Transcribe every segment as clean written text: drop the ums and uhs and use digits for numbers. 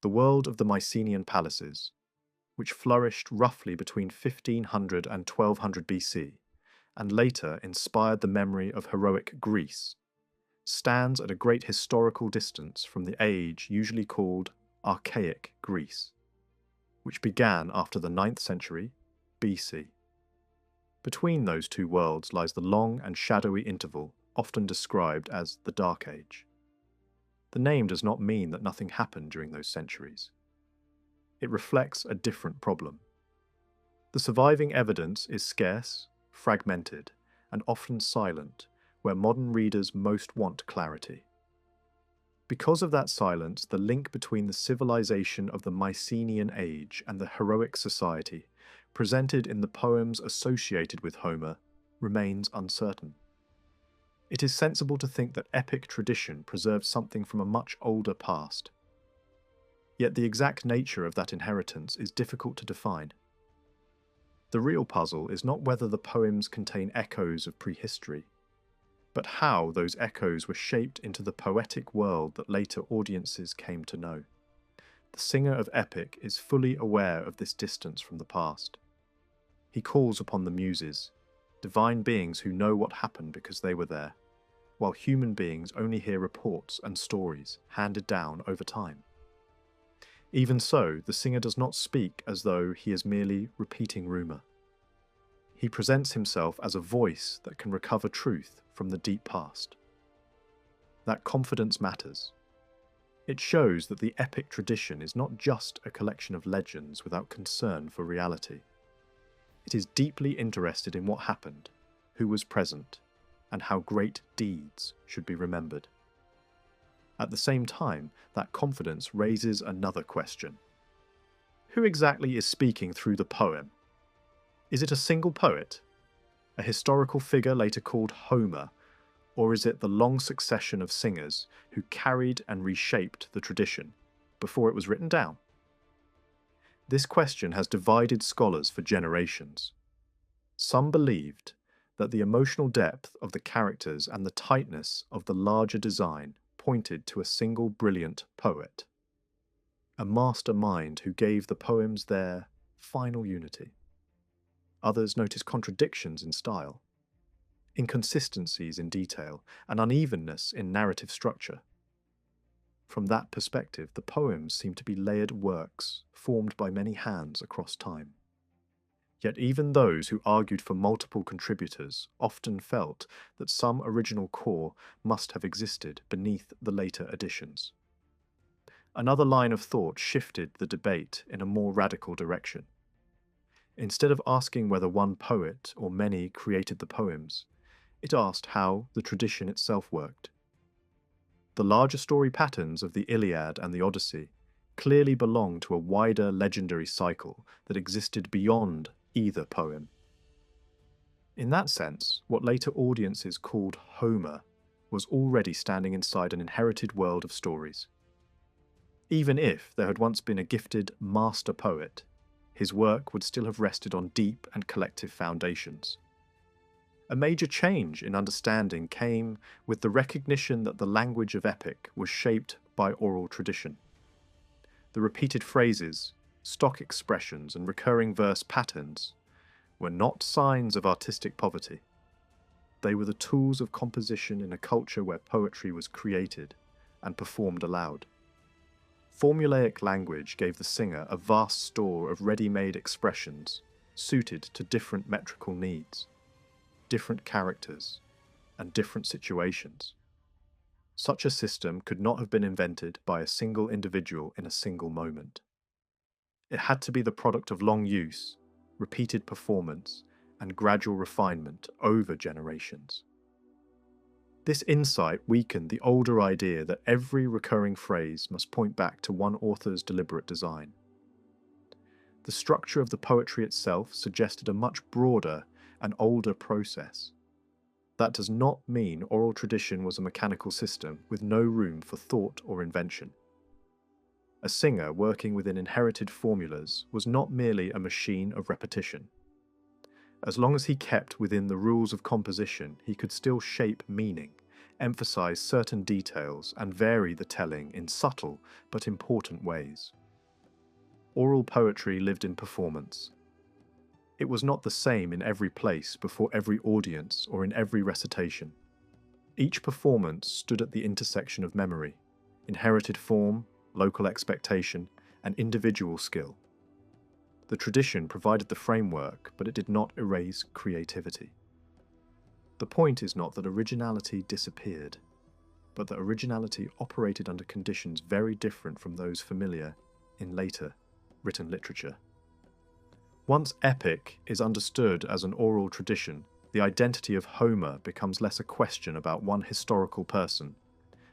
the world of the Mycenaean palaces, which flourished roughly between 1500 and 1200 BC, and later inspired the memory of heroic Greece, stands at a great historical distance from the age usually called Archaic Greece, which began after the 9th century BC. Between those two worlds lies the long and shadowy interval often described as the Dark Age. The name does not mean that nothing happened during those centuries. It reflects a different problem. The surviving evidence is scarce, fragmented, and often silent, where modern readers most want clarity. Because of that silence, the link between the civilization of the Mycenaean age and the heroic society presented in the poems associated with Homer remains uncertain. It is sensible to think that epic tradition preserved something from a much older past. Yet the exact nature of that inheritance is difficult to define. The real puzzle is not whether the poems contain echoes of prehistory, but how those echoes were shaped into the poetic world that later audiences came to know. The singer of epic is fully aware of this distance from the past. He calls upon the muses, divine beings who know what happened because they were there, while human beings only hear reports and stories handed down over time. Even so, the singer does not speak as though he is merely repeating rumour. He presents himself as a voice that can recover truth from the deep past. That confidence matters. It shows that the epic tradition is not just a collection of legends without concern for reality. It is deeply interested in what happened, who was present, and how great deeds should be remembered. At the same time, that confidence raises another question. Who exactly is speaking through the poem? Is it a single poet, a historical figure later called Homer, or is it the long succession of singers who carried and reshaped the tradition before it was written down? This question has divided scholars for generations. Some believed that the emotional depth of the characters and the tightness of the larger design pointed to a single brilliant poet, a mastermind who gave the poems their final unity. Others noticed contradictions in style, inconsistencies in detail, and unevenness in narrative structure. From that perspective, the poems seem to be layered works formed by many hands across time. Yet even those who argued for multiple contributors often felt that some original core must have existed beneath the later additions. Another line of thought shifted the debate in a more radical direction. Instead of asking whether one poet or many created the poems, it asked how the tradition itself worked. The larger story patterns of the Iliad and the Odyssey clearly belong to a wider legendary cycle that existed beyond either poem. In that sense, what later audiences called Homer was already standing inside an inherited world of stories. Even if there had once been a gifted master poet, his work would still have rested on deep and collective foundations. A major change in understanding came with the recognition that the language of epic was shaped by oral tradition. The repeated phrases, stock expressions, and recurring verse patterns were not signs of artistic poverty. They were the tools of composition in a culture where poetry was created and performed aloud. Formulaic language gave the singer a vast store of ready-made expressions suited to different metrical needs, different characters, and different situations. Such a system could not have been invented by a single individual in a single moment. It had to be the product of long use, repeated performance, and gradual refinement over generations. This insight weakened the older idea that every recurring phrase must point back to one author's deliberate design. The structure of the poetry itself suggested a much broader and older process. That does not mean oral tradition was a mechanical system with no room for thought or invention. A singer working within inherited formulas was not merely a machine of repetition. As long as he kept within the rules of composition, he could still shape meaning, emphasize certain details and vary the telling in subtle but important ways. Oral poetry lived in performance. It was not the same in every place, before every audience, or in every recitation. Each performance stood at the intersection of memory, inherited form, local expectation, and individual skill. The tradition provided the framework, but it did not erase creativity. The point is not that originality disappeared, but that originality operated under conditions very different from those familiar in later written literature. Once epic is understood as an oral tradition, the identity of Homer becomes less a question about one historical person,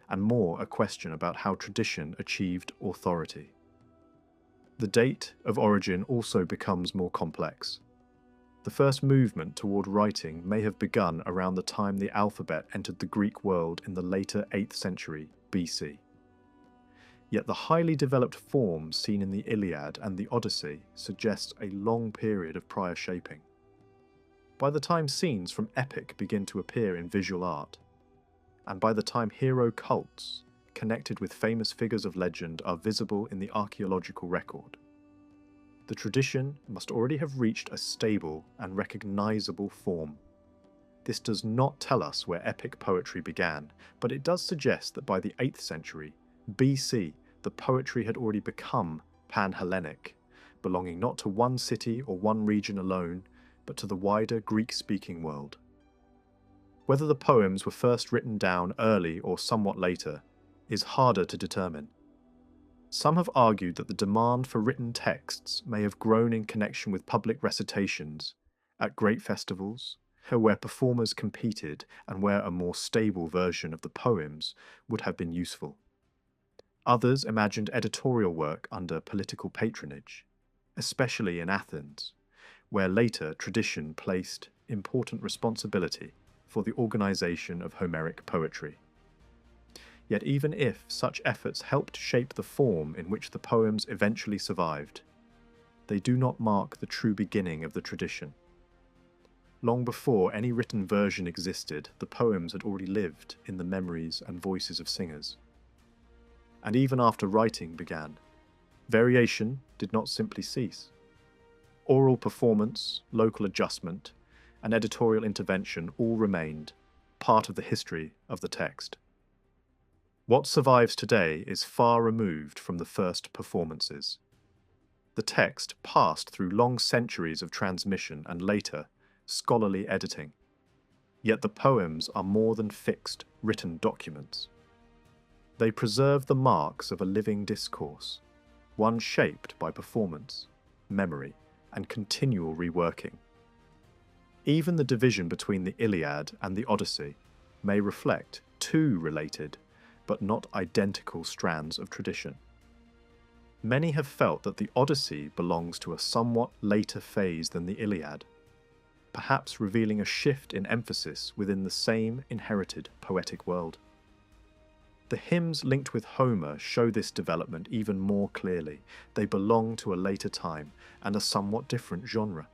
and more a question about how tradition achieved authority. The date of origin also becomes more complex. The first movement toward writing may have begun around the time the alphabet entered the Greek world in the later 8th century BC. Yet the highly developed forms seen in the Iliad and the Odyssey suggest a long period of prior shaping. By the time scenes from epic begin to appear in visual art, and by the time hero cults connected with famous figures of legend are visible in the archaeological record, the tradition must already have reached a stable and recognizable form. This does not tell us where epic poetry began, but it does suggest that by the 8th century BC, the poetry had already become pan-Hellenic, belonging not to one city or one region alone, but to the wider Greek-speaking world. Whether the poems were first written down early or somewhat later is harder to determine. Some have argued that the demand for written texts may have grown in connection with public recitations at great festivals, where performers competed and where a more stable version of the poems would have been useful. Others imagined editorial work under political patronage, especially in Athens, where later tradition placed important responsibility for the organization of Homeric poetry. Yet even if such efforts helped shape the form in which the poems eventually survived, they do not mark the true beginning of the tradition. Long before any written version existed, the poems had already lived in the memories and voices of singers. And even after writing began, variation did not simply cease. Oral performance, local adjustment, and editorial intervention all remained part of the history of the text. What survives today is far removed from the first performances. The text passed through long centuries of transmission and later, scholarly editing. Yet the poems are more than fixed, written documents. They preserve the marks of a living discourse, one shaped by performance, memory, and continual reworking. Even the division between the Iliad and the Odyssey may reflect two related but not identical strands of tradition. Many have felt that the Odyssey belongs to a somewhat later phase than the Iliad, perhaps revealing a shift in emphasis within the same inherited poetic world. The hymns linked with Homer show this development even more clearly. They belong to a later time and a somewhat different genre.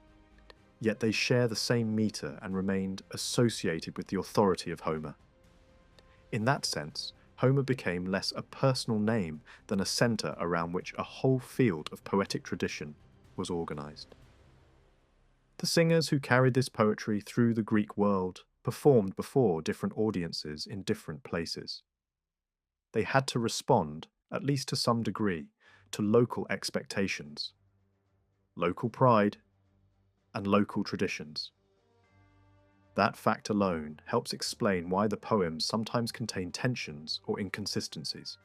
Yet they share the same meter and remained associated with the authority of Homer. In that sense, Homer became less a personal name than a centre around which a whole field of poetic tradition was organised. The singers who carried this poetry through the Greek world performed before different audiences in different places. They had to respond, at least to some degree, to local expectations, local pride, and local traditions. That fact alone helps explain why the poems sometimes contain tensions or inconsistencies.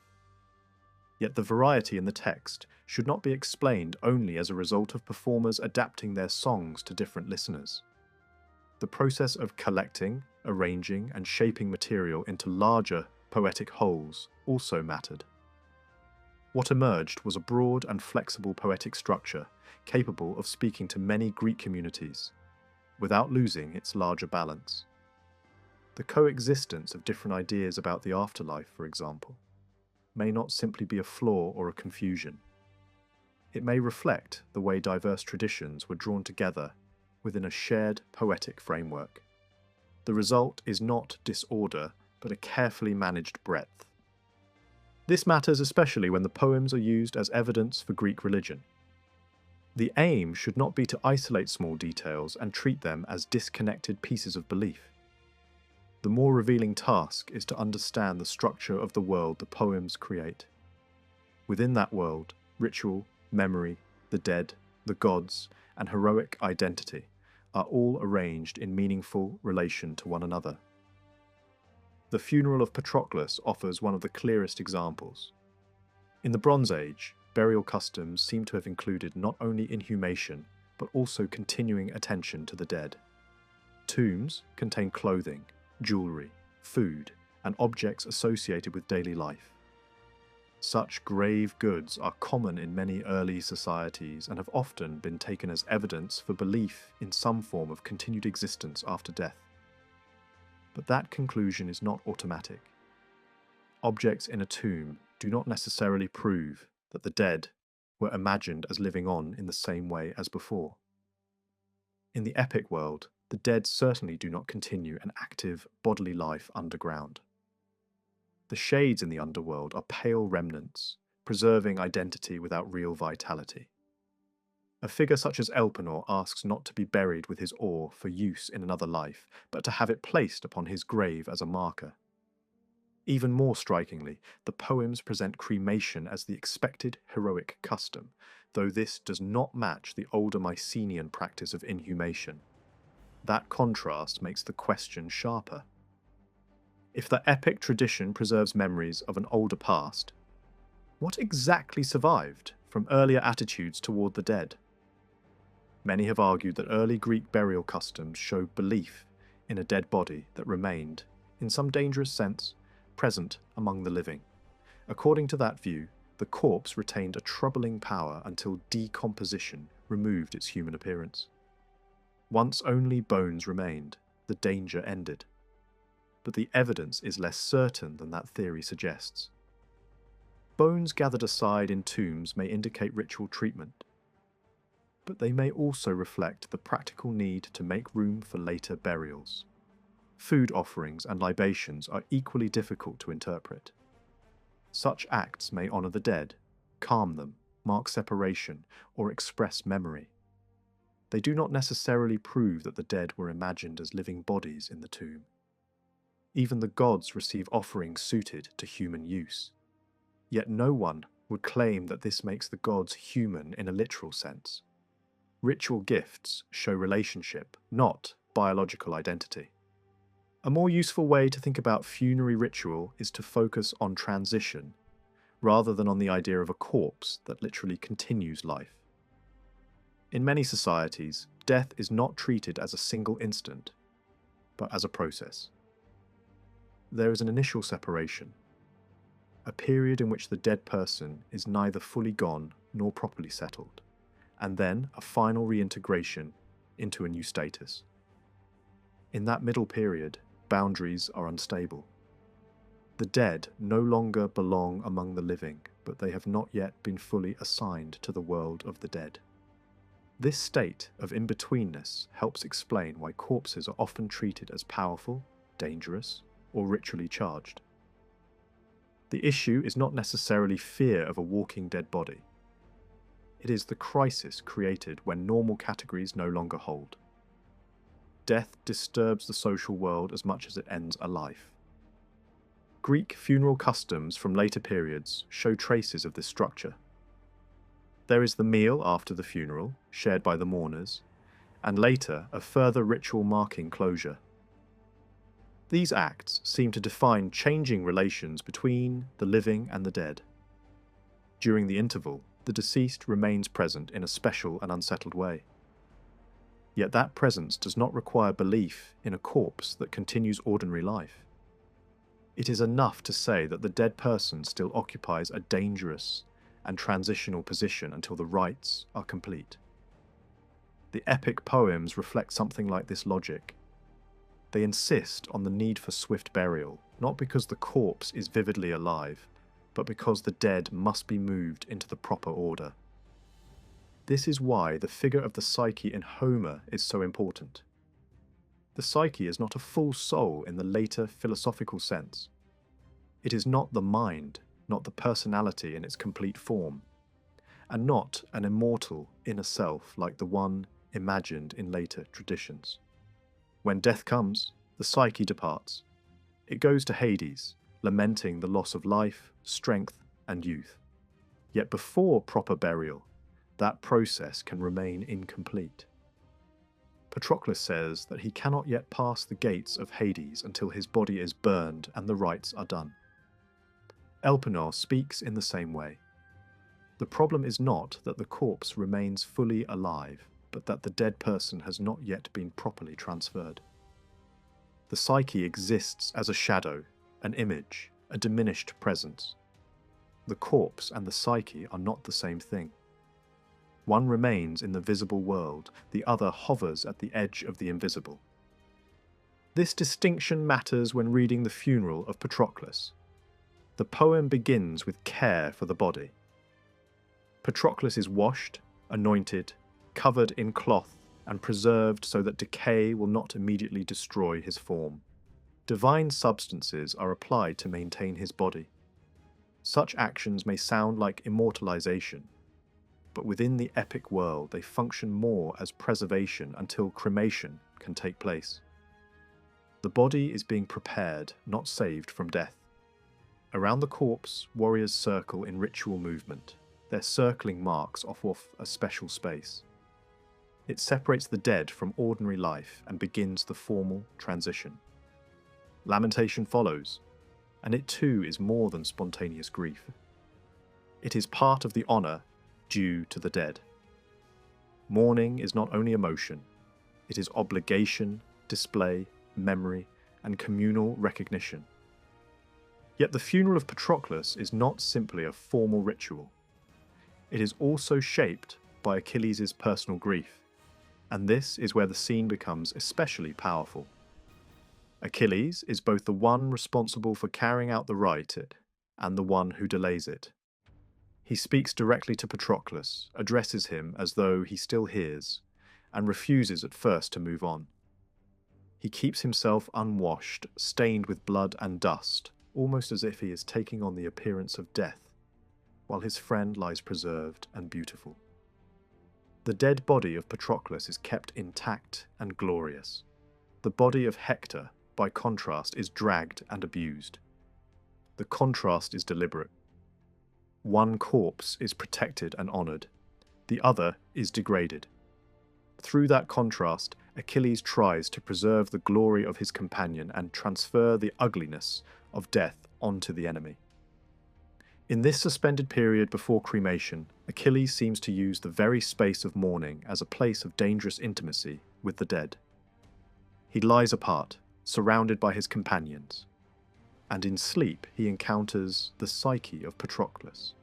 Yet the variety in the text should not be explained only as a result of performers adapting their songs to different listeners. The process of collecting, arranging, and shaping material into larger poetic wholes also mattered. What emerged was a broad and flexible poetic structure capable of speaking to many Greek communities, without losing its larger balance. The coexistence of different ideas about the afterlife, for example, may not simply be a flaw or a confusion. It may reflect the way diverse traditions were drawn together within a shared poetic framework. The result is not disorder, but a carefully managed breadth. This matters especially when the poems are used as evidence for Greek religion. The aim should not be to isolate small details and treat them as disconnected pieces of belief. The more revealing task is to understand the structure of the world the poems create. Within that world, ritual, memory, the dead, the gods, and heroic identity are all arranged in meaningful relation to one another. The funeral of Patroclus offers one of the clearest examples. In the Bronze Age, burial customs seem to have included not only inhumation, but also continuing attention to the dead. Tombs contain clothing, jewelry, food, and objects associated with daily life. Such grave goods are common in many early societies and have often been taken as evidence for belief in some form of continued existence after death. But that conclusion is not automatic. Objects in a tomb do not necessarily prove that the dead were imagined as living on in the same way as before. In the epic world, the dead certainly do not continue an active bodily life underground. The shades in the underworld are pale remnants, preserving identity without real vitality. A figure such as Elpenor asks not to be buried with his ore for use in another life, but to have it placed upon his grave as a marker. Even more strikingly, the poems present cremation as the expected heroic custom, though this does not match the older Mycenaean practice of inhumation. That contrast makes the question sharper. If the epic tradition preserves memories of an older past, what exactly survived from earlier attitudes toward the dead? Many have argued that early Greek burial customs show belief in a dead body that remained, in some dangerous sense, present among the living. According to that view, the corpse retained a troubling power until decomposition removed its human appearance. Once only bones remained, the danger ended. But the evidence is less certain than that theory suggests. Bones gathered aside in tombs may indicate ritual treatment, but they may also reflect the practical need to make room for later burials. Food offerings and libations are equally difficult to interpret. Such acts may honour the dead, calm them, mark separation, or express memory. They do not necessarily prove that the dead were imagined as living bodies in the tomb. Even the gods receive offerings suited to human use. Yet no one would claim that this makes the gods human in a literal sense. Ritual gifts show relationship, not biological identity. A more useful way to think about funerary ritual is to focus on transition, rather than on the idea of a corpse that literally continues life. In many societies, death is not treated as a single instant, but as a process. There is an initial separation, a period in which the dead person is neither fully gone nor properly settled, and then a final reintegration into a new status. In that middle period, boundaries are unstable. The dead no longer belong among the living, but they have not yet been fully assigned to the world of the dead. This state of in-betweenness helps explain why corpses are often treated as powerful, dangerous, or ritually charged. The issue is not necessarily fear of a walking dead body. It is the crisis created when normal categories no longer hold. Death disturbs the social world as much as it ends a life. Greek funeral customs from later periods show traces of this structure. There is the meal after the funeral, shared by the mourners, and later a further ritual marking closure. These acts seem to define changing relations between the living and the dead. During the interval, the deceased remains present in a special and unsettled way. Yet that presence does not require belief in a corpse that continues ordinary life. It is enough to say that the dead person still occupies a dangerous and transitional position until the rites are complete. The epic poems reflect something like this logic. They insist on the need for swift burial, not because the corpse is vividly alive, but because the dead must be moved into the proper order. This is why the figure of the psyche in Homer is so important. The psyche is not a full soul in the later philosophical sense. It is not the mind, not the personality in its complete form, and not an immortal inner self like the one imagined in later traditions. When death comes, the psyche departs. It goes to Hades, lamenting the loss of life, strength, and youth. Yet before proper burial, that process can remain incomplete. Patroclus says that he cannot yet pass the gates of Hades until his body is burned and the rites are done. Elpenor speaks in the same way. The problem is not that the corpse remains fully alive, but that the dead person has not yet been properly transferred. The psyche exists as a shadow, an image, a diminished presence. The corpse and the psyche are not the same thing. One remains in the visible world, the other hovers at the edge of the invisible. This distinction matters when reading the funeral of Patroclus. The poem begins with care for the body. Patroclus is washed, anointed, covered in cloth, and preserved so that decay will not immediately destroy his form. Divine substances are applied to maintain his body. Such actions may sound like immortalization, but within the epic world they function more as preservation until cremation can take place. The body is being prepared, not saved from death. Around the corpse, warriors circle in ritual movement. Their circling marks off a special space. It separates the dead from ordinary life and begins the formal transition. Lamentation follows, and it too is more than spontaneous grief. It is part of the honor due to the dead. Mourning is not only emotion, it is obligation, display, memory, and communal recognition. Yet the funeral of Patroclus is not simply a formal ritual. It is also shaped by Achilles' personal grief, and this is where the scene becomes especially powerful. Achilles is both the one responsible for carrying out the rite and the one who delays it. He speaks directly to Patroclus, addresses him as though he still hears, and refuses at first to move on. He keeps himself unwashed, stained with blood and dust, almost as if he is taking on the appearance of death, while his friend lies preserved and beautiful. The dead body of Patroclus is kept intact and glorious. The body of Hector, by contrast, is dragged and abused. The contrast is deliberate. One corpse is protected and honoured, the other is degraded. Through that contrast, Achilles tries to preserve the glory of his companion and transfer the ugliness of death onto the enemy. In this suspended period before cremation, Achilles seems to use the very space of mourning as a place of dangerous intimacy with the dead. He lies apart, surrounded by his companions, and in sleep he encounters the psyche of Patroclus.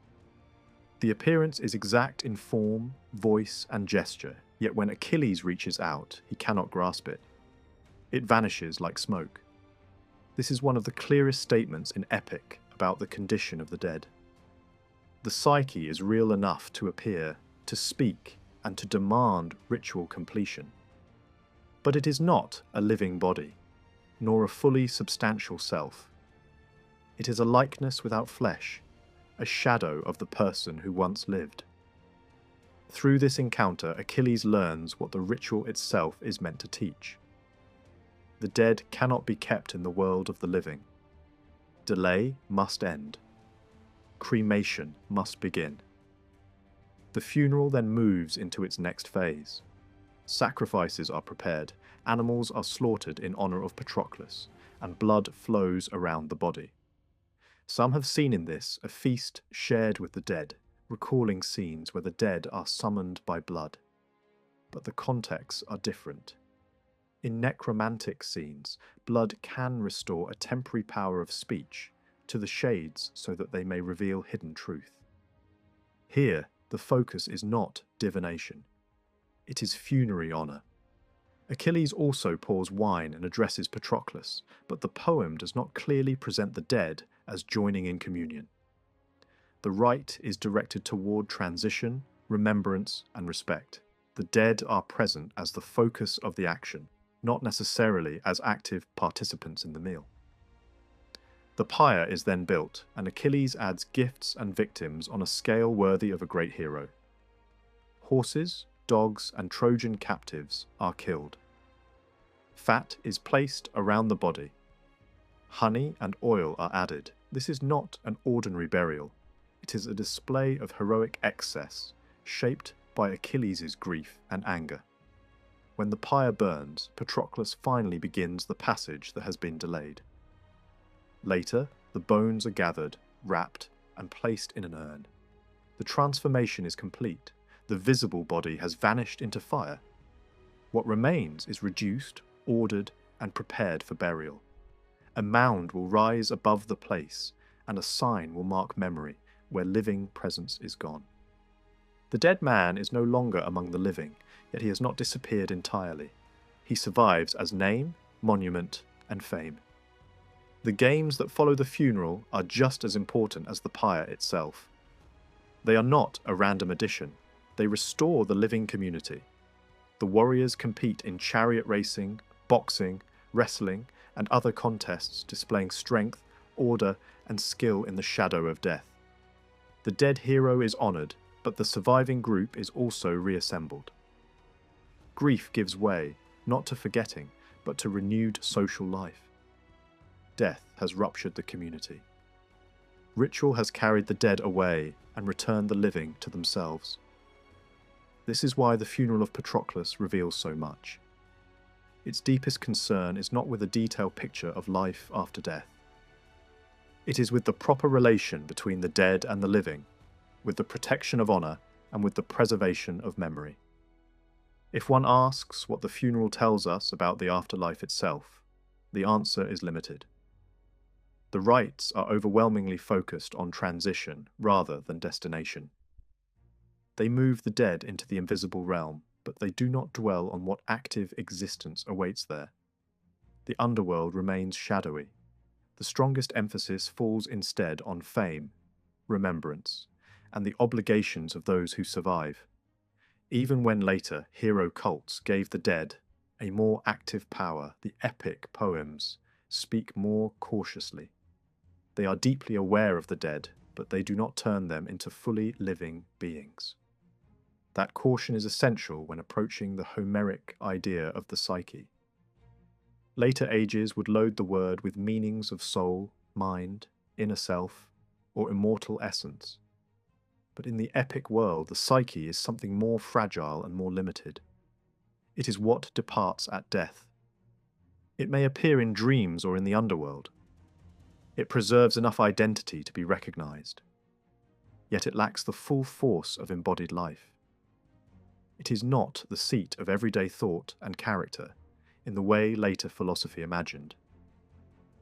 The appearance is exact in form, voice, and gesture, yet when Achilles reaches out, he cannot grasp it. It vanishes like smoke. This is one of the clearest statements in epic about the condition of the dead. The psyche is real enough to appear, to speak, and to demand ritual completion. But it is not a living body, nor a fully substantial self. It is a likeness without flesh, a shadow of the person who once lived. Through this encounter, Achilles learns what the ritual itself is meant to teach. The dead cannot be kept in the world of the living. Delay must end. Cremation must begin. The funeral then moves into its next phase. Sacrifices are prepared, animals are slaughtered in honour of Patroclus, and blood flows around the body. Some have seen in this a feast shared with the dead, recalling scenes where the dead are summoned by blood. But the contexts are different. In necromantic scenes, blood can restore a temporary power of speech to the shades so that they may reveal hidden truth. Here, the focus is not divination. It is funerary honour. Achilles also pours wine and addresses Patroclus, but the poem does not clearly present the dead as joining in communion. The rite is directed toward transition, remembrance, and respect. The dead are present as the focus of the action. not necessarily as active participants in the meal. The pyre is then built, and Achilles adds gifts and victims on a scale worthy of a great hero. Horses, dogs, and Trojan captives are killed. Fat is placed around the body. Honey and oil are added. This is not an ordinary burial. It is a display of heroic excess, shaped by Achilles' grief and anger. When the pyre burns, Patroclus finally begins the passage that has been delayed. Later, the bones are gathered, wrapped, and placed in an urn. The transformation is complete. The visible body has vanished into fire. What remains is reduced, ordered, and prepared for burial. A mound will rise above the place, and a sign will mark memory where living presence is gone. The dead man is no longer among the living, yet he has not disappeared entirely. He survives as name, monument, and fame. The games that follow the funeral are just as important as the pyre itself. They are not a random addition. They restore the living community. The warriors compete in chariot racing, boxing, wrestling, and other contests displaying strength, order, and skill in the shadow of death. The dead hero is honoured, but the surviving group is also reassembled. Grief gives way, not to forgetting, but to renewed social life. Death has ruptured the community. Ritual has carried the dead away and returned the living to themselves. This is why the funeral of Patroclus reveals so much. Its deepest concern is not with a detailed picture of life after death. It is with the proper relation between the dead and the living, with the protection of honour and with the preservation of memory. If one asks what the funeral tells us about the afterlife itself, the answer is limited. The rites are overwhelmingly focused on transition rather than destination. They move the dead into the invisible realm, but they do not dwell on what active existence awaits there. The underworld remains shadowy. The strongest emphasis falls instead on fame, remembrance, and the obligations of those who survive. Even when later hero cults gave the dead a more active power, the epic poems speak more cautiously. They are deeply aware of the dead, but they do not turn them into fully living beings. That caution is essential when approaching the Homeric idea of the psyche. Later ages would load the word with meanings of soul, mind, inner self, or immortal essence. But in the epic world, the psyche is something more fragile and more limited. It is what departs at death. It may appear in dreams or in the underworld. It preserves enough identity to be recognized. Yet it lacks the full force of embodied life. It is not the seat of everyday thought and character in the way later philosophy imagined.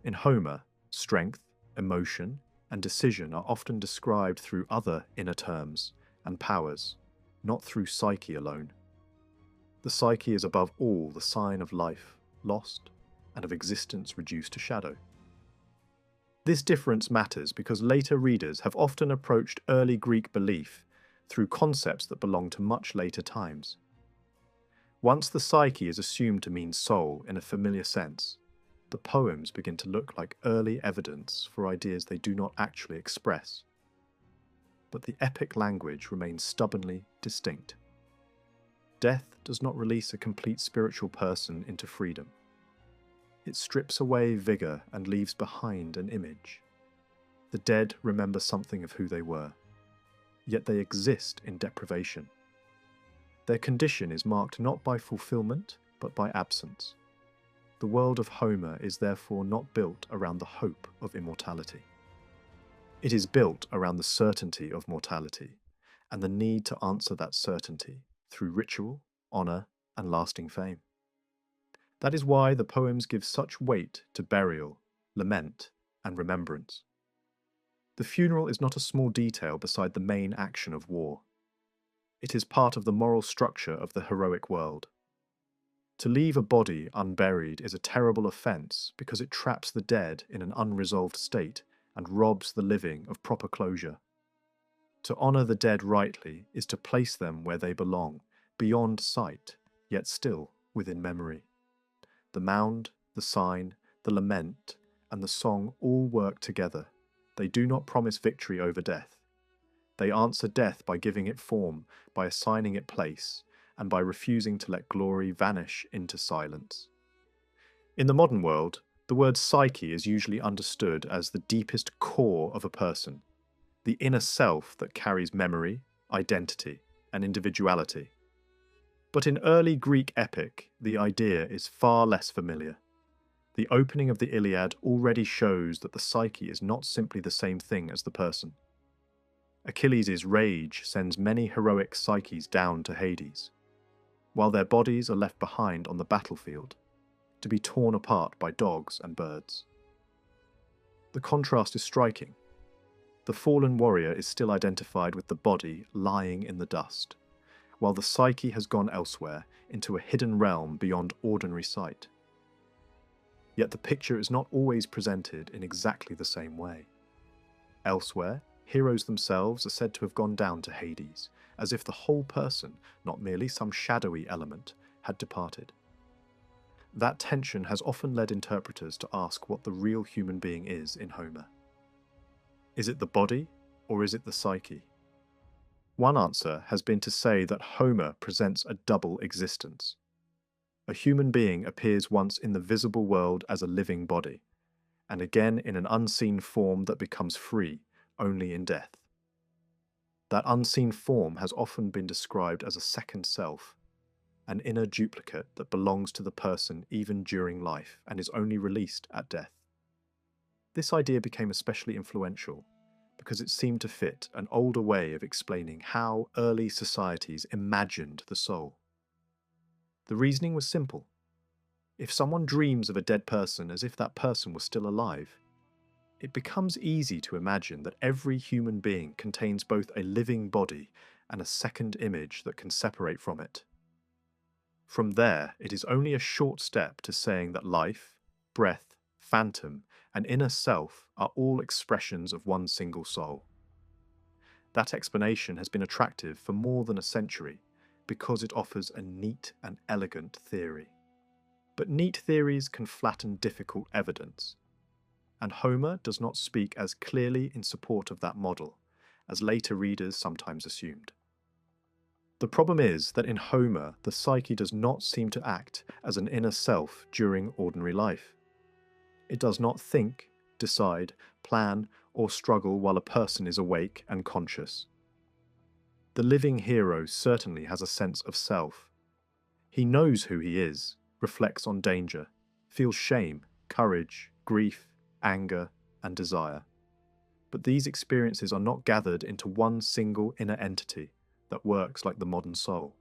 In Homer, strength, emotion, and decision are often described through other inner terms and powers, not through psyche alone. The psyche is above all the sign of life lost and of existence reduced to shadow. This difference matters because later readers have often approached early Greek belief through concepts that belong to much later times. Once the psyche is assumed to mean soul in a familiar sense, the poems begin to look like early evidence for ideas they do not actually express. But the epic language remains stubbornly distinct. Death does not release a complete spiritual person into freedom. It strips away vigour and leaves behind an image. The dead remember something of who they were, yet they exist in deprivation. Their condition is marked not by fulfilment, but by absence. The world of Homer is therefore not built around the hope of immortality. It is built around the certainty of mortality, and the need to answer that certainty through ritual, honour, and lasting fame. That is why the poems give such weight to burial, lament, and remembrance. The funeral is not a small detail beside the main action of war. It is part of the moral structure of the heroic world. To leave a body unburied is a terrible offence because it traps the dead in an unresolved state and robs the living of proper closure. To honour the dead rightly is to place them where they belong, beyond sight, yet still within memory. The mound, the sign, the lament, and the song all work together. They do not promise victory over death. They answer death by giving it form, by assigning it place, and by refusing to let glory vanish into silence. In the modern world, the word psyche is usually understood as the deepest core of a person, the inner self that carries memory, identity, and individuality. But in early Greek epic, the idea is far less familiar. The opening of the Iliad already shows that the psyche is not simply the same thing as the person. Achilles' rage sends many heroic psyches down to Hades, while their bodies are left behind on the battlefield, to be torn apart by dogs and birds. The contrast is striking. The fallen warrior is still identified with the body lying in the dust, while the psyche has gone elsewhere into a hidden realm beyond ordinary sight. Yet the picture is not always presented in exactly the same way. Elsewhere, heroes themselves are said to have gone down to Hades, as if the whole person, not merely some shadowy element, had departed. That tension has often led interpreters to ask what the real human being is in Homer. Is it the body, or is it the psyche? One answer has been to say that Homer presents a double existence. A human being appears once in the visible world as a living body, and again in an unseen form that becomes free only in death. That unseen form has often been described as a second self, an inner duplicate that belongs to the person even during life and is only released at death. This idea became especially influential because it seemed to fit an older way of explaining how early societies imagined the soul. The reasoning was simple. If someone dreams of a dead person as if that person was still alive, it becomes easy to imagine that every human being contains both a living body and a second image that can separate from it. From there, it is only a short step to saying that life, breath, phantom, and inner self are all expressions of one single soul. That explanation has been attractive for more than a century because it offers a neat and elegant theory. But neat theories can flatten difficult evidence, and Homer does not speak as clearly in support of that model, as later readers sometimes assumed. The problem is that in Homer, the psyche does not seem to act as an inner self during ordinary life. It does not think, decide, plan, or struggle while a person is awake and conscious. The living hero certainly has a sense of self. He knows who he is, reflects on danger, feels shame, courage, grief, anger, and desire. But these experiences are not gathered into one single inner entity that works like the modern soul.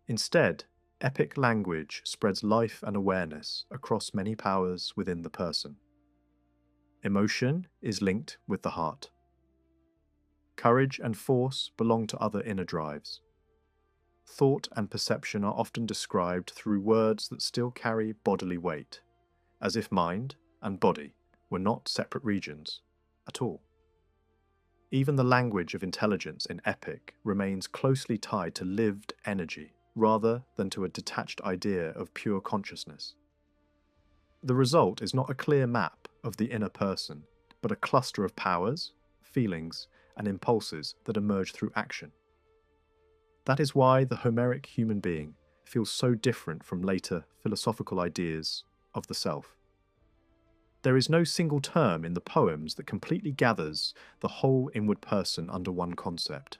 Instead, epic language spreads life and awareness across many powers within the person. Emotion is linked with the heart. Courage and force belong to other inner drives. Thought and perception are often described through words that still carry bodily weight, as if mind and body were not separate regions at all. Even the language of intelligence in epic remains closely tied to lived energy rather than to a detached idea of pure consciousness. The result is not a clear map of the inner person, but a cluster of powers, feelings, and impulses that emerge through action. That is why the Homeric human being feels so different from later philosophical ideas of the self. There is no single term in the poems that completely gathers the whole inward person under one concept.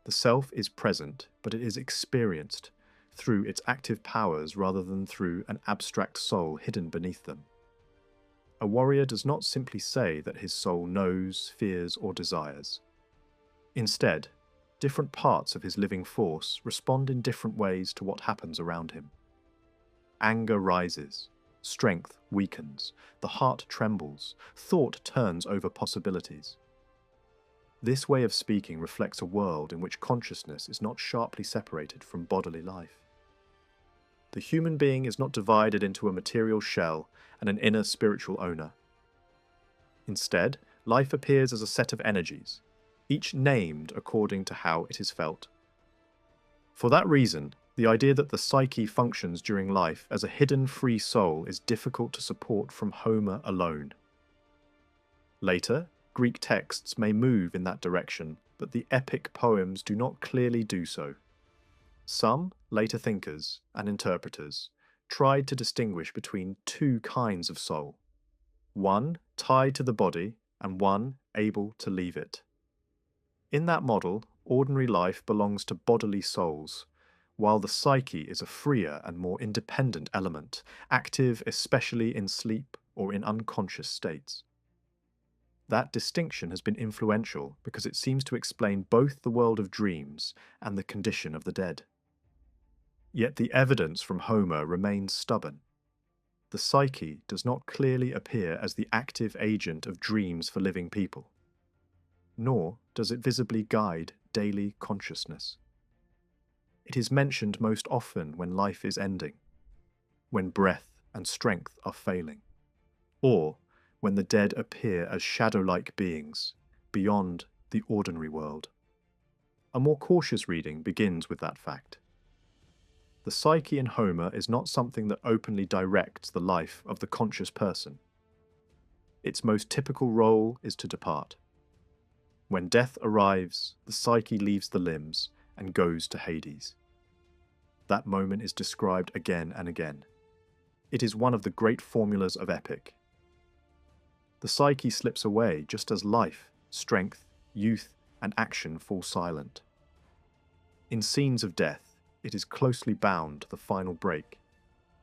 The self is present, but it is experienced through its active powers rather than through an abstract soul hidden beneath them. A warrior does not simply say that his soul knows, fears, or desires. Instead, different parts of his living force respond in different ways to what happens around him. Anger rises, strength weakens, the heart trembles, thought turns over possibilities. This way of speaking reflects a world in which consciousness is not sharply separated from bodily life. The human being is not divided into a material shell and an inner spiritual owner. Instead, life appears as a set of energies, each named according to how it is felt. For that reason, The idea that the psyche functions during life as a hidden free soul is difficult to support from Homer alone. Later, Greek texts may move in that direction, but the epic poems do not clearly do so. Some later thinkers and interpreters tried to distinguish between two kinds of soul, one tied to the body and one able to leave it. In that model, ordinary life belongs to bodily souls, while the psyche is a freer and more independent element, active especially in sleep or in unconscious states. That distinction has been influential because it seems to explain both the world of dreams and the condition of the dead. Yet the evidence from Homer remains stubborn. The psyche does not clearly appear as the active agent of dreams for living people, nor does it visibly guide daily consciousness. It is mentioned most often when life is ending, when breath and strength are failing, or when the dead appear as shadow-like beings beyond the ordinary world. A more cautious reading begins with that fact. The psyche in Homer is not something that openly directs the life of the conscious person. Its most typical role is to depart. When death arrives, the psyche leaves the limbs and goes to Hades. That moment is described again and again. It is one of the great formulas of epic. The psyche slips away just as life, strength, youth, and action fall silent. In scenes of death, it is closely bound to the final break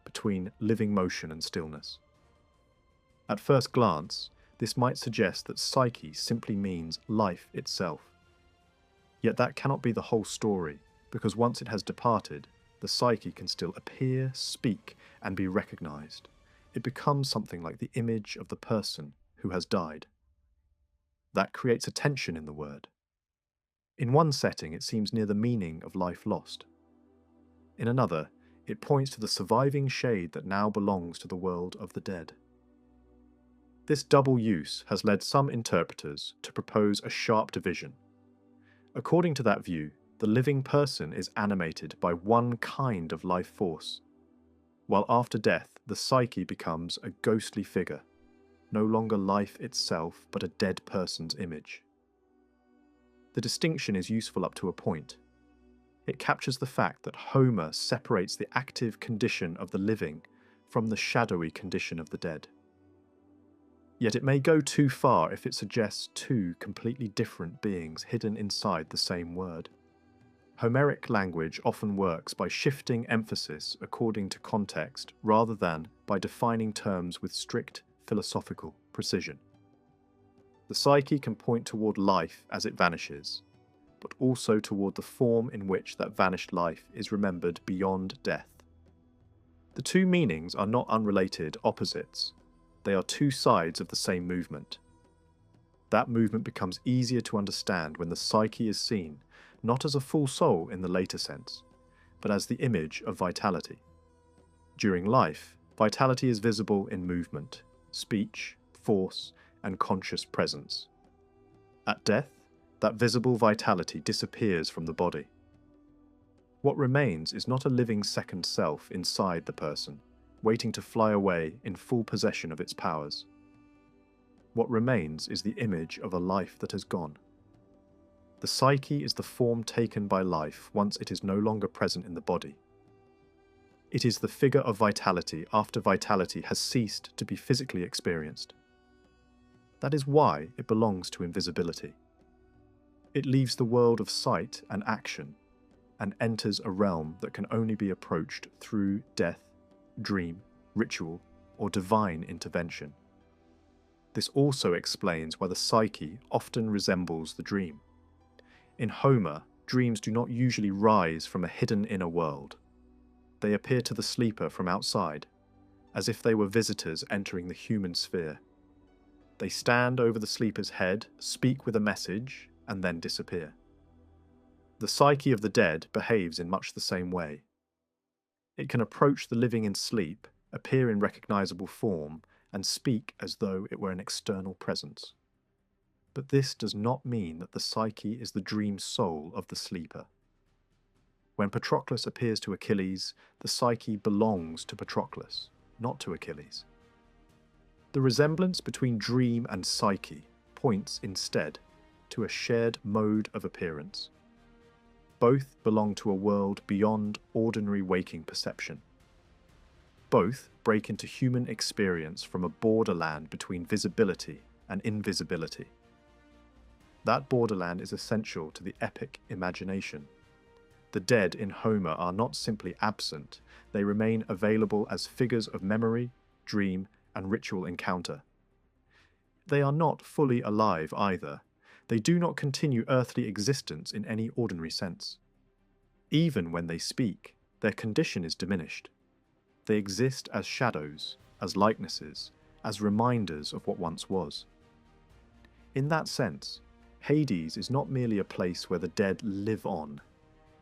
between living motion and stillness. At first glance, this might suggest that psyche simply means life itself. Yet that cannot be the whole story, because once it has departed, the psyche can still appear, speak, and be recognized. It becomes something like the image of the person who has died. That creates a tension in the word. In one setting, it seems near the meaning of life lost. In another, it points to the surviving shade that now belongs to the world of the dead. This double use has led some interpreters to propose a sharp division. According to that view, the living person is animated by one kind of life force, while after death the psyche becomes a ghostly figure, no longer life itself but a dead person's image. The distinction is useful up to a point. It captures the fact that Homer separates the active condition of the living from the shadowy condition of the dead. Yet it may go too far if it suggests two completely different beings hidden inside the same word. Homeric language often works by shifting emphasis according to context rather than by defining terms with strict philosophical precision. The psyche can point toward life as it vanishes, but also toward the form in which that vanished life is remembered beyond death. The two meanings are not unrelated opposites. They are two sides of the same movement. That movement becomes easier to understand when the psyche is seen not as a full soul in the later sense, but as the image of vitality. During life, vitality is visible in movement, speech, force, and conscious presence. At death, that visible vitality disappears from the body. What remains is not a living second self inside the person, waiting to fly away in full possession of its powers. What remains is the image of a life that has gone. The psyche is the form taken by life once it is no longer present in the body. It is the figure of vitality after vitality has ceased to be physically experienced. That is why it belongs to invisibility. It leaves the world of sight and action and enters a realm that can only be approached through death, dream, ritual, or divine intervention. This also explains why the psyche often resembles the dream. In Homer, dreams do not usually rise from a hidden inner world. They appear to the sleeper from outside, as if they were visitors entering the human sphere. They stand over the sleeper's head, speak with a message, and then disappear. The psyche of the dead behaves in much the same way. It can approach the living in sleep, appear in recognizable form, and speak as though it were an external presence. But this does not mean that the psyche is the dream soul of the sleeper. When Patroclus appears to Achilles, the psyche belongs to Patroclus, not to Achilles. The resemblance between dream and psyche points instead to a shared mode of appearance. Both belong to a world beyond ordinary waking perception. Both break into human experience from a borderland between visibility and invisibility. That borderland is essential to the epic imagination. The dead in Homer are not simply absent, they remain available as figures of memory, dream, and ritual encounter. They are not fully alive either. They do not continue earthly existence in any ordinary sense. Even when they speak, their condition is diminished. They exist as shadows, as likenesses, as reminders of what once was. In that sense, Hades is not merely a place where the dead live on.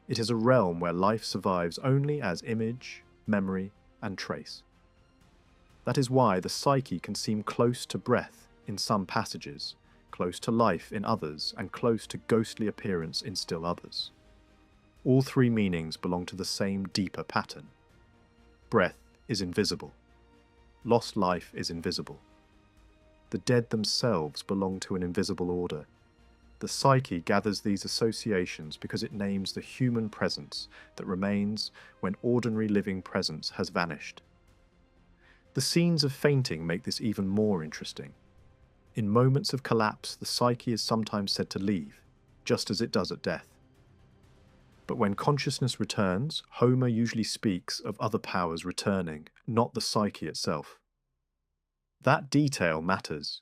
It is a realm where life survives only as image, memory, and trace. That is why the psyche can seem close to breath in some passages, close to life in others, and close to ghostly appearance in still others. All three meanings belong to the same deeper pattern. Breath is invisible. Lost life is invisible. The dead themselves belong to an invisible order. The psyche gathers these associations because it names the human presence that remains when ordinary living presence has vanished. The scenes of fainting make this even more interesting. In moments of collapse, the psyche is sometimes said to leave, just as it does at death. But when consciousness returns, Homer usually speaks of other powers returning, not the psyche itself. That detail matters.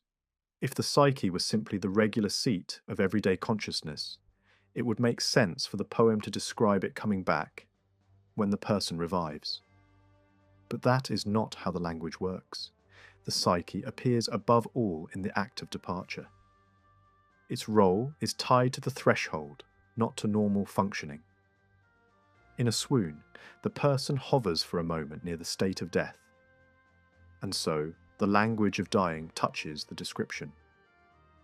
If the psyche was simply the regular seat of everyday consciousness, it would make sense for the poem to describe it coming back when the person revives. But that is not how the language works. The psyche appears above all in the act of departure. Its role is tied to the threshold, not to normal functioning. In a swoon, the person hovers for a moment near the state of death. And so, the language of dying touches the description.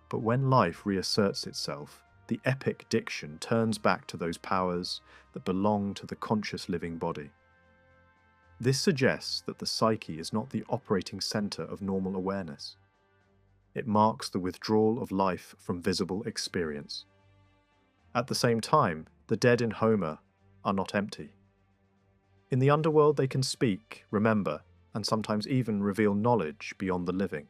But when life reasserts itself, the epic diction turns back to those powers that belong to the conscious living body. This suggests that the psyche is not the operating center of normal awareness. It marks the withdrawal of life from visible experience. At the same time, the dead in Homer are not empty. In the underworld they can speak, remember, and sometimes even reveal knowledge beyond the living.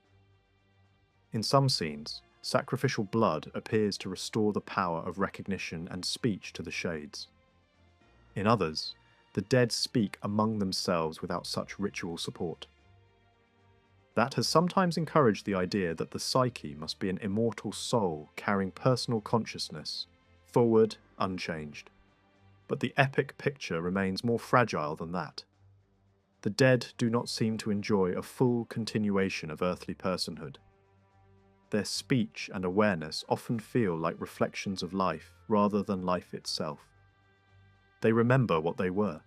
In some scenes, sacrificial blood appears to restore the power of recognition and speech to the shades. In others, the dead speak among themselves without such ritual support. That has sometimes encouraged the idea that the psyche must be an immortal soul carrying personal consciousness, forward, unchanged. But the epic picture remains more fragile than that. The dead do not seem to enjoy a full continuation of earthly personhood. Their speech and awareness often feel like reflections of life rather than life itself. They remember what they were.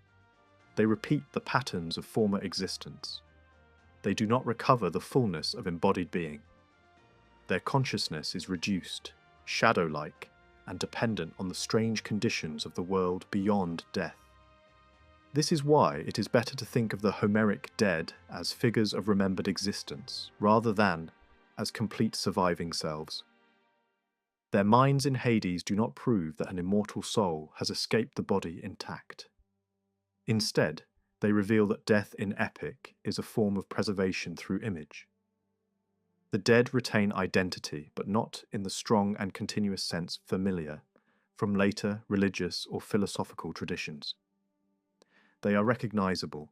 They repeat the patterns of former existence. They do not recover the fullness of embodied being. Their consciousness is reduced, shadow-like, and dependent on the strange conditions of the world beyond death. This is why it is better to think of the Homeric dead as figures of remembered existence, rather than as complete surviving selves. Their minds in Hades do not prove that an immortal soul has escaped the body intact. Instead, they reveal that death in epic is a form of preservation through image. The dead retain identity, but not in the strong and continuous sense familiar from later religious or philosophical traditions. They are recognizable,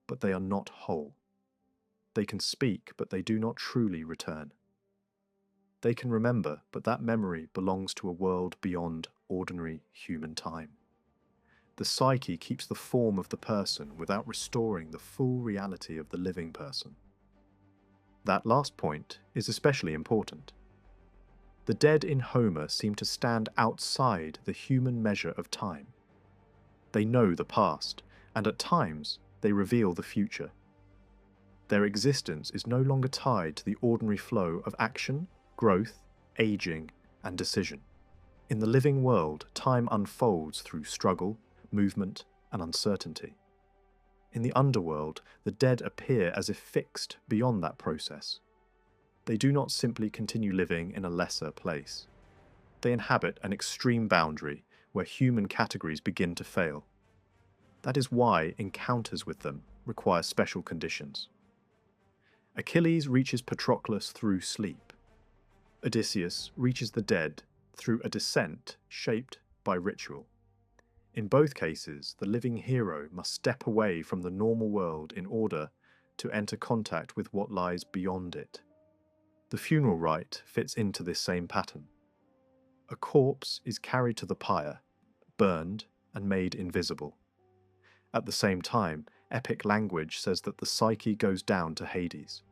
but they are not whole. They can speak, but they do not truly return. They can remember, but that memory belongs to a world beyond ordinary human time. The psyche keeps the form of the person without restoring the full reality of the living person. That last point is especially important. The dead in Homer seem to stand outside the human measure of time. They know the past, and at times they reveal the future. Their existence is no longer tied to the ordinary flow of action, growth, aging, and decision. In the living world, time unfolds through struggle, movement, and uncertainty. In the underworld, the dead appear as if fixed beyond that process. They do not simply continue living in a lesser place. They inhabit an extreme boundary where human categories begin to fail. That is why encounters with them require special conditions. Achilles reaches Patroclus through sleep. Odysseus reaches the dead through a descent shaped by ritual. In both cases, the living hero must step away from the normal world in order to enter contact with what lies beyond it. The funeral rite fits into this same pattern. A corpse is carried to the pyre, burned, and made invisible. At the same time, epic language says that the psyche goes down to Hades.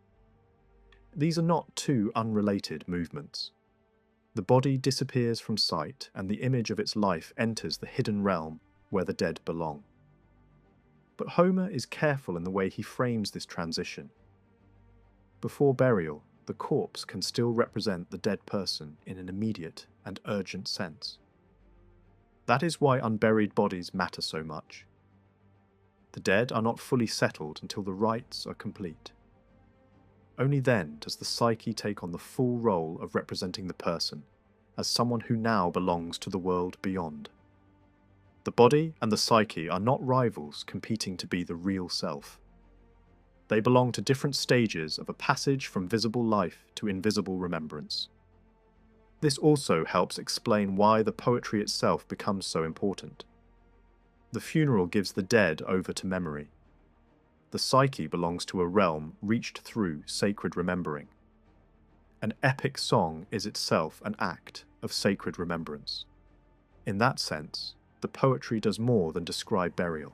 These are not two unrelated movements. The body disappears from sight, and the image of its life enters the hidden realm where the dead belong. But Homer is careful in the way he frames this transition. Before burial, the corpse can still represent the dead person in an immediate and urgent sense. That is why unburied bodies matter so much. The dead are not fully settled until the rites are complete. Only then does the psyche take on the full role of representing the person as someone who now belongs to the world beyond. The body and the psyche are not rivals competing to be the real self. They belong to different stages of a passage from visible life to invisible remembrance. This also helps explain why the poetry itself becomes so important. The funeral gives the dead over to memory. The psyche belongs to a realm reached through sacred remembering. An epic song is itself an act of sacred remembrance. In that sense, the poetry does more than describe burial.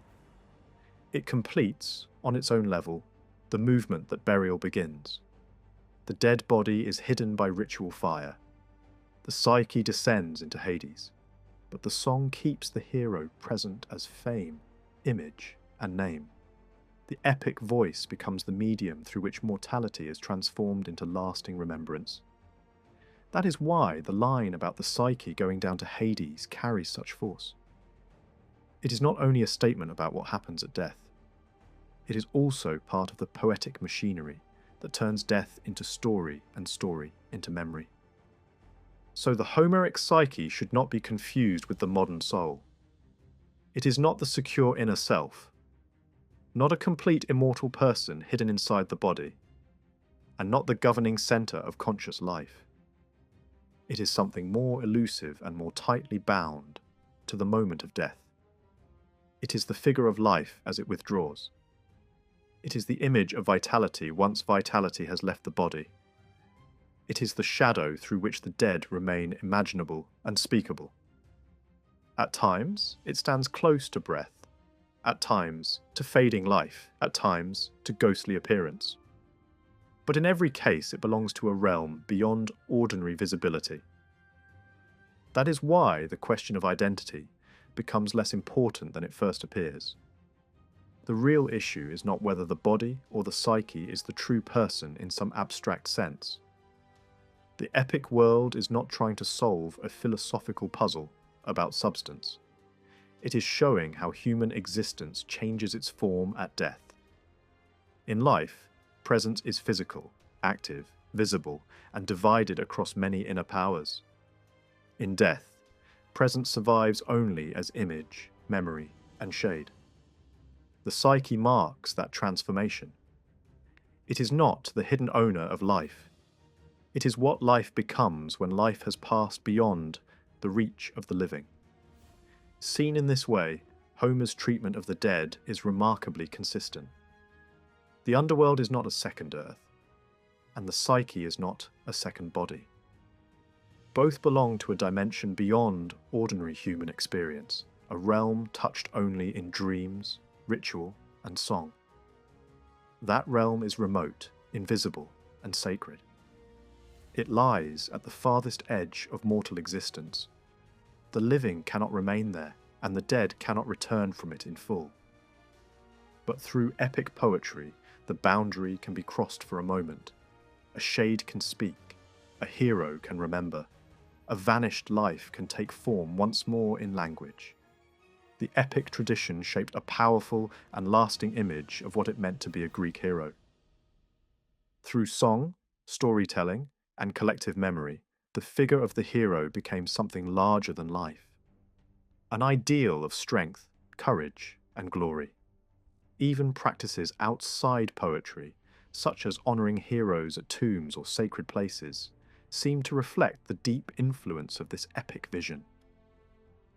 It completes, on its own level, the movement that burial begins. The dead body is hidden by ritual fire. The psyche descends into Hades, but the song keeps the hero present as fame, image, and name. The epic voice becomes the medium through which mortality is transformed into lasting remembrance. That is why the line about the psyche going down to Hades carries such force. It is not only a statement about what happens at death. It is also part of the poetic machinery that turns death into story and story into memory. So the Homeric psyche should not be confused with the modern soul. It is not the secure inner self, not a complete immortal person hidden inside the body, and not the governing centre of conscious life. It is something more elusive and more tightly bound to the moment of death. It is the figure of life as it withdraws. It is the image of vitality once vitality has left the body. It is the shadow through which the dead remain imaginable and speakable. At times, it stands close to breath, at times to fading life, at times to ghostly appearance. But in every case it belongs to a realm beyond ordinary visibility. That is why the question of identity becomes less important than it first appears. The real issue is not whether the body or the psyche is the true person in some abstract sense. The epic world is not trying to solve a philosophical puzzle about substance. It is showing how human existence changes its form at death. In life, presence is physical, active, visible, and divided across many inner powers. In death, presence survives only as image, memory, and shade. The psyche marks that transformation. It is not the hidden owner of life. It is what life becomes when life has passed beyond the reach of the living. Seen in this way, Homer's treatment of the dead is remarkably consistent. The underworld is not a second earth, and the psyche is not a second body. Both belong to a dimension beyond ordinary human experience, a realm touched only in dreams, ritual, and song. That realm is remote, invisible, and sacred. It lies at the farthest edge of mortal existence. The living cannot remain there, and the dead cannot return from it in full. But through epic poetry, the boundary can be crossed for a moment. A shade can speak, a hero can remember, a vanished life can take form once more in language. the epic tradition shaped a powerful and lasting image of what it meant to be a Greek hero. Through song, storytelling, and collective memory, the figure of the hero became something larger than life, an ideal of strength, courage, and glory. Even practices outside poetry, such as honoring heroes at tombs or sacred places, seem to reflect the deep influence of this epic vision.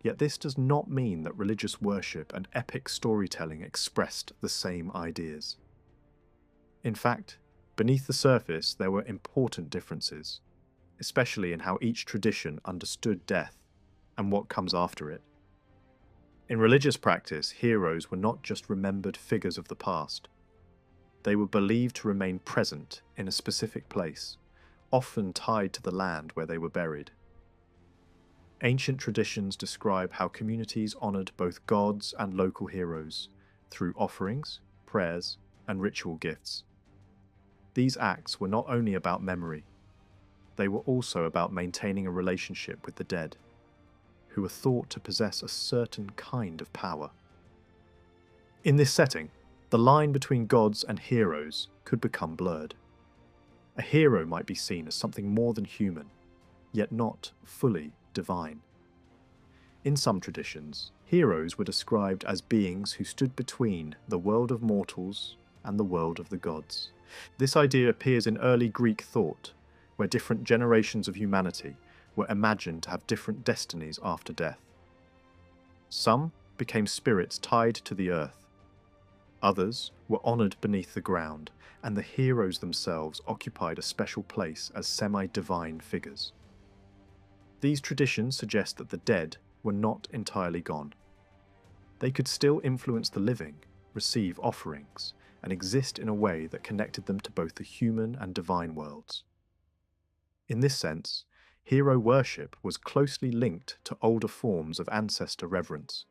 Yet this does not mean that religious worship and epic storytelling expressed the same ideas. In fact, beneath the surface there were important differences, especially in how each tradition understood death and what comes after it. In religious practice, heroes were not just remembered figures of the past. They were believed to remain present in a specific place, often tied to the land where they were buried. Ancient traditions describe how communities honored both gods and local heroes through offerings, prayers, and ritual gifts. These acts were not only about memory, they were also about maintaining a relationship with the dead, who were thought to possess a certain kind of power. In this setting, the line between gods and heroes could become blurred. A hero might be seen as something more than human, yet not fully divine. In some traditions, heroes were described as beings who stood between the world of mortals and the world of the gods. This idea appears in early Greek thought, where different generations of humanity were imagined to have different destinies after death. Some became spirits tied to the earth. Others were honoured beneath the ground, and the heroes themselves occupied a special place as semi-divine figures. These traditions suggest that the dead were not entirely gone. They could still influence the living, receive offerings, and exist in a way that connected them to both the human and divine worlds. In this sense, hero worship was closely linked to older forms of ancestor reverence,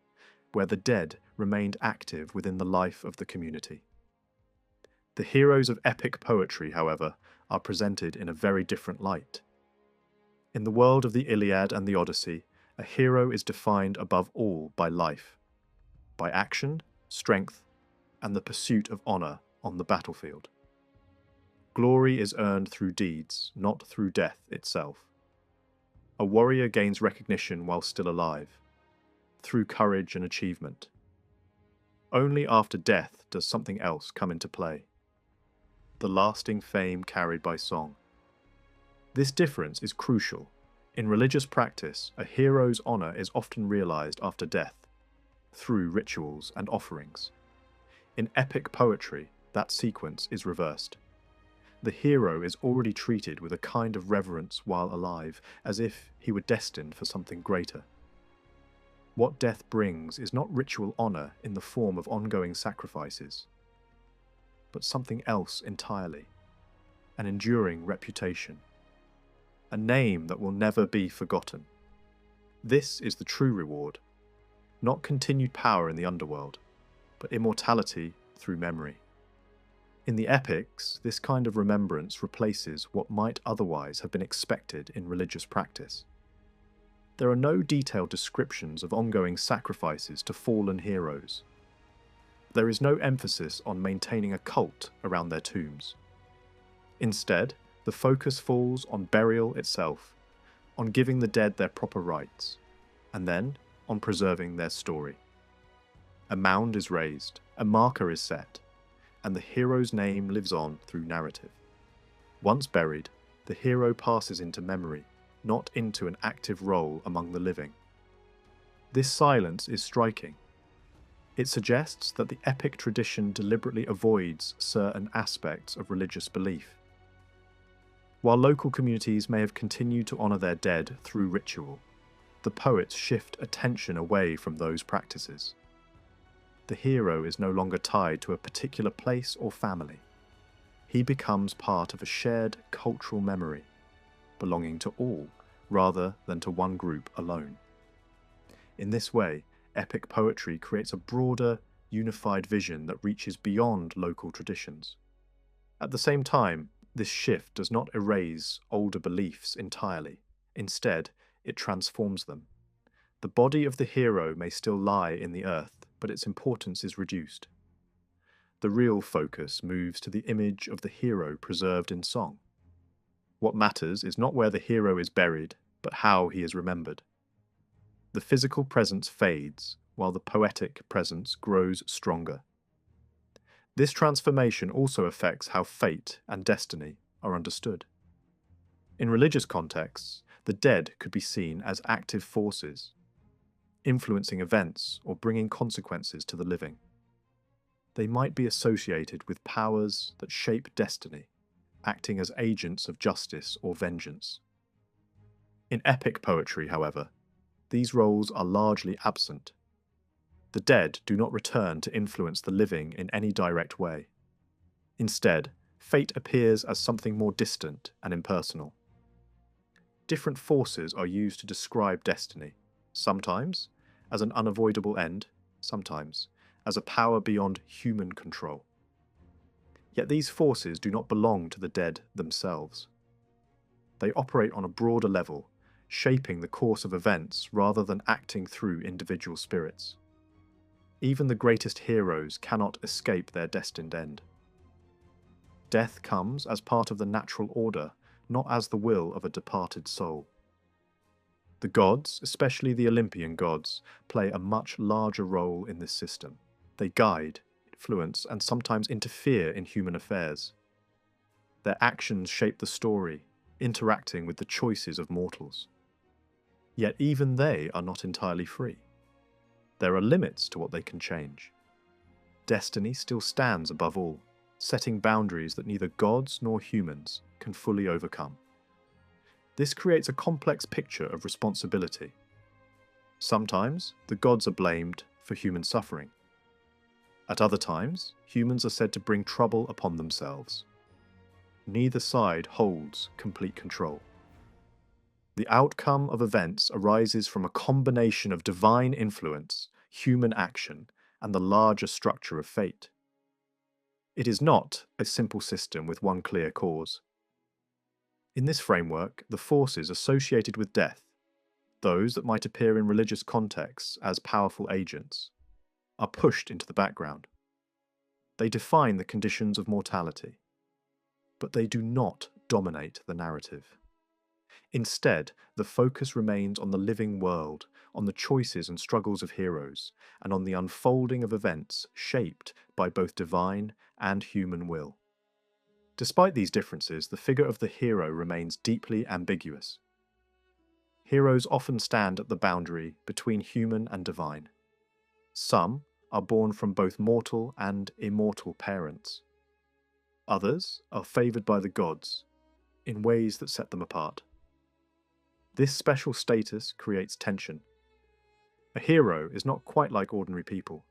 where the dead remained active within the life of the community. The heroes of epic poetry, however, are presented in a very different light. In the world of the Iliad and the Odyssey, a hero is defined above all by life, by action, strength, and the pursuit of honour on the battlefield. Glory is earned through deeds, not through death itself. A warrior gains recognition while still alive, through courage and achievement. Only after death does something else come into play: the lasting fame carried by song. This difference is crucial. In religious practice, a hero's honour is often realised after death, through rituals and offerings. In epic poetry, that sequence is reversed. The hero is already treated with a kind of reverence while alive, as if he were destined for something greater. What death brings is not ritual honour in the form of ongoing sacrifices, but something else entirely: an enduring reputation, a name that will never be forgotten. This is the true reward, not continued power in the underworld, but immortality through memory. In the epics, this kind of remembrance replaces what might otherwise have been expected in religious practice. There are no detailed descriptions of ongoing sacrifices to fallen heroes. There is no emphasis on maintaining a cult around their tombs. Instead, the focus falls on burial itself, on giving the dead their proper rights, and then on preserving their story. A mound is raised, a marker is set, and the hero's name lives on through narrative. Once buried, the hero passes into memory, not into an active role among the living. This silence is striking. It suggests that the epic tradition deliberately avoids certain aspects of religious belief. While local communities may have continued to honour their dead through ritual, the poets shift attention away from those practices. The hero is no longer tied to a particular place or family. He becomes part of a shared cultural memory, belonging to all rather than to one group alone. In this way, epic poetry creates a broader, unified vision that reaches beyond local traditions. At the same time, this shift does not erase older beliefs entirely. Instead, it transforms them. The body of the hero may still lie in the earth, but its importance is reduced. The real focus moves to the image of the hero preserved in song. What matters is not where the hero is buried, but how he is remembered. The physical presence fades, while the poetic presence grows stronger. This transformation also affects how fate and destiny are understood. In religious contexts, the dead could be seen as active forces, influencing events or bringing consequences to the living. They might be associated with powers that shape destiny, acting as agents of justice or vengeance. In epic poetry, however, these roles are largely absent. The dead do not return to influence the living in any direct way. Instead, fate appears as something more distant and impersonal. Different forces are used to describe destiny, sometimes as an unavoidable end, sometimes as a power beyond human control. Yet these forces do not belong to the dead themselves. They operate on a broader level, shaping the course of events rather than acting through individual spirits. Even the greatest heroes cannot escape their destined end. Death comes as part of the natural order, not as the will of a departed soul. The gods, especially the Olympian gods, play a much larger role in this system. They guide, influence, and sometimes interfere in human affairs. Their actions shape the story, interacting with the choices of mortals. Yet even they are not entirely free. There are limits to what they can change. Destiny still stands above all, setting boundaries that neither gods nor humans can fully overcome. This creates a complex picture of responsibility. Sometimes, the gods are blamed for human suffering. At other times, humans are said to bring trouble upon themselves. Neither side holds complete control. The outcome of events arises from a combination of divine influence, human action, and the larger structure of fate. It is not a simple system with one clear cause. In this framework, the forces associated with death, those that might appear in religious contexts as powerful agents, are pushed into the background. They define the conditions of mortality, but they do not dominate the narrative. Instead, the focus remains on the living world, on the choices and struggles of heroes, and on the unfolding of events shaped by both divine and human will. Despite these differences, the figure of the hero remains deeply ambiguous. Heroes often stand at the boundary between human and divine. Some are born from both mortal and immortal parents. Others are favoured by the gods, in ways that set them apart. This special status creates tension. A hero is not quite like ordinary people,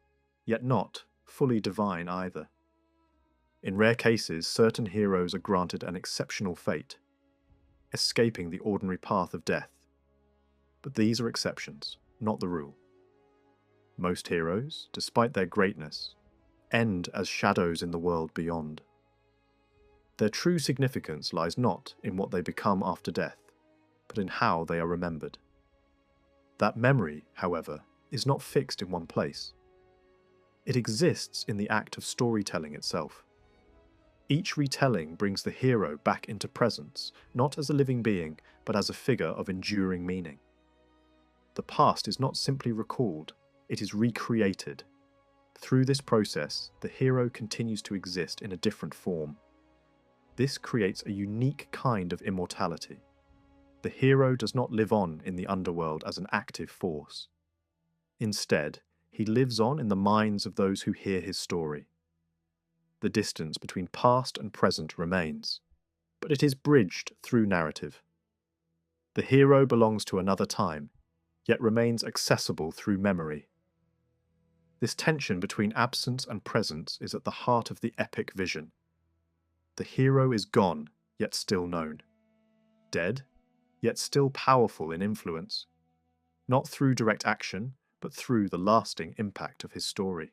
yet not fully divine either. In rare cases, certain heroes are granted an exceptional fate, escaping the ordinary path of death. But these are exceptions, not the rule. Most heroes, despite their greatness, end as shadows in the world beyond. Their true significance lies not in what they become after death, but in how they are remembered. That memory, however, is not fixed in one place. It exists in the act of storytelling itself. Each retelling brings the hero back into presence, not as a living being, but as a figure of enduring meaning. The past is not simply recalled, it is recreated. Through this process, the hero continues to exist in a different form. This creates a unique kind of immortality. The hero does not live on in the underworld as an active force. Instead, he lives on in the minds of those who hear his story. The distance between past and present remains, but it is bridged through narrative. The hero belongs to another time, yet remains accessible through memory. This tension between absence and presence is at the heart of the epic vision. The hero is gone, yet still known. Dead, yet still powerful in influence. Not through direct action, but through the lasting impact of his story.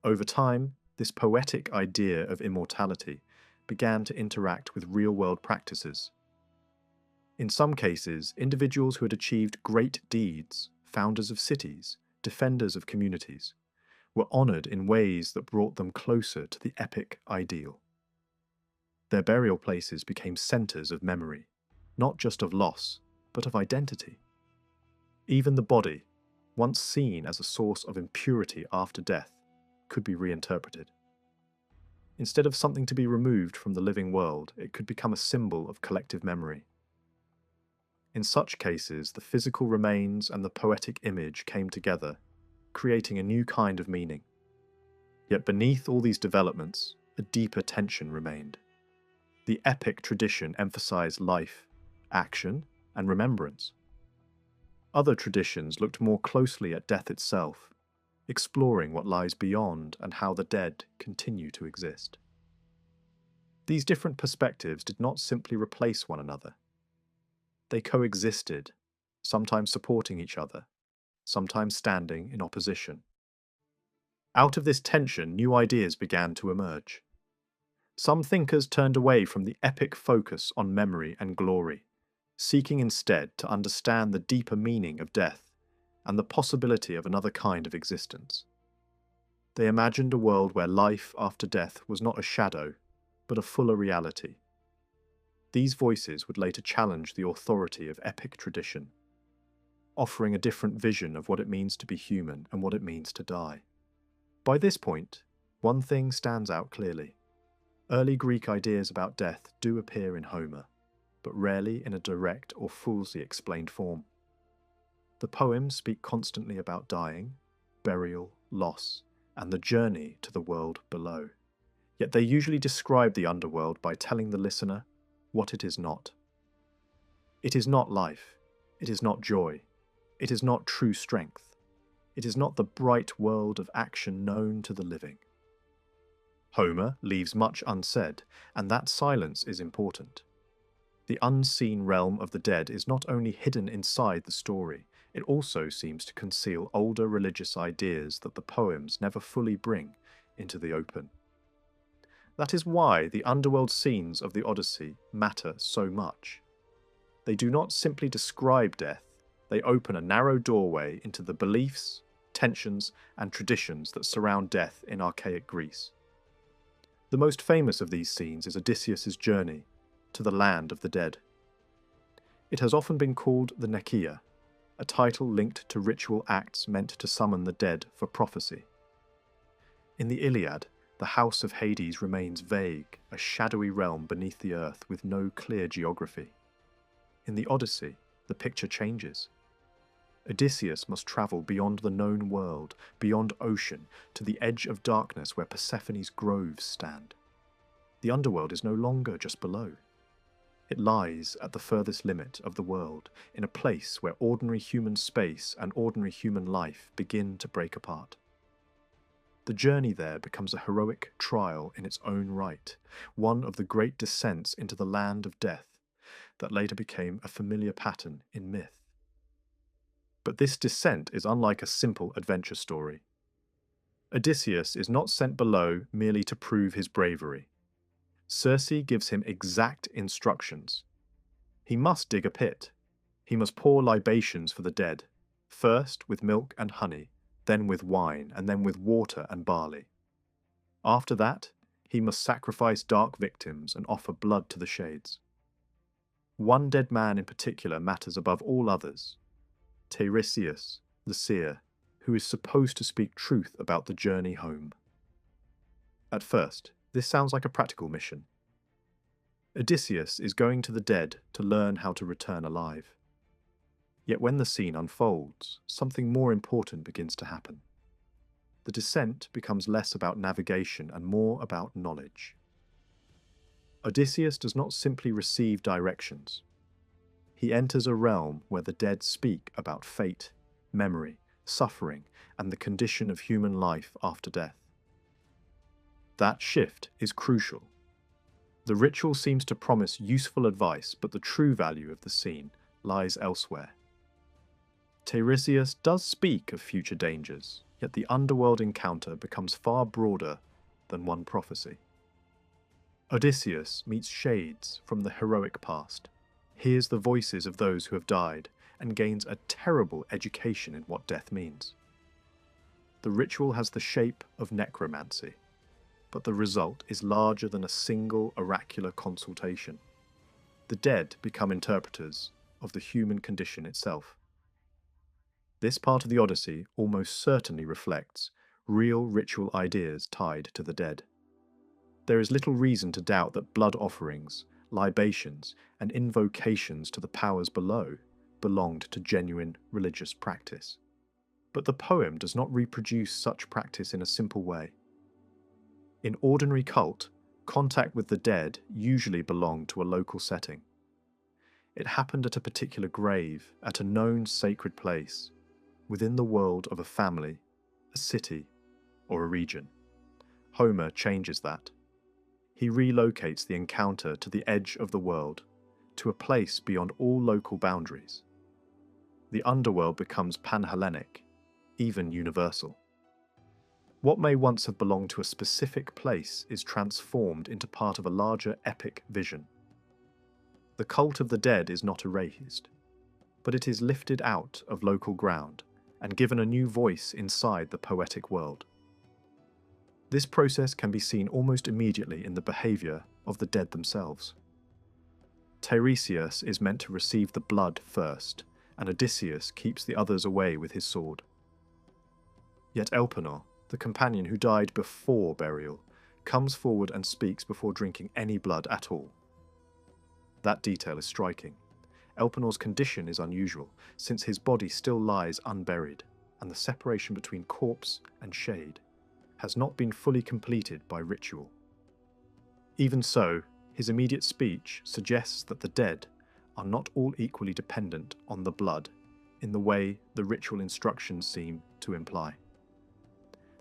Over time, this poetic idea of immortality began to interact with real-world practices. In some cases, individuals who had achieved great deeds founders of cities, defenders of communities, were honoured in ways that brought them closer to the epic ideal. Their burial places became centres of memory, not just of loss, but of identity. Even the body, once seen as a source of impurity after death, could be reinterpreted. Instead of something to be removed from the living world, it could become a symbol of collective memory. In such cases, the physical remains and the poetic image came together, creating a new kind of meaning. Yet beneath all these developments, a deeper tension remained. The epic tradition emphasized life, action, and remembrance. Other traditions looked more closely at death itself, exploring what lies beyond and how the dead continue to exist. These different perspectives did not simply replace one another. They coexisted, sometimes supporting each other, sometimes standing in opposition. Out of this tension, new ideas began to emerge. Some thinkers turned away from the epic focus on memory and glory, seeking instead to understand the deeper meaning of death and the possibility of another kind of existence. They imagined a world where life after death was not a shadow, but a fuller reality. These voices would later challenge the authority of epic tradition, offering a different vision of what it means to be human and what it means to die. By this point, one thing stands out clearly. Early Greek ideas about death do appear in Homer, but rarely in a direct or fully explained form. The poems speak constantly about dying, burial, loss, and the journey to the world below. Yet they usually describe the underworld by telling the listener what it is not. It is not life. It is not joy. It is not true strength. It is not the bright world of action known to the living. Homer leaves much unsaid, and that silence is important. The unseen realm of the dead is not only hidden inside the story, it also seems to conceal older religious ideas that the poems never fully bring into the open. That is why the underworld scenes of the Odyssey matter so much. They do not simply describe death, they open a narrow doorway into the beliefs, tensions, and traditions that surround death in archaic Greece. The most famous of these scenes is Odysseus' journey to the land of the dead. It has often been called the Nekia, a title linked to ritual acts meant to summon the dead for prophecy. In the Iliad, the house of Hades remains vague, a shadowy realm beneath the earth with no clear geography. In the Odyssey, the picture changes. Odysseus must travel beyond the known world, beyond ocean, to the edge of darkness where Persephone's groves stand. The underworld is no longer just below. It lies at the furthest limit of the world, in a place where ordinary human space and ordinary human life begin to break apart. The journey there becomes a heroic trial in its own right, one of the great descents into the land of death that later became a familiar pattern in myth. But this descent is unlike a simple adventure story. Odysseus is not sent below merely to prove his bravery. Circe gives him exact instructions. He must dig a pit. He must pour libations for the dead, first with milk and honey, then with wine, and then with water and barley. After that, he must sacrifice dark victims and offer blood to the shades. One dead man in particular matters above all others: Tiresias, the seer, who is supposed to speak truth about the journey home. At first, this sounds like a practical mission. Odysseus is going to the dead to learn how to return alive. Yet when the scene unfolds, something more important begins to happen. The descent becomes less about navigation and more about knowledge. Odysseus does not simply receive directions. He enters a realm where the dead speak about fate, memory, suffering, and the condition of human life after death. That shift is crucial. The ritual seems to promise useful advice, but the true value of the scene lies elsewhere. Tiresias does speak of future dangers, yet the underworld encounter becomes far broader than one prophecy. Odysseus meets shades from the heroic past, hears the voices of those who have died, and gains a terrible education in what death means. The ritual has the shape of necromancy, but the result is larger than a single oracular consultation. The dead become interpreters of the human condition itself. This part of the Odyssey almost certainly reflects real ritual ideas tied to the dead. There is little reason to doubt that blood offerings, libations, and invocations to the powers below belonged to genuine religious practice. But the poem does not reproduce such practice in a simple way. In ordinary cult, contact with the dead usually belonged to a local setting. It happened at a particular grave, at a known sacred place, within the world of a family, a city, or a region. Homer changes that. He relocates the encounter to the edge of the world, to a place beyond all local boundaries. The underworld becomes pan-Hellenic, even universal. What may once have belonged to a specific place is transformed into part of a larger epic vision. The cult of the dead is not erased, but it is lifted out of local ground and given a new voice inside the poetic world. This process can be seen almost immediately in the behaviour of the dead themselves. Tiresias is meant to receive the blood first, and Odysseus keeps the others away with his sword. Yet Elpenor, the companion who died before burial, comes forward and speaks before drinking any blood at all. That detail is striking. Elpenor's condition is unusual, since his body still lies unburied, and the separation between corpse and shade has not been fully completed by ritual. Even so, his immediate speech suggests that the dead are not all equally dependent on the blood in the way the ritual instructions seem to imply.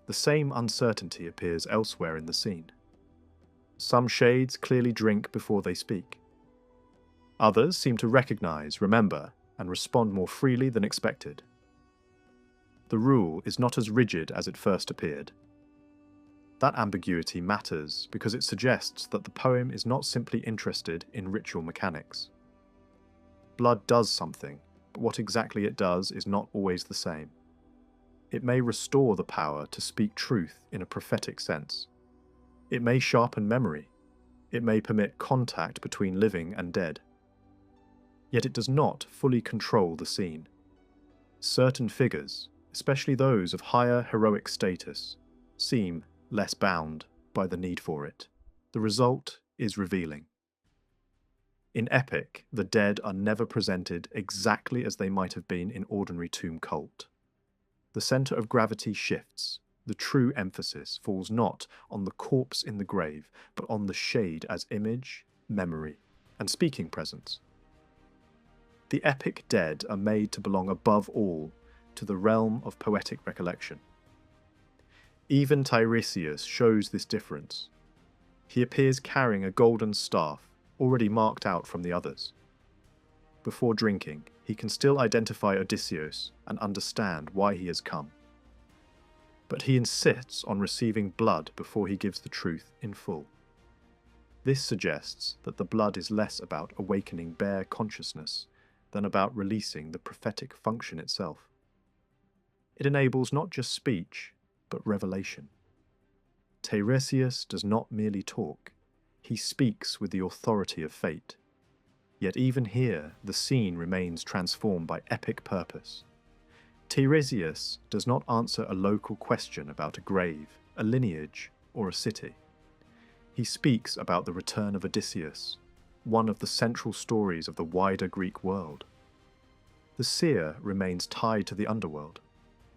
The same uncertainty appears elsewhere in the scene. Some shades clearly drink before they speak. Others seem to recognize, remember, and respond more freely than expected. The rule is not as rigid as it first appeared. That ambiguity matters because it suggests that the poem is not simply interested in ritual mechanics. Blood does something, but what exactly it does is not always the same. It may restore the power to speak truth in a prophetic sense. It may sharpen memory. It may permit contact between living and dead. Yet it does not fully control the scene. Certain figures, especially those of higher heroic status, seem less bound by the need for it. The result is revealing. In epic, the dead are never presented exactly as they might have been in ordinary tomb cult. The centre of gravity shifts. The true emphasis falls not on the corpse in the grave, but on the shade as image, memory, and speaking presence. The epic dead are made to belong above all to the realm of poetic recollection. Even Tiresias shows this difference. He appears carrying a golden staff, already marked out from the others. Before drinking, he can still identify Odysseus and understand why he has come. But he insists on receiving blood before he gives the truth in full. This suggests that the blood is less about awakening bare consciousness than about releasing the prophetic function itself. It enables not just speech, but revelation. Tiresias does not merely talk, he speaks with the authority of fate. Yet even here, the scene remains transformed by epic purpose. Tiresias does not answer a local question about a grave, a lineage, or a city. He speaks about the return of Odysseus, one of the central stories of the wider Greek world. The seer remains tied to the underworld,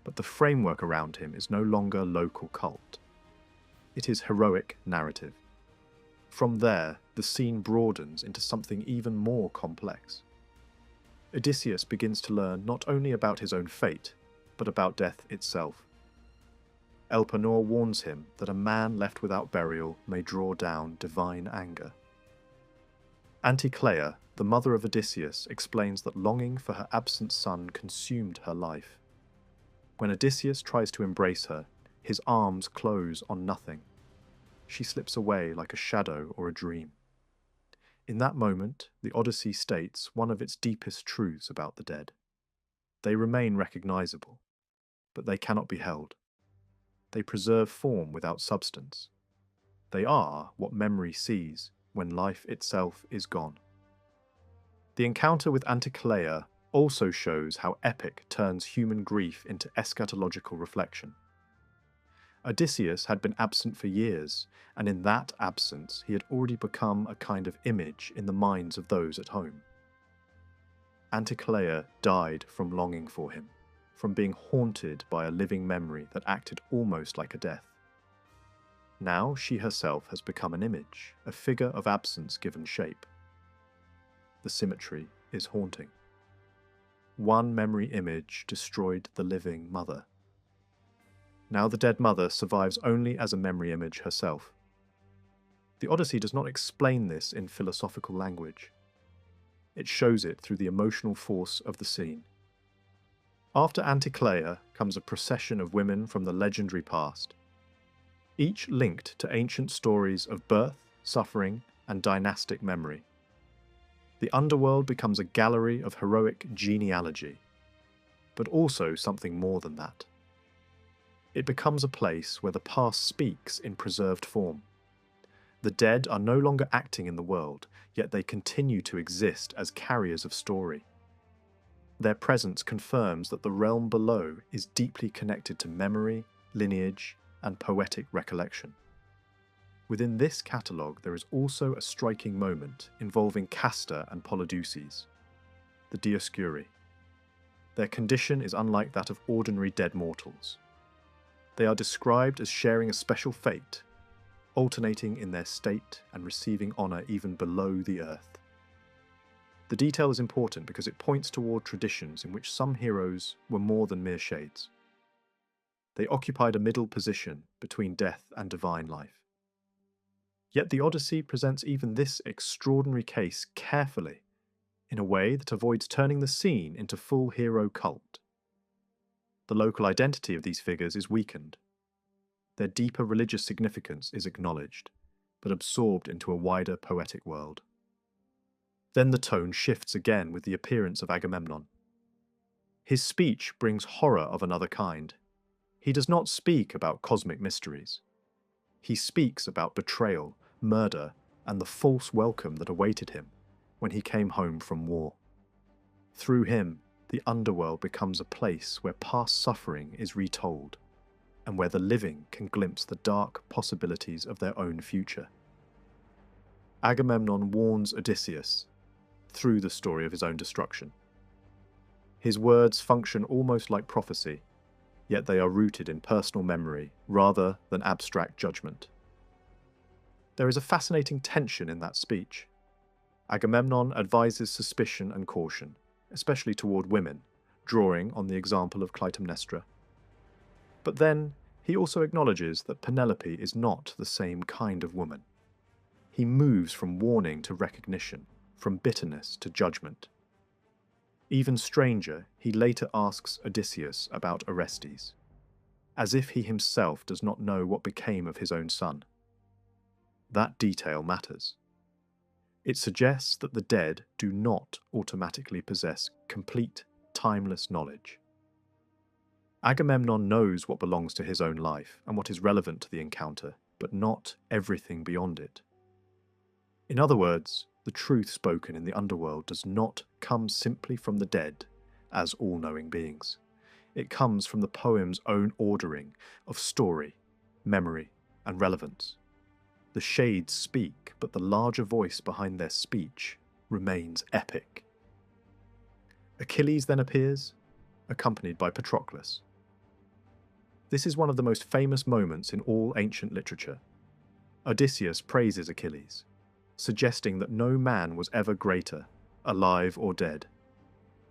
but the framework around him is no longer local cult. It is heroic narrative. From there, the scene broadens into something even more complex. Odysseus begins to learn not only about his own fate, but about death itself. Elpenor warns him that a man left without burial may draw down divine anger. Anticlea, the mother of Odysseus, explains that longing for her absent son consumed her life. When Odysseus tries to embrace her, his arms close on nothing. She slips away like a shadow or a dream. In that moment, the Odyssey states one of its deepest truths about the dead. They remain recognizable, but they cannot be held. They preserve form without substance. They are what memory sees when life itself is gone. The encounter with Anticleia also shows how epic turns human grief into eschatological reflection. Odysseus had been absent for years, and in that absence he had already become a kind of image in the minds of those at home. Anticleia died from longing for him, from being haunted by a living memory that acted almost like a death. Now she herself has become an image, a figure of absence given shape. The symmetry is haunting. One memory image destroyed the living mother. Now the dead mother survives only as a memory image herself. The Odyssey does not explain this in philosophical language. It shows it through the emotional force of the scene. After Anticleia comes a procession of women from the legendary past, each linked to ancient stories of birth, suffering, and dynastic memory. The Underworld becomes a gallery of heroic genealogy, but also something more than that. It becomes a place where the past speaks in preserved form. The dead are no longer acting in the world, yet they continue to exist as carriers of story. Their presence confirms that the realm below is deeply connected to memory, lineage, and poetic recollection. Within this catalogue there is also a striking moment involving Castor and Polydeuces, the Dioscuri. Their condition is unlike that of ordinary dead mortals. They are described as sharing a special fate, alternating in their state and receiving honour even below the earth. The detail is important because it points toward traditions in which some heroes were more than mere shades. They occupied a middle position between death and divine life. Yet the Odyssey presents even this extraordinary case carefully, in a way that avoids turning the scene into full hero cult. The local identity of these figures is weakened. Their deeper religious significance is acknowledged, but absorbed into a wider poetic world. Then the tone shifts again with the appearance of Agamemnon. His speech brings horror of another kind. He does not speak about cosmic mysteries. He speaks about betrayal, murder, and the false welcome that awaited him when he came home from war. Through him, the underworld becomes a place where past suffering is retold, and where the living can glimpse the dark possibilities of their own future. Agamemnon warns Odysseus through the story of his own destruction. His words function almost like prophecy, yet they are rooted in personal memory rather than abstract judgment. There is a fascinating tension in that speech. Agamemnon advises suspicion and caution, especially toward women, drawing on the example of Clytemnestra. But then, he also acknowledges that Penelope is not the same kind of woman. He moves from warning to recognition, from bitterness to judgment. Even stranger, he later asks Odysseus about Orestes, as if he himself does not know what became of his own son. That detail matters. It suggests that the dead do not automatically possess complete, timeless knowledge. Agamemnon knows what belongs to his own life and what is relevant to the encounter, but not everything beyond it. In other words, the truth spoken in the underworld does not come simply from the dead as all-knowing beings. It comes from the poem's own ordering of story, memory, and relevance. The shades speak, but the larger voice behind their speech remains epic. Achilles then appears, accompanied by Patroclus. This is one of the most famous moments in all ancient literature. Odysseus praises Achilles, suggesting that no man was ever greater, alive or dead.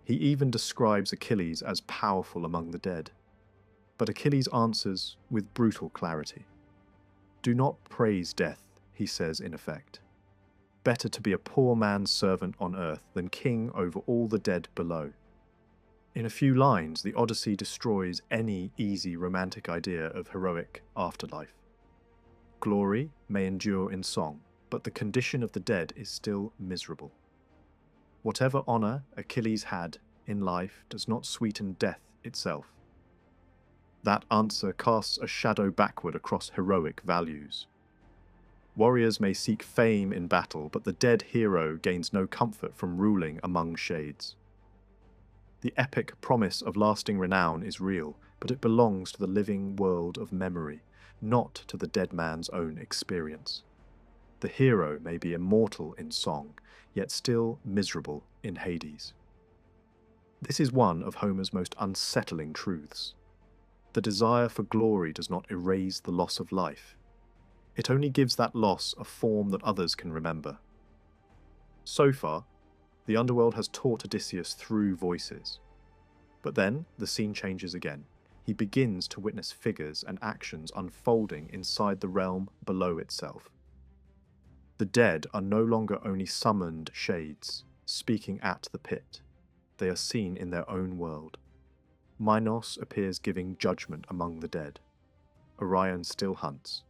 He even describes Achilles as powerful among the dead. But Achilles answers with brutal clarity. Do not praise death, he says in effect. Better to be a poor man's servant on earth than king over all the dead below. In a few lines, the Odyssey destroys any easy romantic idea of heroic afterlife. Glory may endure in song, but the condition of the dead is still miserable. Whatever honour Achilles had in life does not sweeten death itself? That answer casts a shadow backward across heroic values. Warriors may seek fame in battle, but the dead hero gains no comfort from ruling among shades. The epic promise of lasting renown is real, but it belongs to the living world of memory, not to the dead man's own experience. The hero may be immortal in song, yet still miserable in Hades. This is one of Homer's most unsettling truths. The desire for glory does not erase the loss of life. It only gives that loss a form that others can remember. So far, the Underworld has taught Odysseus through voices. But then the scene changes again. He begins to witness figures and actions unfolding inside the realm below itself. The dead are no longer only summoned shades, speaking at the pit. They are seen in their own world. Minos appears giving judgment among the dead. Orion still hunts.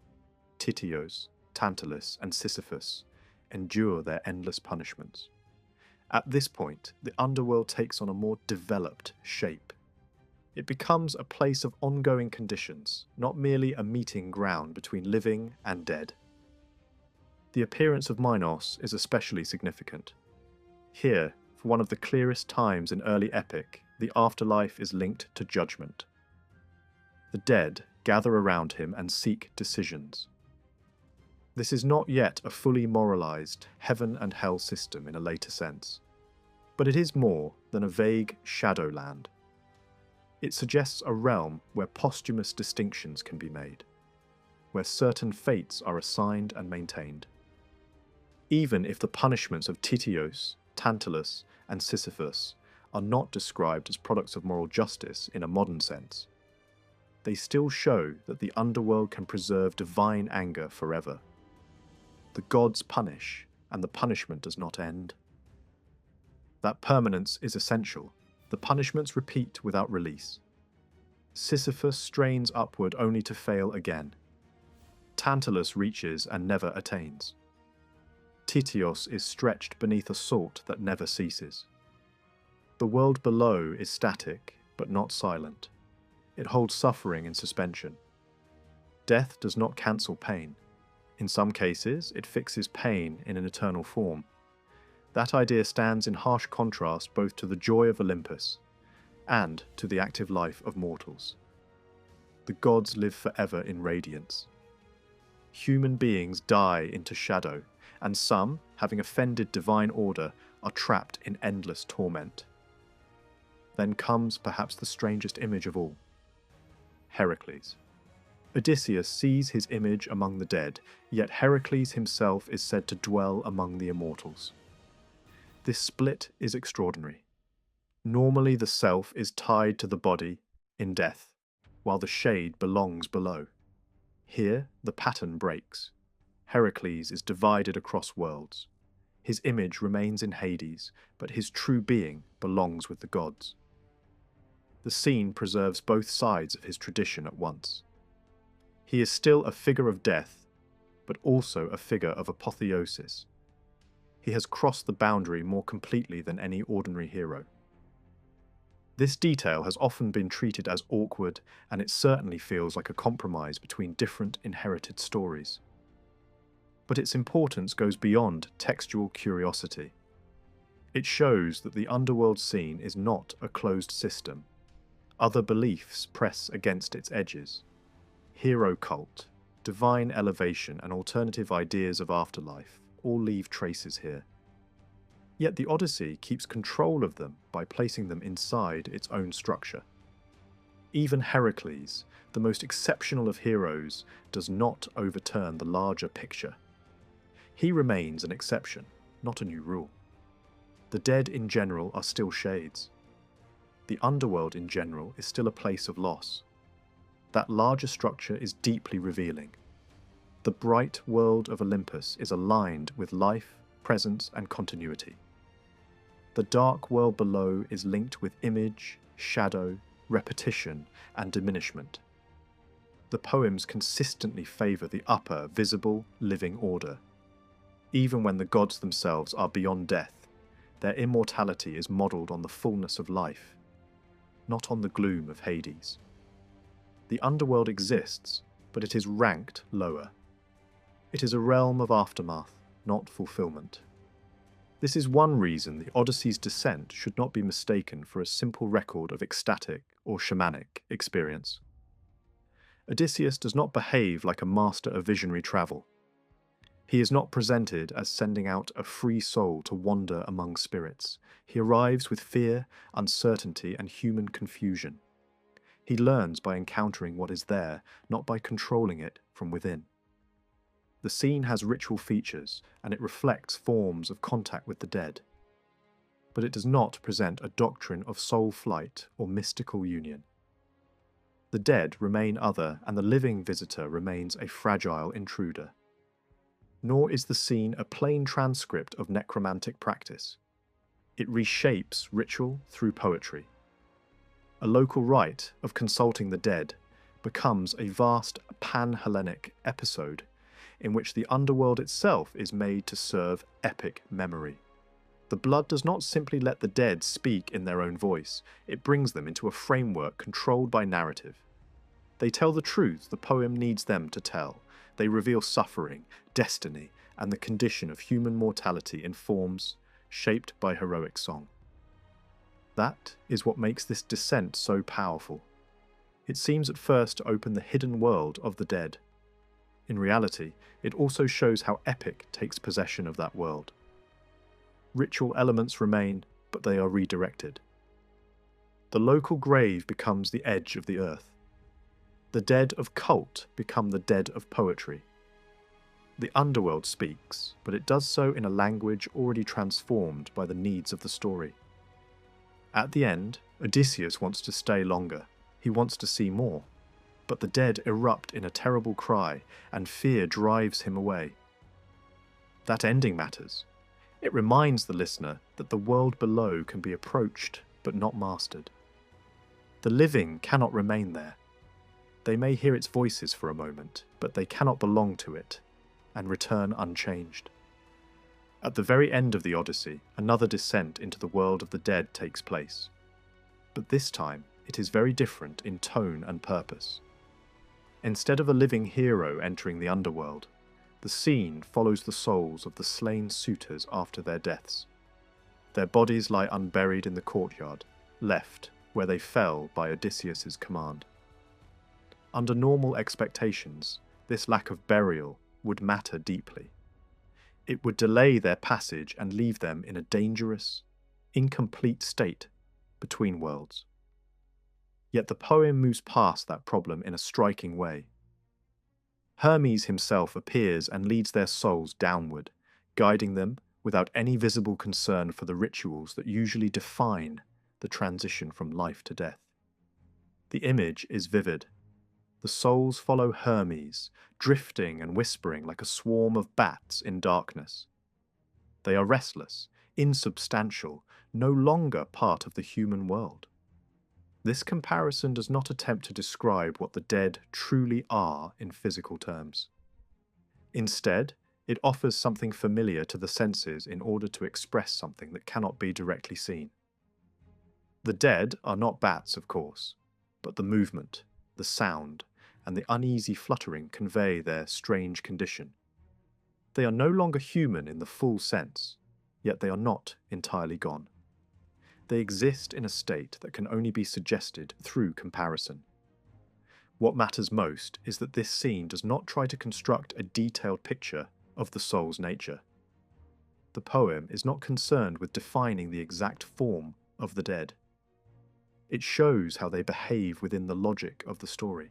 Tityos, Tantalus, and Sisyphus endure their endless punishments. At this point, the Underworld takes on a more developed shape. It becomes a place of ongoing conditions, not merely a meeting ground between living and dead. The appearance of Minos is especially significant. Here, for one of the clearest times in early epic, the afterlife is linked to judgment. The dead gather around him and seek decisions. This is not yet a fully moralized heaven and hell system in a later sense, but it is more than a vague shadowland. It suggests a realm where posthumous distinctions can be made, where certain fates are assigned and maintained. Even if the punishments of Tityos, Tantalus, and Sisyphus are not described as products of moral justice in a modern sense, they still show that the Underworld can preserve divine anger forever. The gods punish, and the punishment does not end. That permanence is essential. The punishments repeat without release. Sisyphus strains upward only to fail again. Tantalus reaches and never attains. Tityos is stretched beneath assault that never ceases. The world below is static, but not silent. It holds suffering in suspension. Death does not cancel pain. In some cases, it fixes pain in an eternal form. That idea stands in harsh contrast both to the joy of Olympus and to the active life of mortals. The gods live forever in radiance. Human beings die into shadow, and some, having offended divine order, are trapped in endless torment. Then comes perhaps the strangest image of all: Heracles. Odysseus sees his image among the dead, yet Heracles himself is said to dwell among the immortals. This split is extraordinary. Normally the self is tied to the body in death, while the shade belongs below. Here the pattern breaks. Heracles is divided across worlds. His image remains in Hades, but his true being belongs with the gods. The scene preserves both sides of his tradition at once. He is still a figure of death, but also a figure of apotheosis. He has crossed the boundary more completely than any ordinary hero. This detail has often been treated as awkward, and it certainly feels like a compromise between different inherited stories. But its importance goes beyond textual curiosity. It shows that the underworld scene is not a closed system. Other beliefs press against its edges. Hero cult, divine elevation, and alternative ideas of afterlife all leave traces here. Yet the Odyssey keeps control of them by placing them inside its own structure. Even Heracles, the most exceptional of heroes, does not overturn the larger picture. He remains an exception, not a new rule. The dead in general are still shades. The underworld in general is still a place of loss. That larger structure is deeply revealing. The bright world of Olympus is aligned with life, presence, and continuity. The dark world below is linked with image, shadow, repetition, and diminishment. The poems consistently favour the upper, visible, living order. Even when the gods themselves are beyond death, Their immortality is modelled on the fullness of life, not on the gloom of Hades. The underworld exists, but it is ranked lower. It is a realm of aftermath, not fulfillment. This is one reason the Odyssey's descent should not be mistaken for a simple record of ecstatic or shamanic experience. Odysseus does not behave like a master of visionary travel. He is not presented as sending out a free soul to wander among spirits. He arrives with fear, uncertainty, and human confusion. He learns by encountering what is there, not by controlling it from within. The scene has ritual features, and it reflects forms of contact with the dead. But it does not present a doctrine of soul flight or mystical union. The dead remain other, and the living visitor remains a fragile intruder. Nor is the scene a plain transcript of necromantic practice. It reshapes ritual through poetry. A local rite of consulting the dead becomes a vast pan-Hellenic episode in which the underworld itself is made to serve epic memory. The blood does not simply let the dead speak in their own voice, it brings them into a framework controlled by narrative. They tell the truth the poem needs them to tell. They reveal suffering, destiny, and the condition of human mortality in forms shaped by heroic song. That is what makes this descent so powerful. It seems at first to open the hidden world of the dead. In reality, it also shows how epic takes possession of that world. Ritual elements remain, but they are redirected. The local grave becomes the edge of the earth. The dead of cult become the dead of poetry. The underworld speaks, but it does so in a language already transformed by the needs of the story. At the end, Odysseus wants to stay longer. He wants to see more. But the dead erupt in a terrible cry, and fear drives him away. That ending matters. It reminds the listener that the world below can be approached, but not mastered. The living cannot remain there. They may hear its voices for a moment, but they cannot belong to it, and return unchanged. At the very end of the Odyssey, another descent into the world of the dead takes place. But this time, it is very different in tone and purpose. Instead of a living hero entering the underworld, the scene follows the souls of the slain suitors after their deaths. Their bodies lie unburied in the courtyard, left where they fell by Odysseus's command. Under normal expectations, this lack of burial would matter deeply. It would delay their passage and leave them in a dangerous, incomplete state between worlds. Yet the poem moves past that problem in a striking way. Hermes himself appears and leads their souls downward, guiding them without any visible concern for the rituals that usually define the transition from life to death. The image is vivid. The souls follow Hermes, drifting and whispering like a swarm of bats in darkness. They are restless, insubstantial, no longer part of the human world. This comparison does not attempt to describe what the dead truly are in physical terms. Instead, it offers something familiar to the senses in order to express something that cannot be directly seen. The dead are not bats, of course, but the movement, the sound, and the uneasy fluttering convey their strange condition. They are no longer human in the full sense, yet they are not entirely gone. They exist in a state that can only be suggested through comparison. What matters most is that this scene does not try to construct a detailed picture of the soul's nature. The poem is not concerned with defining the exact form of the dead. It shows how they behave within the logic of the story.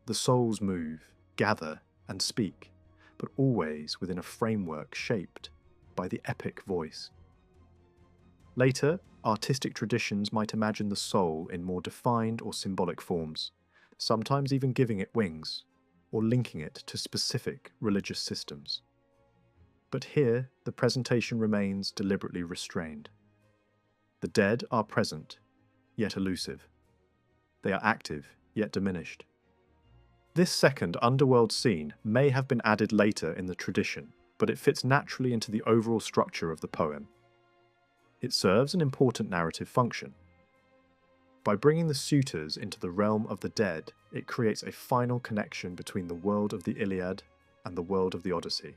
The souls move, gather, and speak, but always within a framework shaped by the epic voice. Later, artistic traditions might imagine the soul in more defined or symbolic forms, sometimes even giving it wings, or linking it to specific religious systems. But here, the presentation remains deliberately restrained. The dead are present, yet elusive. They are active, yet diminished. This second underworld scene may have been added later in the tradition, but it fits naturally into the overall structure of the poem. It serves an important narrative function. By bringing the suitors into the realm of the dead, it creates a final connection between the world of the Iliad and the world of the Odyssey.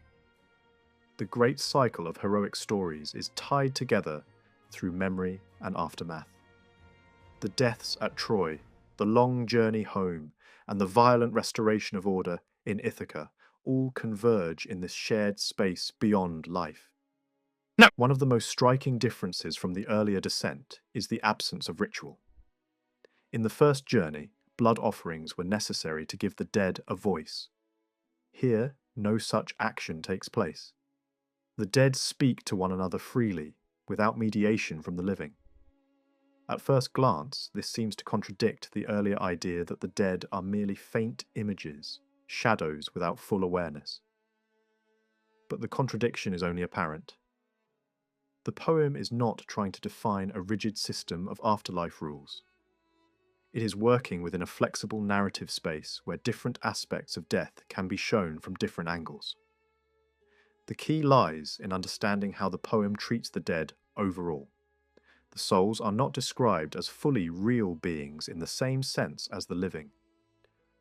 The great cycle of heroic stories is tied together through memory and aftermath. The deaths at Troy, the long journey home, and the violent restoration of order in Ithaca all converge in this shared space beyond life. No. One of the most striking differences from the earlier descent is the absence of ritual. In the first journey, blood offerings were necessary to give the dead a voice. Here, no such action takes place. The dead speak to one another freely, without mediation from the living. At first glance, this seems to contradict the earlier idea that the dead are merely faint images, shadows without full awareness. But the contradiction is only apparent. The poem is not trying to define a rigid system of afterlife rules. It is working within a flexible narrative space where different aspects of death can be shown from different angles. The key lies in understanding how the poem treats the dead overall. The souls are not described as fully real beings in the same sense as the living,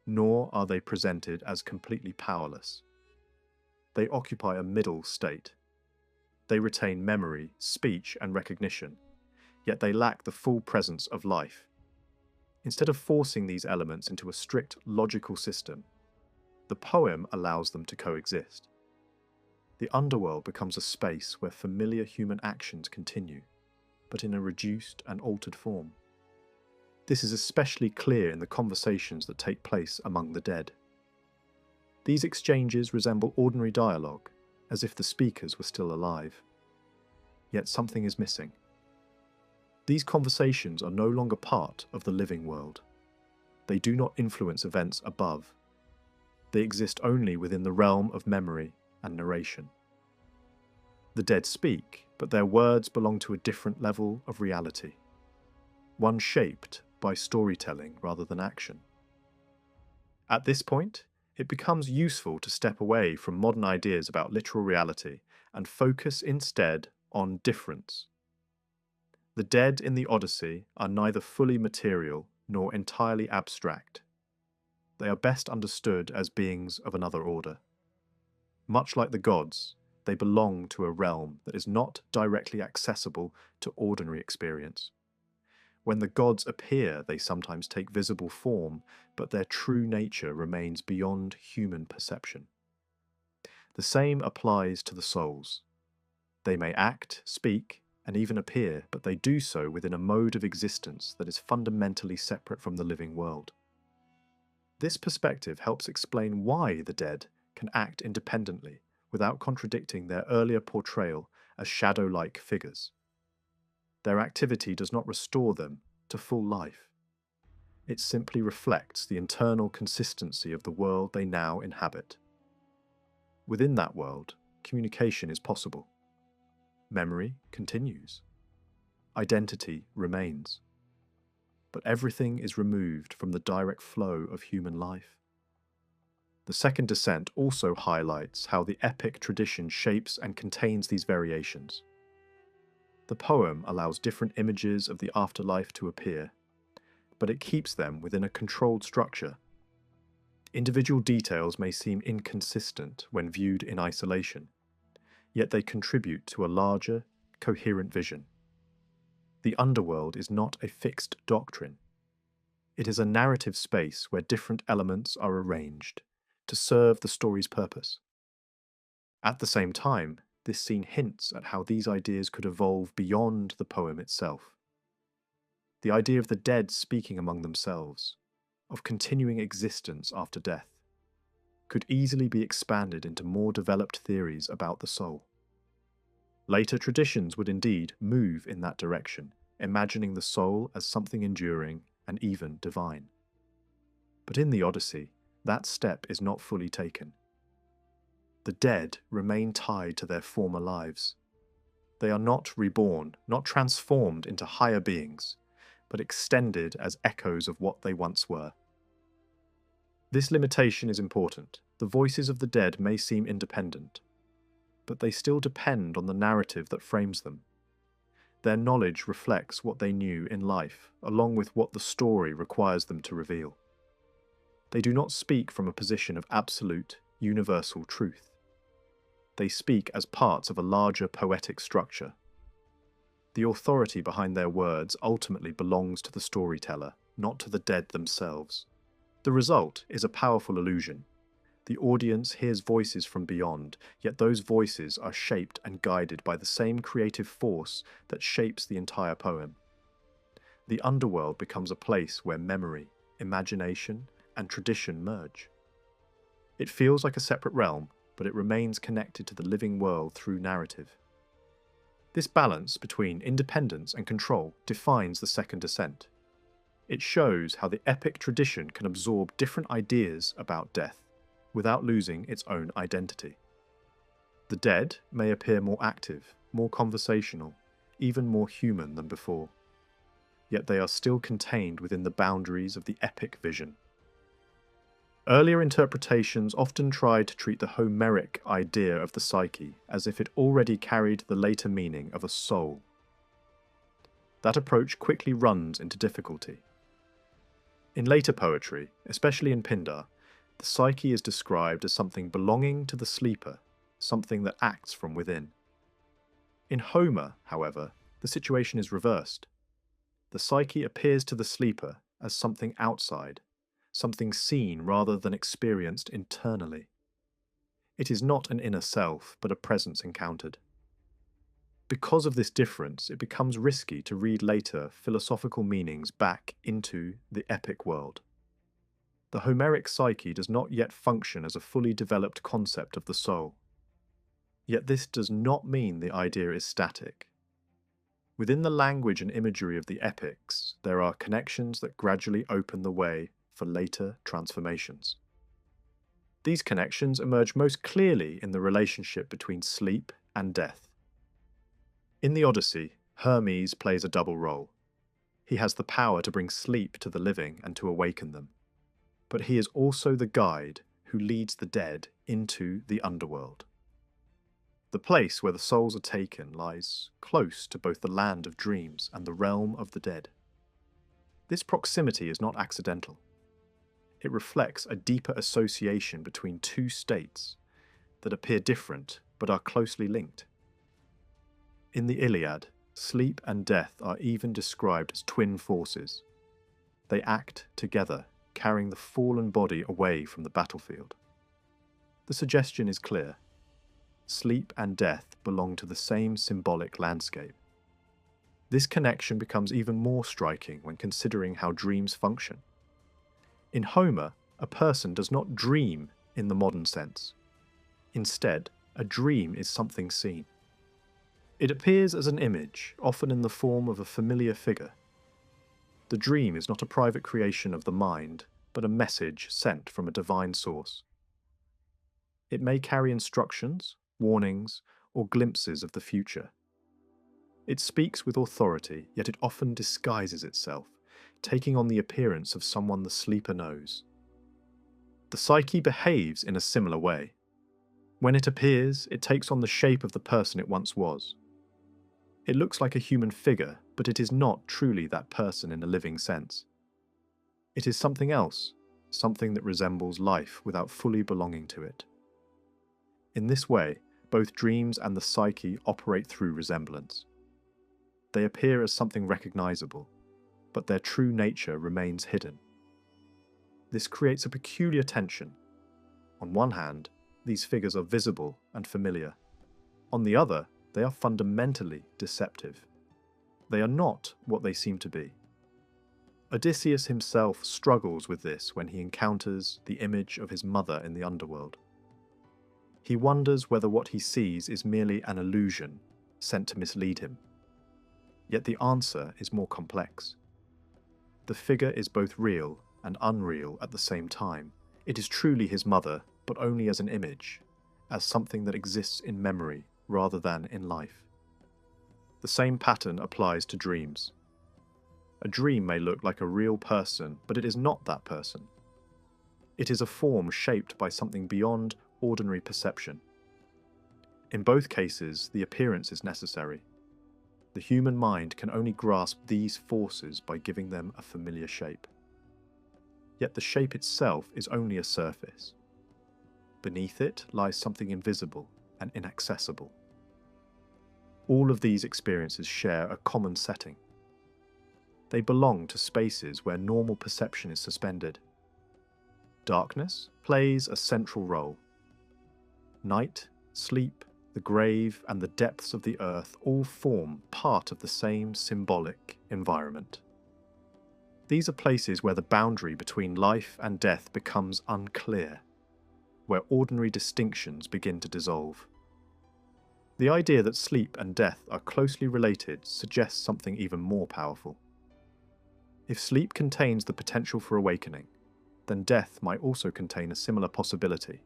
nor are they presented as completely powerless. They occupy a middle state. They retain memory, speech, and recognition, yet they lack the full presence of life. Instead of forcing these elements into a strict logical system, the poem allows them to coexist. The underworld becomes a space where familiar human actions continue, but in a reduced and altered form. This is especially clear in the conversations that take place among the dead. These exchanges resemble ordinary dialogue, as if the speakers were still alive. Yet something is missing. These conversations are no longer part of the living world. They do not influence events above. They exist only within the realm of memory and narration. The dead speak, but their words belong to a different level of reality, one shaped by storytelling rather than action. At this point, it becomes useful to step away from modern ideas about literal reality and focus instead on difference. The dead in the Odyssey are neither fully material nor entirely abstract. They are best understood as beings of another order. Much like the gods, they belong to a realm that is not directly accessible to ordinary experience. When the gods appear, they sometimes take visible form, but their true nature remains beyond human perception. The same applies to the souls. They may act, speak, and even appear, but they do so within a mode of existence that is fundamentally separate from the living world. This perspective helps explain why the dead can act independently without contradicting their earlier portrayal as shadow-like figures. Their activity does not restore them to full life. It simply reflects the internal consistency of the world they now inhabit. Within that world, communication is possible. Memory continues. Identity remains. But everything is removed from the direct flow of human life. The second descent also highlights how the epic tradition shapes and contains these variations. The poem allows different images of the afterlife to appear, but it keeps them within a controlled structure. Individual details may seem inconsistent when viewed in isolation, yet they contribute to a larger, coherent vision. The underworld is not a fixed doctrine. It is a narrative space where different elements are arranged to serve the story's purpose. At the same time, this scene hints at how these ideas could evolve beyond the poem itself. The idea of the dead speaking among themselves, of continuing existence after death, could easily be expanded into more developed theories about the soul. Later traditions would indeed move in that direction, imagining the soul as something enduring and even divine. But in the Odyssey, that step is not fully taken. The dead remain tied to their former lives. They are not reborn, not transformed into higher beings, but extended as echoes of what they once were. This limitation is important. The voices of the dead may seem independent, but they still depend on the narrative that frames them. Their knowledge reflects what they knew in life, along with what the story requires them to reveal. They do not speak from a position of absolute, universal truth. They speak as parts of a larger poetic structure. The authority behind their words ultimately belongs to the storyteller, not to the dead themselves. The result is a powerful illusion. The audience hears voices from beyond, yet those voices are shaped and guided by the same creative force that shapes the entire poem. The underworld becomes a place where memory, imagination, and tradition merge. It feels like a separate realm, but it remains connected to the living world through narrative. This balance between independence and control defines the second descent. It shows how the epic tradition can absorb different ideas about death, without losing its own identity. The dead may appear more active, more conversational, even more human than before. Yet they are still contained within the boundaries of the epic vision. Earlier interpretations often tried to treat the Homeric idea of the psyche as if it already carried the later meaning of a soul. That approach quickly runs into difficulty. In later poetry, especially in Pindar, the psyche is described as something belonging to the sleeper, something that acts from within. In Homer, however, the situation is reversed. The psyche appears to the sleeper as something outside, something seen rather than experienced internally. It is not an inner self, but a presence encountered. Because of this difference, it becomes risky to read later philosophical meanings back into the epic world. The Homeric psyche does not yet function as a fully developed concept of the soul. Yet this does not mean the idea is static. Within the language and imagery of the epics, there are connections that gradually open the way for later transformations. These connections emerge most clearly in the relationship between sleep and death. In the Odyssey, Hermes plays a double role. He has the power to bring sleep to the living and to awaken them. But he is also the guide who leads the dead into the underworld. The place where the souls are taken lies close to both the land of dreams and the realm of the dead. This proximity is not accidental. It reflects a deeper association between two states that appear different but are closely linked. In the Iliad, sleep and death are even described as twin forces. They act together, carrying the fallen body away from the battlefield. The suggestion is clear. Sleep and death belong to the same symbolic landscape. This connection becomes even more striking when considering how dreams function. In Homer, a person does not dream in the modern sense. Instead, a dream is something seen. It appears as an image, often in the form of a familiar figure. The dream is not a private creation of the mind, but a message sent from a divine source. It may carry instructions, warnings, or glimpses of the future. It speaks with authority, yet it often disguises itself, taking on the appearance of someone the sleeper knows. The psyche behaves in a similar way. When it appears, it takes on the shape of the person it once was. It looks like a human figure, but it is not truly that person in a living sense. It is something else, something that resembles life without fully belonging to it. In this way, both dreams and the psyche operate through resemblance. They appear as something recognizable, but their true nature remains hidden. This creates a peculiar tension. On one hand, these figures are visible and familiar. On the other, they are fundamentally deceptive. They are not what they seem to be. Odysseus himself struggles with this when he encounters the image of his mother in the underworld. He wonders whether what he sees is merely an illusion sent to mislead him. Yet the answer is more complex. The figure is both real and unreal at the same time. It is truly his mother, but only as an image, as something that exists in memory rather than in life. The same pattern applies to dreams. A dream may look like a real person, but it is not that person. It is a form shaped by something beyond ordinary perception. In both cases, the appearance is necessary. The human mind can only grasp these forces by giving them a familiar shape. Yet the shape itself is only a surface. Beneath it lies something invisible and inaccessible. All of these experiences share a common setting. They belong to spaces where normal perception is suspended. Darkness plays a central role. Night, sleep, the grave, and the depths of the earth all form part of the same symbolic environment. These are places where the boundary between life and death becomes unclear, where ordinary distinctions begin to dissolve. The idea that sleep and death are closely related suggests something even more powerful. If sleep contains the potential for awakening, then death might also contain a similar possibility.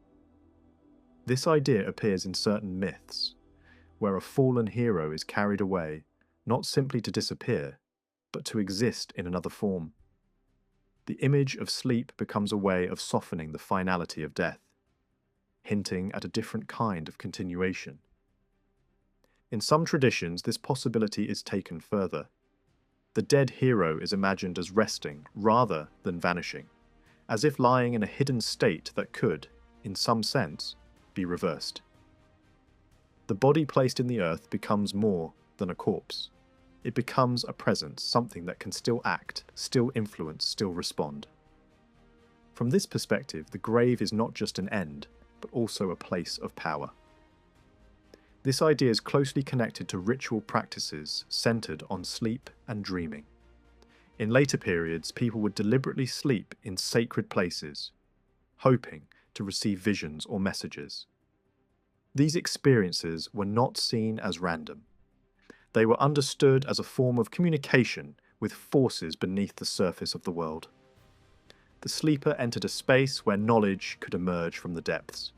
This idea appears in certain myths, where a fallen hero is carried away not simply to disappear, but to exist in another form. The image of sleep becomes a way of softening the finality of death, hinting at a different kind of continuation. In some traditions, this possibility is taken further. The dead hero is imagined as resting rather than vanishing, as if lying in a hidden state that could, in some sense, be reversed. The body placed in the earth becomes more than a corpse. It becomes a presence, something that can still act, still influence, still respond. From this perspective, the grave is not just an end, but also a place of power. This idea is closely connected to ritual practices centered on sleep and dreaming. In later periods, people would deliberately sleep in sacred places, hoping to receive visions or messages. These experiences were not seen as random. They were understood as a form of communication with forces beneath the surface of the world. The sleeper entered a space where knowledge could emerge from the depths.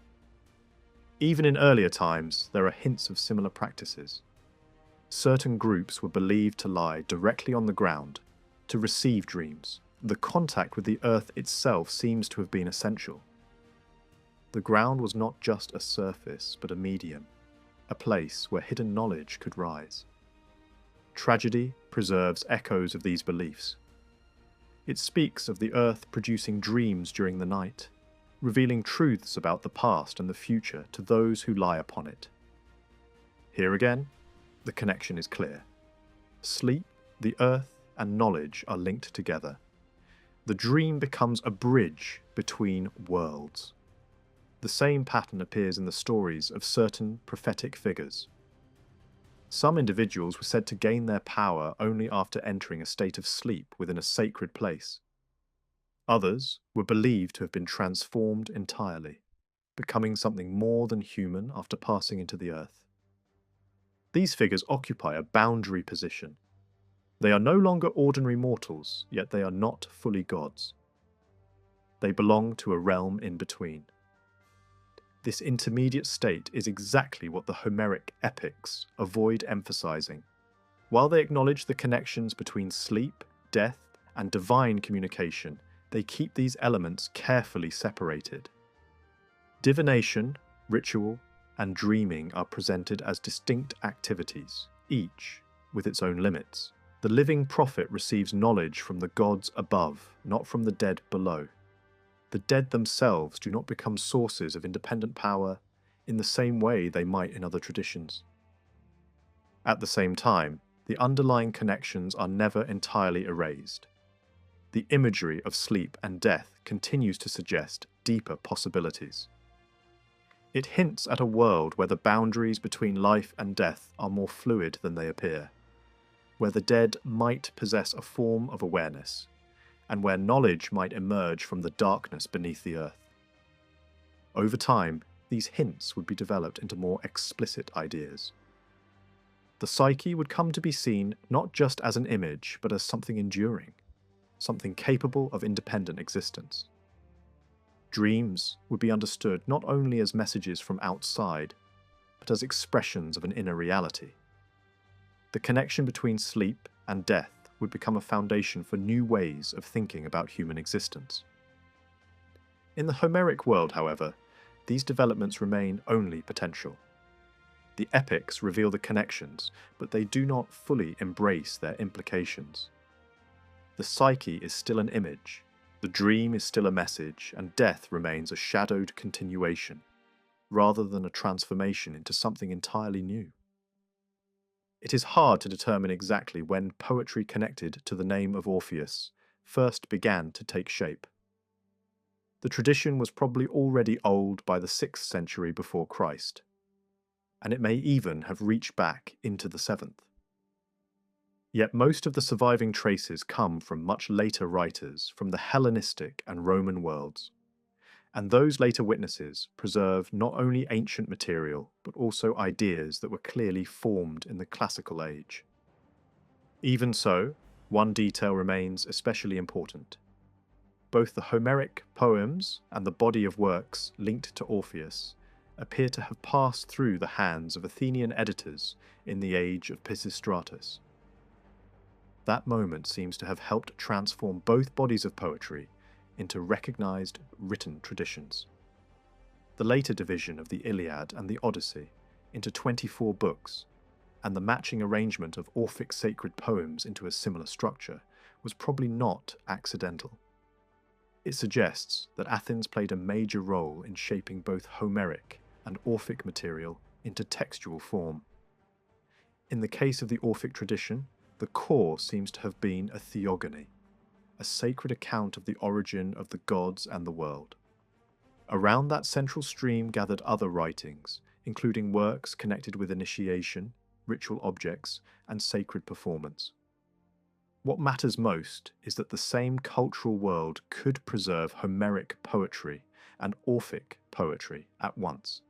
Even in earlier times, there are hints of similar practices. Certain groups were believed to lie directly on the ground, to receive dreams. The contact with the earth itself seems to have been essential. The ground was not just a surface, but a medium, a place where hidden knowledge could rise. Tragedy preserves echoes of these beliefs. It speaks of the earth producing dreams during the night, revealing truths about the past and the future to those who lie upon it. Here again, the connection is clear. Sleep, the earth, and knowledge are linked together. The dream becomes a bridge between worlds. The same pattern appears in the stories of certain prophetic figures. Some individuals were said to gain their power only after entering a state of sleep within a sacred place. Others were believed to have been transformed entirely, becoming something more than human after passing into the earth. These figures occupy a boundary position. They are no longer ordinary mortals, yet they are not fully gods. They belong to a realm in between. This intermediate state is exactly what the Homeric epics avoid emphasizing. While they acknowledge the connections between sleep, death, and divine communication, they keep these elements carefully separated. Divination, ritual, and dreaming are presented as distinct activities, each with its own limits. The living prophet receives knowledge from the gods above, not from the dead below. The dead themselves do not become sources of independent power in the same way they might in other traditions. At the same time, the underlying connections are never entirely erased. The imagery of sleep and death continues to suggest deeper possibilities. It hints at a world where the boundaries between life and death are more fluid than they appear, where the dead might possess a form of awareness, and where knowledge might emerge from the darkness beneath the earth. Over time, these hints would be developed into more explicit ideas. The psyche would come to be seen not just as an image, but as something enduring, something capable of independent existence. Dreams would be understood not only as messages from outside, but as expressions of an inner reality. The connection between sleep and death would become a foundation for new ways of thinking about human existence. In the Homeric world, however, these developments remain only potential. The epics reveal the connections, but they do not fully embrace their implications. The psyche is still an image, the dream is still a message, and death remains a shadowed continuation, rather than a transformation into something entirely new. It is hard to determine exactly when poetry connected to the name of Orpheus first began to take shape. The tradition was probably already old by the 6th century before Christ, and it may even have reached back into the 7th. Yet most of the surviving traces come from much later writers from the Hellenistic and Roman worlds, and those later witnesses preserve not only ancient material but also ideas that were clearly formed in the classical age. Even so, one detail remains especially important. Both the Homeric poems and the body of works linked to Orpheus appear to have passed through the hands of Athenian editors in the age of Pisistratus. That moment seems to have helped transform both bodies of poetry into recognized written traditions. The later division of the Iliad and the Odyssey into 24 books, and the matching arrangement of Orphic sacred poems into a similar structure, was probably not accidental. It suggests that Athens played a major role in shaping both Homeric and Orphic material into textual form. In the case of the Orphic tradition, the core seems to have been a theogony, a sacred account of the origin of the gods and the world. Around that central stream gathered other writings, including works connected with initiation, ritual objects, and sacred performance. What matters most is that the same cultural world could preserve Homeric poetry and Orphic poetry at once.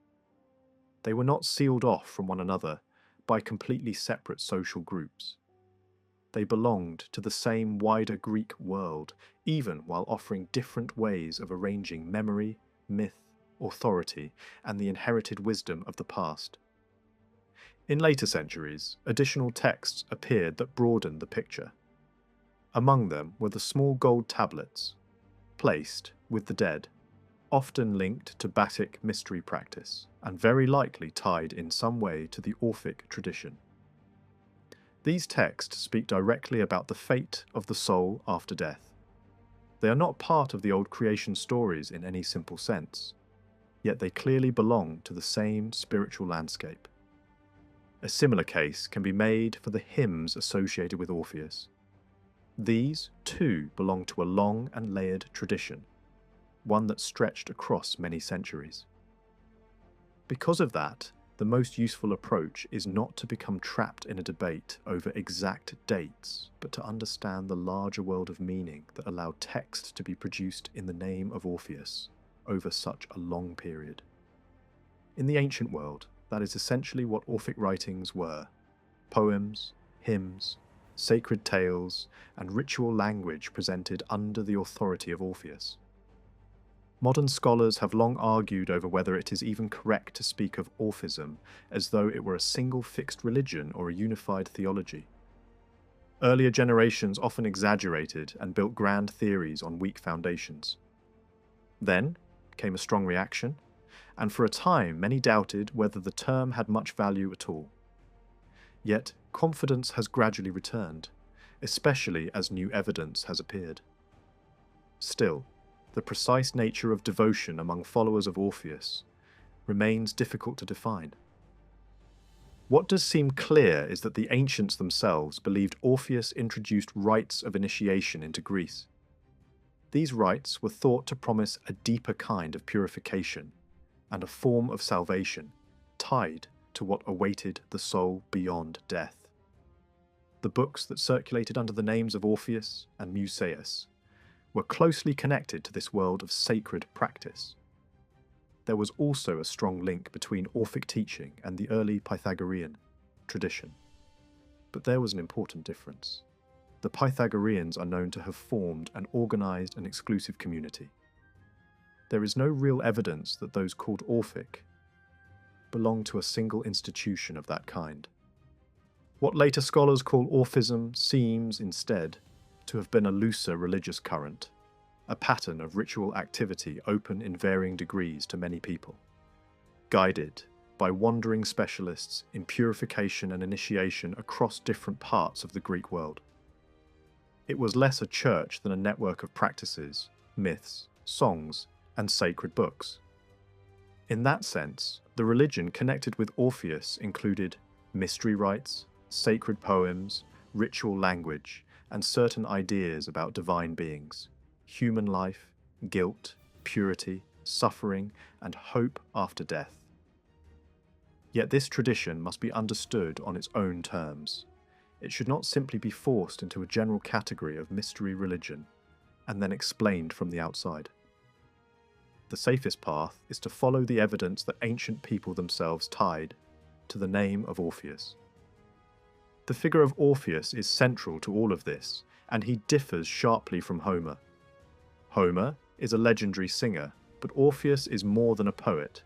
They were not sealed off from one another by completely separate social groups. They belonged to the same wider Greek world, even while offering different ways of arranging memory, myth, authority, and the inherited wisdom of the past. In later centuries, additional texts appeared that broadened the picture. Among them were the small gold tablets, placed with the dead, often linked to Batic mystery practice, and very likely tied in some way to the Orphic tradition. These texts speak directly about the fate of the soul after death. They are not part of the old creation stories in any simple sense, yet they clearly belong to the same spiritual landscape. A similar case can be made for the hymns associated with Orpheus. These, too, belong to a long and layered tradition, one that stretched across many centuries. Because of that, the most useful approach is not to become trapped in a debate over exact dates, but to understand the larger world of meaning that allowed text to be produced in the name of Orpheus over such a long period. In the ancient world, that is essentially what Orphic writings were: poems, hymns, sacred tales, and ritual language presented under the authority of Orpheus. Modern scholars have long argued over whether it is even correct to speak of Orphism as though it were a single fixed religion or a unified theology. Earlier generations often exaggerated and built grand theories on weak foundations. Then came a strong reaction, and for a time many doubted whether the term had much value at all. Yet confidence has gradually returned, especially as new evidence has appeared. Still, the precise nature of devotion among followers of Orpheus remains difficult to define. What does seem clear is that the ancients themselves believed Orpheus introduced rites of initiation into Greece. These rites were thought to promise a deeper kind of purification and a form of salvation tied to what awaited the soul beyond death. The books that circulated under the names of Orpheus and Musaeus were closely connected to this world of sacred practice. There was also a strong link between Orphic teaching and the early Pythagorean tradition. But there was an important difference. The Pythagoreans are known to have formed an organized and exclusive community. There is no real evidence that those called Orphic belonged to a single institution of that kind. What later scholars call Orphism seems, instead, to have been a looser religious current, a pattern of ritual activity open in varying degrees to many people, guided by wandering specialists in purification and initiation across different parts of the Greek world. It was less a church than a network of practices, myths, songs, and sacred books. In that sense, the religion connected with Orpheus included mystery rites, sacred poems, ritual language, and certain ideas about divine beings, human life, guilt, purity, suffering, and hope after death. Yet this tradition must be understood on its own terms. It should not simply be forced into a general category of mystery religion and then explained from the outside. The safest path is to follow the evidence that ancient people themselves tied to the name of Orpheus. The figure of Orpheus is central to all of this, and he differs sharply from Homer. Homer is a legendary singer, but Orpheus is more than a poet.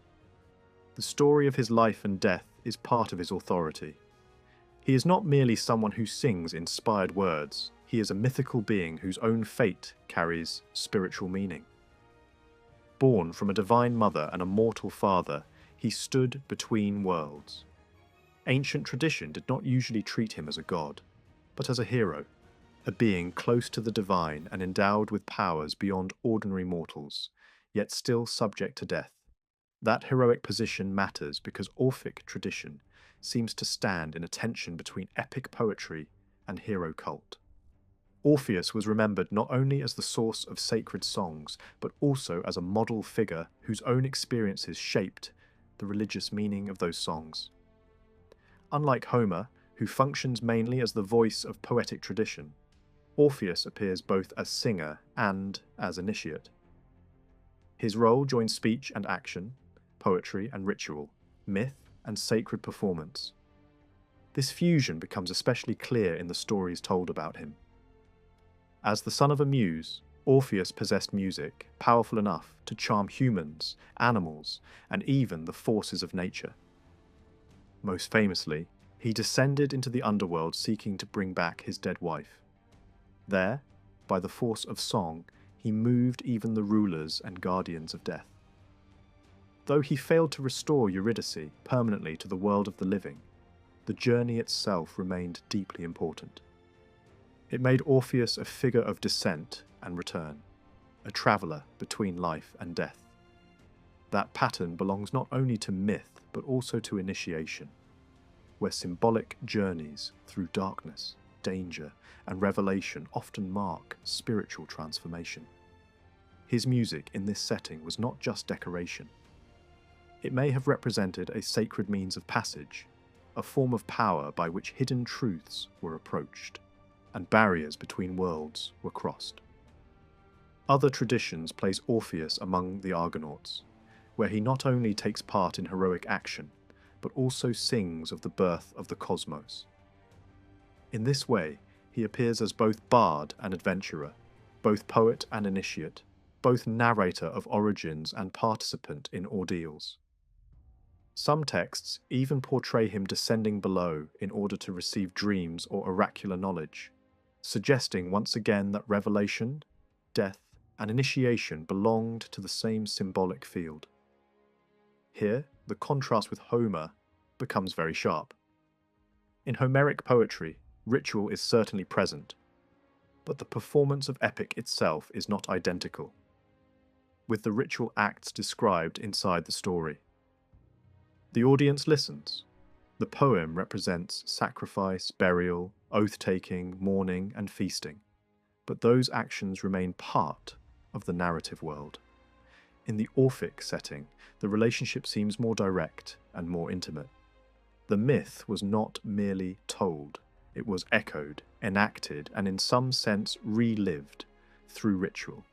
The story of his life and death is part of his authority. He is not merely someone who sings inspired words, he is a mythical being whose own fate carries spiritual meaning. Born from a divine mother and a mortal father, he stood between worlds. Ancient tradition did not usually treat him as a god, but as a hero, a being close to the divine and endowed with powers beyond ordinary mortals, yet still subject to death. That heroic position matters because Orphic tradition seems to stand in a tension between epic poetry and hero cult. Orpheus was remembered not only as the source of sacred songs, but also as a model figure whose own experiences shaped the religious meaning of those songs. Unlike Homer, who functions mainly as the voice of poetic tradition, Orpheus appears both as singer and as initiate. His role joins speech and action, poetry and ritual, myth and sacred performance. This fusion becomes especially clear in the stories told about him. As the son of a muse, Orpheus possessed music powerful enough to charm humans, animals, and even the forces of nature. Most famously, he descended into the underworld seeking to bring back his dead wife. There, by the force of song, he moved even the rulers and guardians of death. Though he failed to restore Eurydice permanently to the world of the living, the journey itself remained deeply important. It made Orpheus a figure of descent and return, a traveller between life and death. That pattern belongs not only to myth, but also to initiation, where symbolic journeys through darkness, danger, and revelation often mark spiritual transformation. His music in this setting was not just decoration. It may have represented a sacred means of passage, a form of power by which hidden truths were approached, and barriers between worlds were crossed. Other traditions place Orpheus among the Argonauts, where he not only takes part in heroic action, but also sings of the birth of the cosmos. In this way, he appears as both bard and adventurer, both poet and initiate, both narrator of origins and participant in ordeals. Some texts even portray him descending below in order to receive dreams or oracular knowledge, suggesting once again that revelation, death, and initiation belonged to the same symbolic field. Here, the contrast with Homer becomes very sharp. In Homeric poetry, ritual is certainly present, but the performance of epic itself is not identical, with the ritual acts described inside the story. The audience listens. The poem represents sacrifice, burial, oath-taking, mourning, and feasting, but those actions remain part of the narrative world. In the Orphic setting, the relationship seems more direct and more intimate. The myth was not merely told, it was echoed, enacted, and in some sense relived through ritual.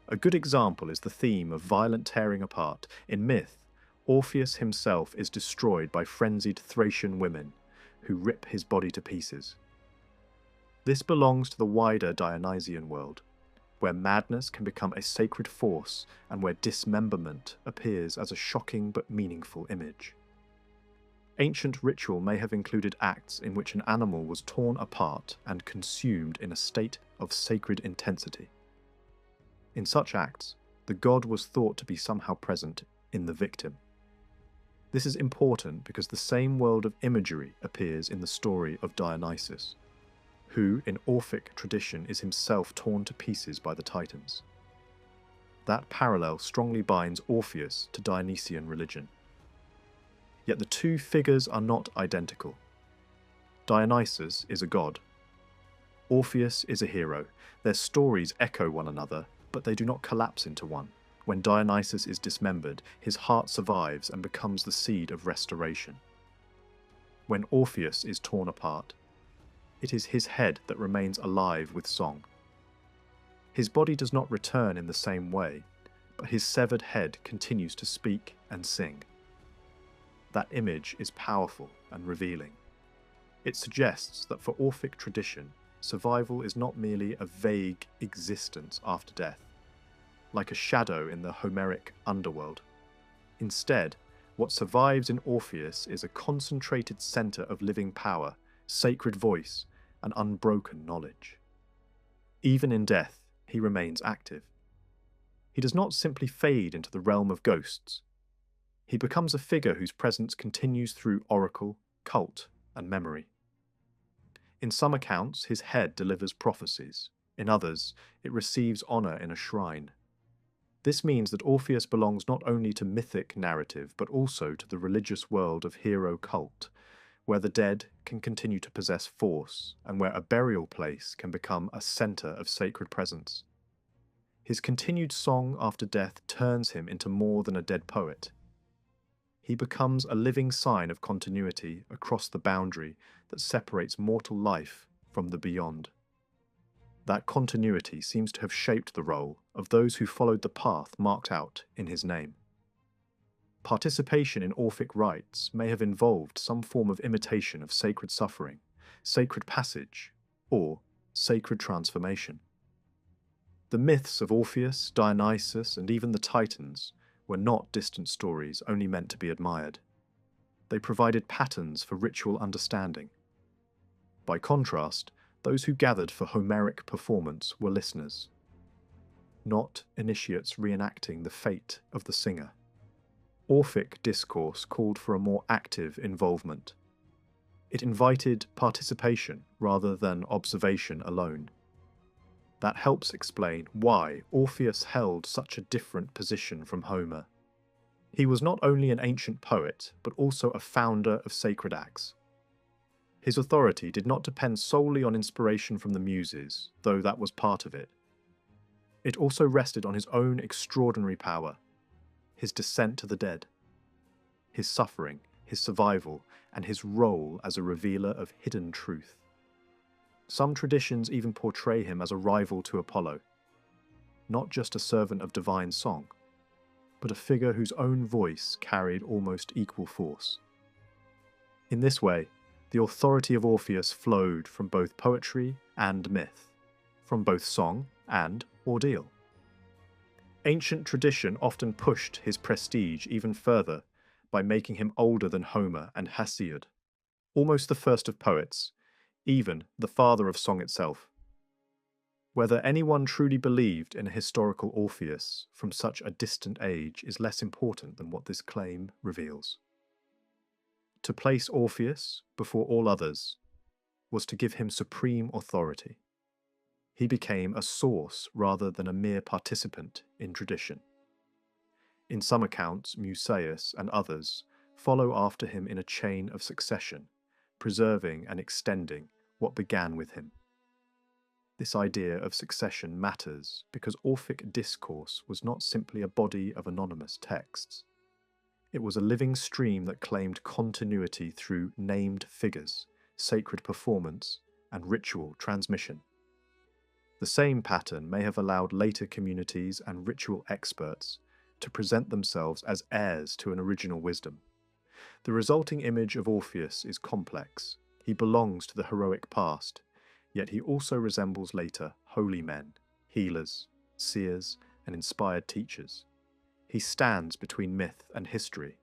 A good example is the theme of violent tearing apart. In myth, Orpheus himself is destroyed by frenzied Thracian women who rip his body to pieces. This belongs to the wider Dionysian world, where madness can become a sacred force and where dismemberment appears as a shocking but meaningful image. Ancient ritual may have included acts in which an animal was torn apart and consumed in a state of sacred intensity. In such acts, the god was thought to be somehow present in the victim. This is important because the same world of imagery appears in the story of Dionysus, who, in Orphic tradition, is himself torn to pieces by the Titans. That parallel strongly binds Orpheus to Dionysian religion. Yet the two figures are not identical. Dionysus is a god. Orpheus is a hero. Their stories echo one another, but they do not collapse into one. When Dionysus is dismembered, his heart survives and becomes the seed of restoration. When Orpheus is torn apart, it is his head that remains alive with song. His body does not return in the same way, but his severed head continues to speak and sing. That image is powerful and revealing. It suggests that for Orphic tradition, survival is not merely a vague existence after death, like a shadow in the Homeric Underworld. Instead, what survives in Orpheus is a concentrated centre of living power, sacred voice, and unbroken knowledge. Even in death, he remains active. He does not simply fade into the realm of ghosts. He becomes a figure whose presence continues through oracle, cult, and memory. In some accounts, his head delivers prophecies. In others, it receives honour in a shrine. This means that Orpheus belongs not only to mythic narrative, but also to the religious world of hero cult, where the dead can continue to possess force, and where a burial place can become a centre of sacred presence. His continued song after death turns him into more than a dead poet. He becomes a living sign of continuity across the boundary that separates mortal life from the beyond. That continuity seems to have shaped the role of those who followed the path marked out in his name. Participation in Orphic rites may have involved some form of imitation of sacred suffering, sacred passage, or sacred transformation. The myths of Orpheus, Dionysus, and even the Titans were not distant stories only meant to be admired. They provided patterns for ritual understanding. By contrast, those who gathered for Homeric performance were listeners, not initiates reenacting the fate of the singer. Orphic discourse called for a more active involvement. It invited participation rather than observation alone. That helps explain why Orpheus held such a different position from Homer. He was not only an ancient poet, but also a founder of sacred acts. His authority did not depend solely on inspiration from the Muses, though that was part of it. It also rested on his own extraordinary power, his descent to the dead, his suffering, his survival, and his role as a revealer of hidden truth. Some traditions even portray him as a rival to Apollo, not just a servant of divine song, but a figure whose own voice carried almost equal force. In this way, the authority of Orpheus flowed from both poetry and myth, from both song and ordeal. Ancient tradition often pushed his prestige even further by making him older than Homer and Hesiod, almost the first of poets, even the father of song itself. Whether anyone truly believed in a historical Orpheus from such a distant age is less important than what this claim reveals. To place Orpheus before all others was to give him supreme authority. He became a source rather than a mere participant in tradition. In some accounts, Musaeus and others follow after him in a chain of succession, preserving and extending what began with him. This idea of succession matters because Orphic discourse was not simply a body of anonymous texts. It was a living stream that claimed continuity through named figures, sacred performance, and ritual transmission. The same pattern may have allowed later communities and ritual experts to present themselves as heirs to an original wisdom. The resulting image of Orpheus is complex. He belongs to the heroic past, yet he also resembles later holy men, healers, seers, and inspired teachers. He stands between myth and history.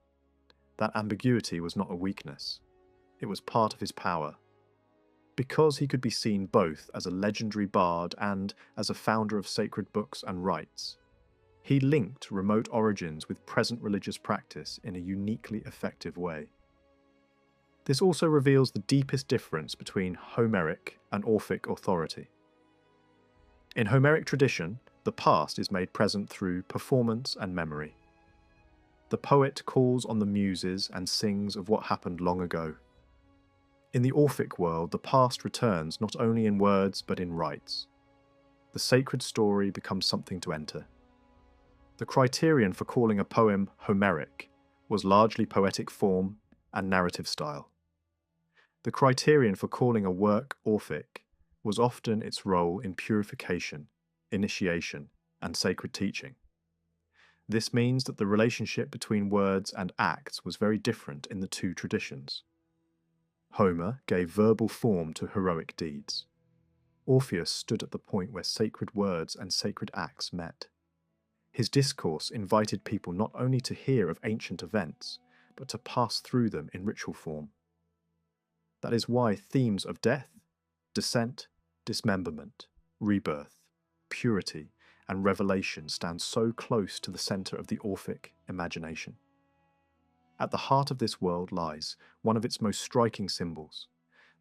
That ambiguity was not a weakness. It was part of his power. Because he could be seen both as a legendary bard and as a founder of sacred books and rites, He linked remote origins with present religious practice in a uniquely effective way. This also reveals the deepest difference between Homeric and Orphic authority. In Homeric tradition, the past is made present through performance and memory. The poet calls on the muses and sings of what happened long ago. In the Orphic world, the past returns not only in words but in rites. The sacred story becomes something to enter. The criterion for calling a poem Homeric was largely poetic form and narrative style. The criterion for calling a work Orphic was often its role in purification, initiation, and sacred teaching. This means that the relationship between words and acts was very different in the two traditions. Homer gave verbal form to heroic deeds. Orpheus stood at the point where sacred words and sacred acts met. His discourse invited people not only to hear of ancient events, but to pass through them in ritual form. That is why themes of death, descent, dismemberment, rebirth, purity, and revelation stand so close to the centre of the Orphic imagination. At the heart of this world lies one of its most striking symbols,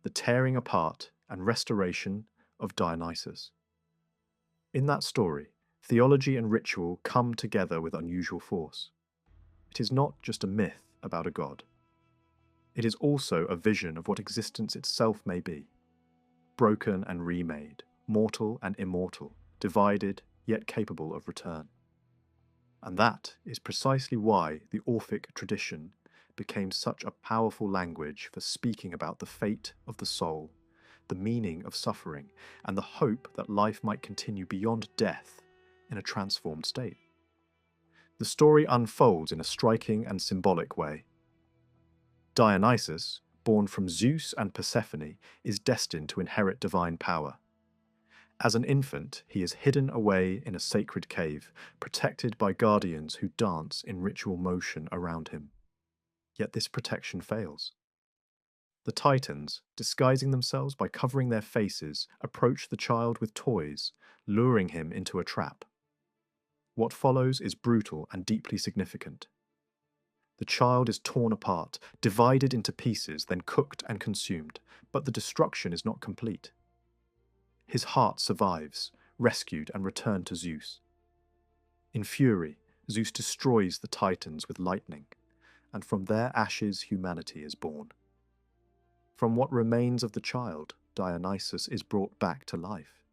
the tearing apart and restoration of Dionysus. In that story, theology and ritual come together with unusual force. It is not just a myth about a god. It is also a vision of what existence itself may be, broken and remade, mortal and immortal, divided yet capable of return. And that is precisely why the Orphic tradition became such a powerful language for speaking about the fate of the soul, the meaning of suffering, and the hope that life might continue beyond death in a transformed state. The story unfolds in a striking and symbolic way. Dionysus, born from Zeus and Persephone, is destined to inherit divine power. As an infant, he is hidden away in a sacred cave, protected by guardians who dance in ritual motion around him. Yet this protection fails. The Titans, disguising themselves by covering their faces, approach the child with toys, luring him into a trap. What follows is brutal and deeply significant. The child is torn apart, divided into pieces, then cooked and consumed, but the destruction is not complete. His heart survives, rescued and returned to Zeus. In fury, Zeus destroys the Titans with lightning, and from their ashes humanity is born. From what remains of the child, Dionysus is brought back to life.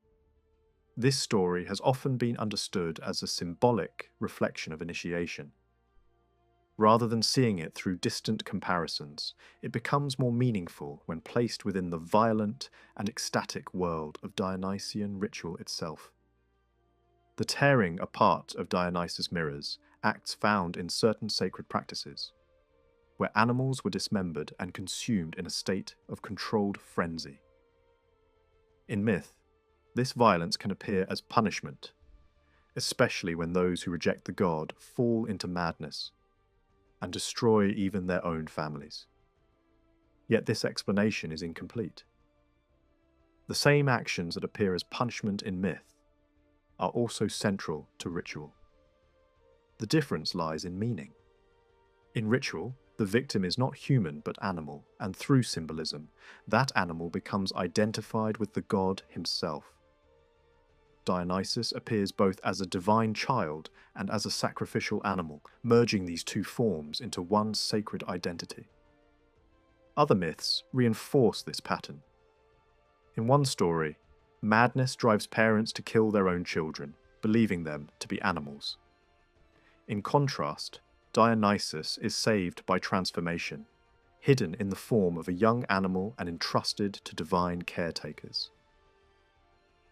This story has often been understood as a symbolic reflection of initiation. Rather than seeing it through distant comparisons, it becomes more meaningful when placed within the violent and ecstatic world of Dionysian ritual itself. The tearing apart of Dionysus mirrors acts found in certain sacred practices, where animals were dismembered and consumed in a state of controlled frenzy. In myth, this violence can appear as punishment, especially when those who reject the god fall into madness and destroy even their own families. Yet this explanation is incomplete. The same actions that appear as punishment in myth are also central to ritual. The difference lies in meaning. In ritual, the victim is not human but animal, and through symbolism, that animal becomes identified with the god himself. Dionysus appears both as a divine child and as a sacrificial animal, merging these two forms into one sacred identity. Other myths reinforce this pattern. In one story, madness drives parents to kill their own children, believing them to be animals. In contrast, Dionysus is saved by transformation, hidden in the form of a young animal and entrusted to divine caretakers.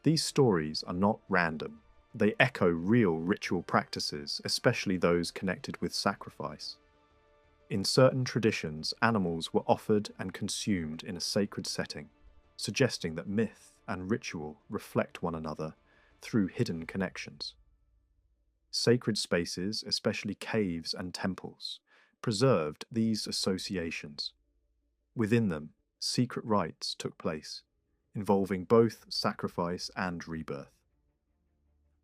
These stories are not random. They echo real ritual practices, especially those connected with sacrifice. In certain traditions, animals were offered and consumed in a sacred setting, suggesting that myth and ritual reflect one another through hidden connections. Sacred spaces, especially caves and temples, preserved these associations. Within them, secret rites took place, involving both sacrifice and rebirth.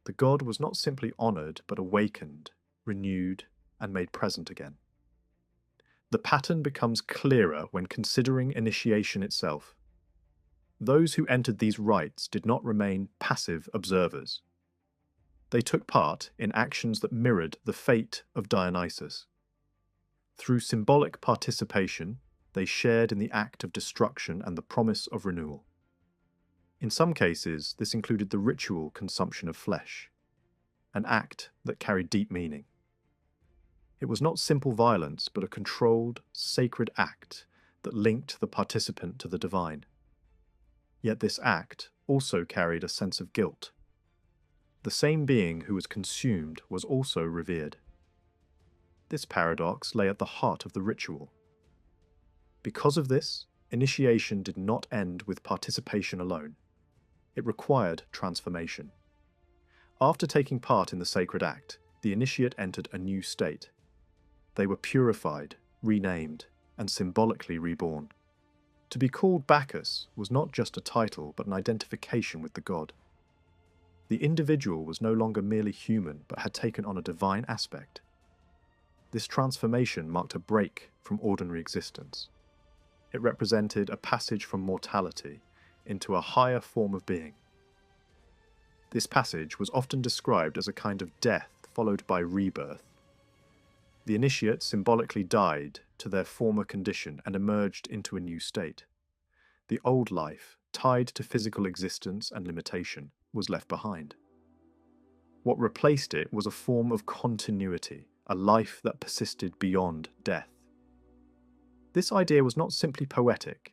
The The god was not simply honored, but awakened, renewed, and made present again. The pattern becomes clearer when considering initiation itself. Those who entered these rites did not remain passive observers. They took part in actions that mirrored the fate of Dionysus. Through symbolic participation, they shared in the act of destruction and the promise of renewal. In some cases, this included the ritual consumption of flesh, an act that carried deep meaning. It was not simple violence, but a controlled, sacred act that linked the participant to the divine. Yet this act also carried a sense of guilt. The same being who was consumed was also revered. This paradox lay at the heart of the ritual. Because of this, initiation did not end with participation alone. It required transformation. After taking part in the sacred act, the initiate entered a new state. They were purified, renamed, and symbolically reborn. To be called Bacchus was not just a title, but an identification with the god. The individual was no longer merely human, but had taken on a divine aspect. This transformation marked a break from ordinary existence. It represented a passage from mortality into a higher form of being. This passage was often described as a kind of death followed by rebirth. The initiate symbolically died to their former condition and emerged into a new state. The old life, tied to physical existence and limitation, was left behind. What replaced it was a form of continuity, a life that persisted beyond death. This idea was not simply poetic.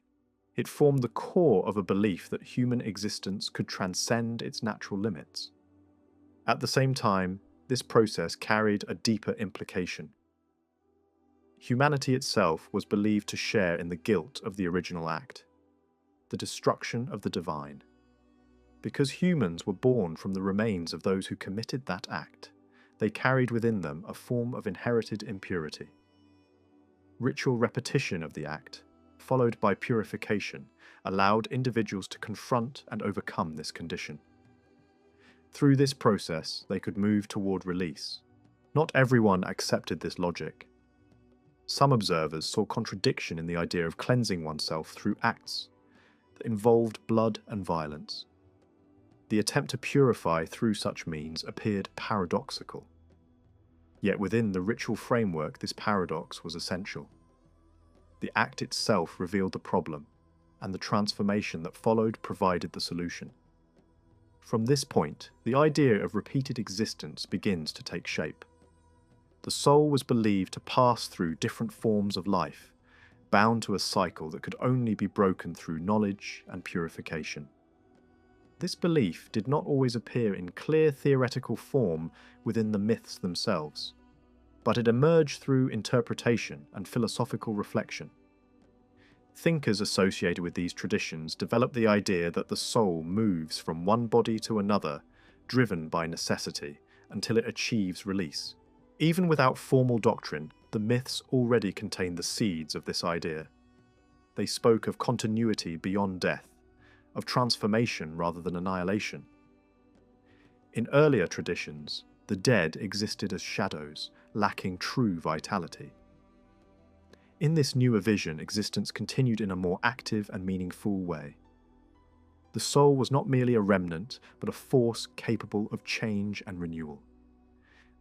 It formed the core of a belief that human existence could transcend its natural limits. At the same time, this process carried a deeper implication. Humanity itself was believed to share in the guilt of the original act, the destruction of the divine. Because humans were born from the remains of those who committed that act, they carried within them a form of inherited impurity. Ritual repetition of the act, followed by purification, allowed individuals to confront and overcome this condition. Through this process, they could move toward release. Not everyone accepted this logic. Some observers saw contradiction in the idea of cleansing oneself through acts that involved blood and violence. The attempt to purify through such means appeared paradoxical. Yet within the ritual framework, this paradox was essential. The act itself revealed the problem, and the transformation that followed provided the solution. From this point, the idea of repeated existence begins to take shape. The soul was believed to pass through different forms of life, bound to a cycle that could only be broken through knowledge and purification. This belief did not always appear in clear theoretical form within the myths themselves, but it emerged through interpretation and philosophical reflection. Thinkers associated with these traditions developed the idea that the soul moves from one body to another, driven by necessity, until it achieves release. Even without formal doctrine, the myths already contained the seeds of this idea. They spoke of continuity beyond death, of transformation rather than annihilation. In earlier traditions, the dead existed as shadows, lacking true vitality. In this newer vision, existence continued in a more active and meaningful way. The soul was not merely a remnant, but a force capable of change and renewal.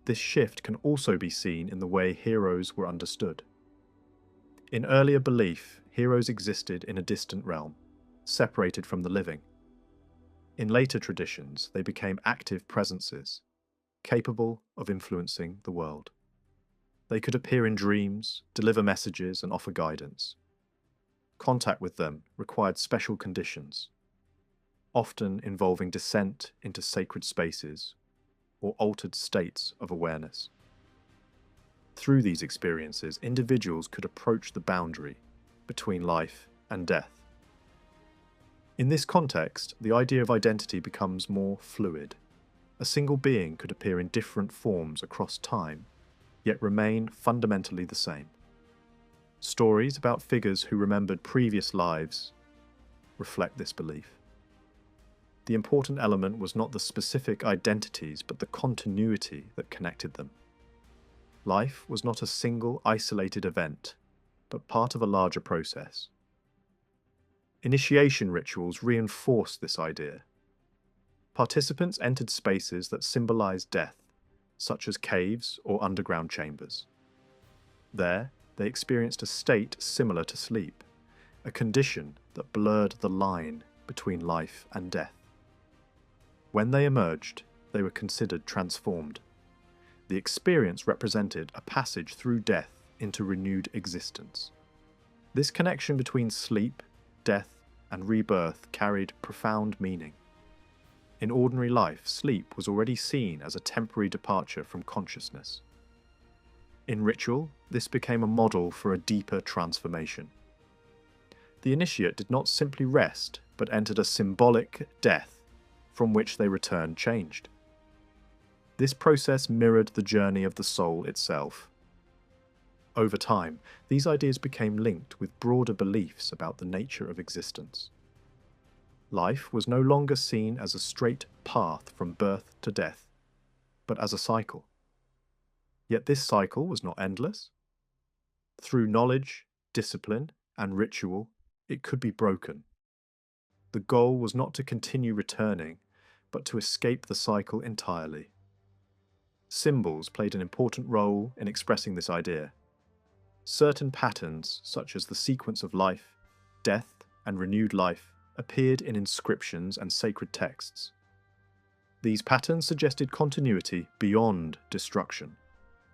This shift can also be seen in the way heroes were understood. In earlier belief, heroes existed in a distant realm, separated from the living. In later traditions, they became active presences, capable of influencing the world. They could appear in dreams, deliver messages, and offer guidance. Contact with them required special conditions, often involving descent into sacred spaces or altered states of awareness. Through these experiences, individuals could approach the boundary between life and death. In this context, the idea of identity becomes more fluid. A single being could appear in different forms across time, yet remain fundamentally the same. Stories about figures who remembered previous lives reflect this belief. The important element was not the specific identities, but the continuity that connected them. Life was not a single, isolated event, but part of a larger process. Initiation rituals reinforced this idea. Participants entered spaces that symbolized death, such as caves or underground chambers. There, they experienced a state similar to sleep, a condition that blurred the line between life and death. When they emerged, they were considered transformed. The experience represented a passage through death into renewed existence. This connection between sleep, death, and rebirth carried profound meaning. In ordinary life, sleep was already seen as a temporary departure from consciousness. In ritual, this became a model for a deeper transformation. The initiate did not simply rest, but entered a symbolic death, from which they returned changed. This process mirrored the journey of the soul itself. Over time, these ideas became linked with broader beliefs about the nature of existence. Life was no longer seen as a straight path from birth to death, but as a cycle. Yet this cycle was not endless. Through knowledge, discipline, and ritual, it could be broken. The goal was not to continue returning, but to escape the cycle entirely. Symbols played an important role in expressing this idea. Certain patterns, such as the sequence of life, death, and renewed life, appeared in inscriptions and sacred texts. These patterns suggested continuity beyond destruction,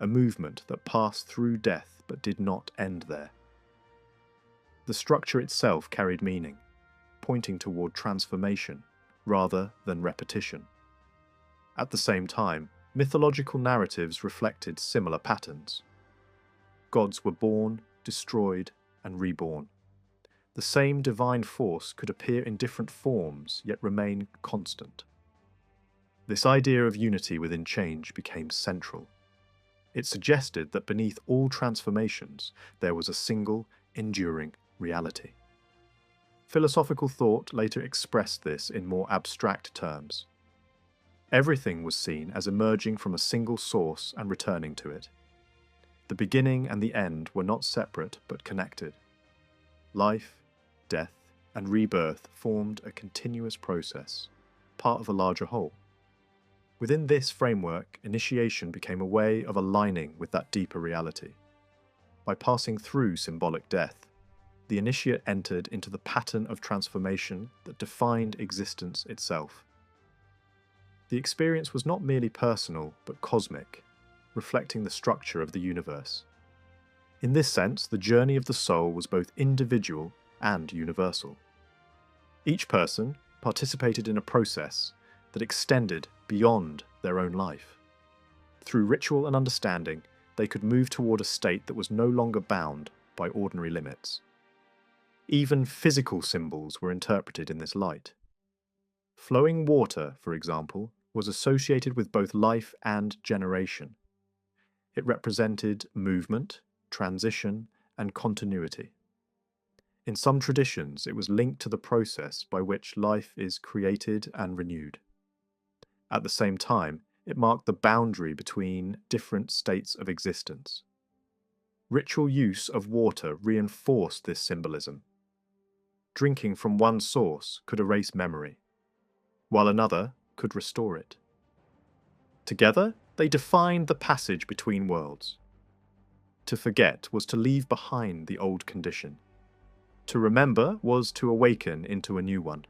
a movement that passed through death but did not end there. The structure itself carried meaning, pointing toward transformation rather than repetition. At the same time, mythological narratives reflected similar patterns. Gods were born, destroyed, and reborn. The same divine force could appear in different forms, yet remain constant. This idea of unity within change became central. It suggested that beneath all transformations, there was a single, enduring reality. Philosophical thought later expressed this in more abstract terms. Everything was seen as emerging from a single source and returning to it. The beginning and the end were not separate but connected. Life, death, and rebirth formed a continuous process, part of a larger whole. Within this framework, initiation became a way of aligning with that deeper reality. By passing through symbolic death, the initiate entered into the pattern of transformation that defined existence itself. The experience was not merely personal, but cosmic, reflecting the structure of the universe. In this sense, the journey of the soul was both individual and universal. Each person participated in a process that extended beyond their own life. Through ritual and understanding, they could move toward a state that was no longer bound by ordinary limits. Even physical symbols were interpreted in this light. Flowing water, for example, was associated with both life and generation. It represented movement, transition, and continuity. In some traditions, it was linked to the process by which life is created and renewed. At the same time, it marked the boundary between different states of existence. Ritual use of water reinforced this symbolism. Drinking from one source could erase memory, while another could restore it. Together, they defined the passage between worlds. To forget was to leave behind the old condition. To remember was to awaken into a new one.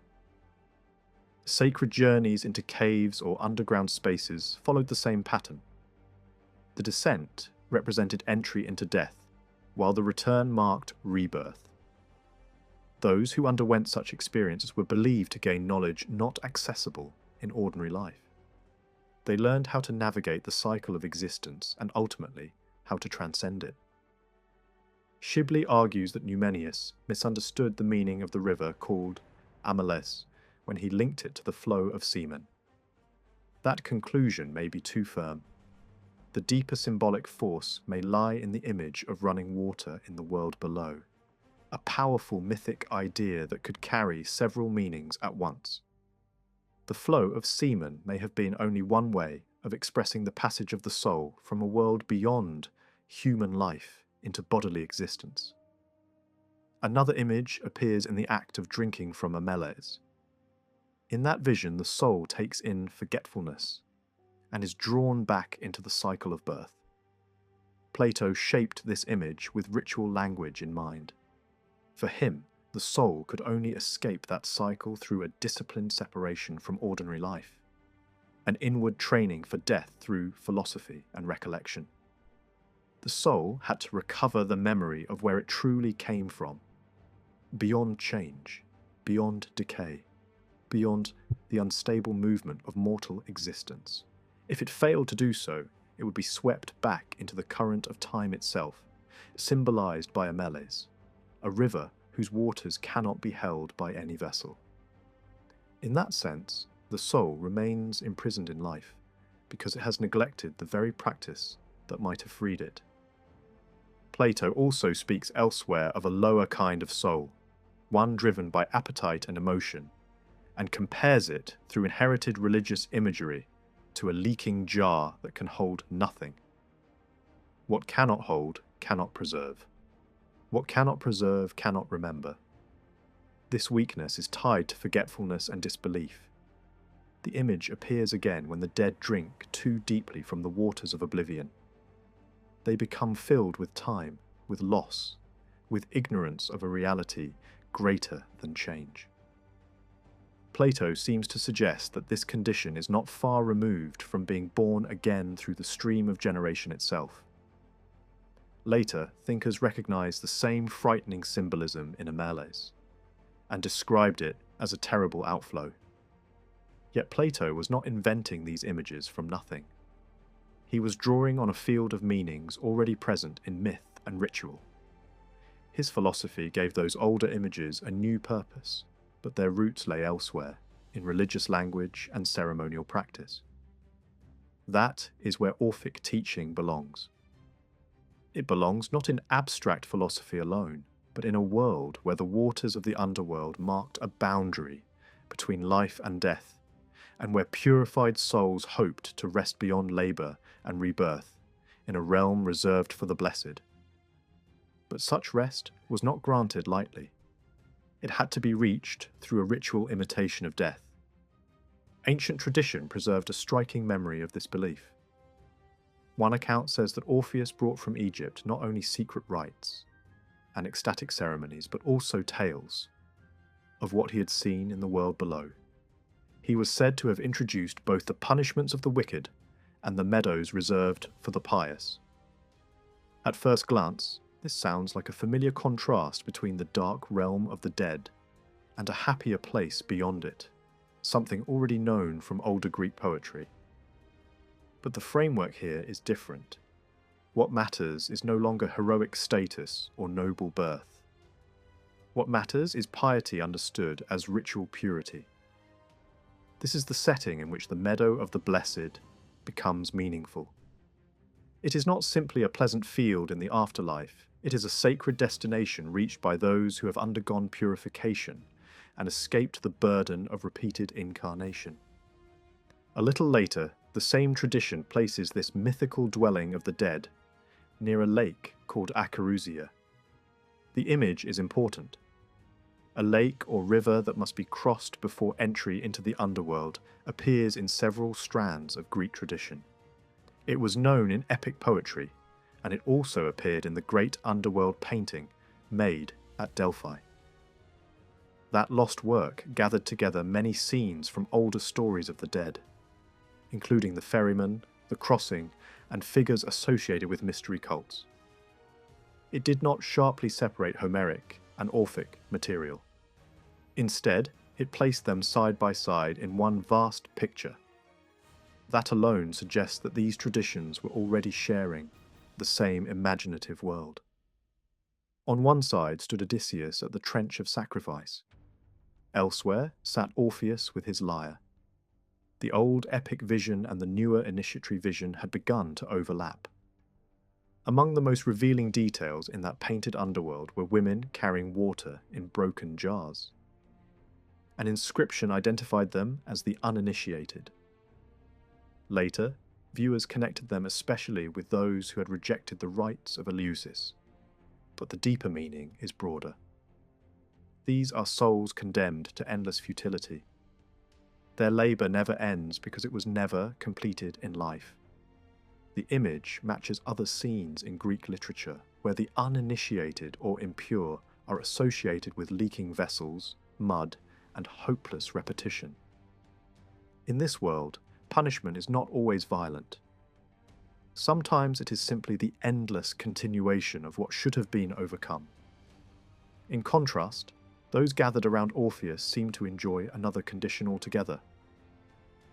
Sacred journeys into caves or underground spaces followed the same pattern. The descent represented entry into death, while the return marked rebirth. Those who underwent such experiences were believed to gain knowledge not accessible in ordinary life. They learned how to navigate the cycle of existence and ultimately how to transcend it. Shibley argues that Numenius misunderstood the meaning of the river called Ameles when he linked it to the flow of semen. That conclusion may be too firm. The deeper symbolic force may lie in the image of running water in the world below, a powerful mythic idea that could carry several meanings at once. The flow of semen may have been only one way of expressing the passage of the soul from a world beyond human life into bodily existence. Another image appears in the act of drinking from a melees. In that vision, the soul takes in forgetfulness and is drawn back into the cycle of birth. Plato shaped this image with ritual language in mind. For him, the soul could only escape that cycle through a disciplined separation from ordinary life, an inward training for death through philosophy and recollection. The soul had to recover the memory of where it truly came from, beyond change, beyond decay, beyond the unstable movement of mortal existence. If it failed to do so, it would be swept back into the current of time itself, symbolized by a melees, a river whose waters cannot be held by any vessel. In that sense, the soul remains imprisoned in life because it has neglected the very practice that might have freed it. Plato also speaks elsewhere of a lower kind of soul, one driven by appetite and emotion, and compares it through inherited religious imagery to a leaking jar that can hold nothing. What cannot hold cannot preserve. What cannot preserve cannot remember. This weakness is tied to forgetfulness and disbelief. The image appears again when the dead drink too deeply from the waters of oblivion. They become filled with time, with loss, with ignorance of a reality greater than change. Plato seems to suggest that this condition is not far removed from being born again through the stream of generation itself. Later, thinkers recognized the same frightening symbolism in a melees, and described it as a terrible outflow. Yet Plato was not inventing these images from nothing. He was drawing on a field of meanings already present in myth and ritual. His philosophy gave those older images a new purpose, but their roots lay elsewhere, in religious language and ceremonial practice. That is where Orphic teaching belongs. It belongs not in abstract philosophy alone, but in a world where the waters of the underworld marked a boundary between life and death, and where purified souls hoped to rest beyond labour and rebirth in a realm reserved for the blessed. But such rest was not granted lightly. It had to be reached through a ritual imitation of death. Ancient tradition preserved a striking memory of this belief. One account says that Orpheus brought from Egypt not only secret rites and ecstatic ceremonies, but also tales of what he had seen in the world below. He was said to have introduced both the punishments of the wicked and the meadows reserved for the pious. At first glance, this sounds like a familiar contrast between the dark realm of the dead and a happier place beyond it, something already known from older Greek poetry. But the framework here is different. What matters is no longer heroic status or noble birth. What matters is piety understood as ritual purity. This is the setting in which the meadow of the blessed becomes meaningful. It is not simply a pleasant field in the afterlife, it is a sacred destination reached by those who have undergone purification and escaped the burden of repeated incarnation. A little later, the same tradition places this mythical dwelling of the dead near a lake called Acherusia. The image is important. A lake or river that must be crossed before entry into the underworld appears in several strands of Greek tradition. It was known in epic poetry, and it also appeared in the great underworld painting made at Delphi. That lost work gathered together many scenes from older stories of the dead, including the ferryman, the crossing, and figures associated with mystery cults. It did not sharply separate Homeric and Orphic material. Instead, it placed them side by side in one vast picture. That alone suggests that these traditions were already sharing the same imaginative world. On one side stood Odysseus at the trench of sacrifice. Elsewhere sat Orpheus with his lyre. The old epic vision and the newer initiatory vision had begun to overlap. Among the most revealing details in that painted underworld were women carrying water in broken jars. An inscription identified them as the uninitiated. Later, viewers connected them especially with those who had rejected the rites of Eleusis, but the deeper meaning is broader. These are souls condemned to endless futility. Their labour never ends because it was never completed in life. The image matches other scenes in Greek literature where the uninitiated or impure are associated with leaking vessels, mud, and hopeless repetition. In this world, punishment is not always violent. Sometimes it is simply the endless continuation of what should have been overcome. In contrast, those gathered around Orpheus seem to enjoy another condition altogether.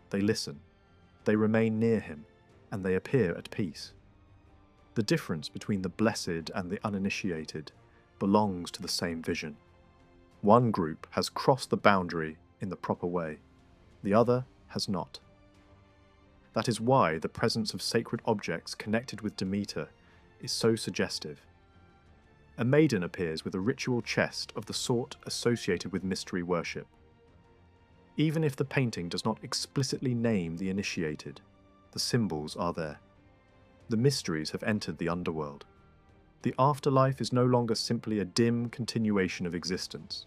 They listen, they remain near him, and they appear at peace. The difference between the blessed and the uninitiated belongs to the same vision. One group has crossed the boundary in the proper way, the other has not. That is why the presence of sacred objects connected with Demeter is so suggestive. A maiden appears with a ritual chest of the sort associated with mystery worship. Even if the painting does not explicitly name the initiated, the symbols are there. The mysteries have entered the underworld. The afterlife is no longer simply a dim continuation of existence.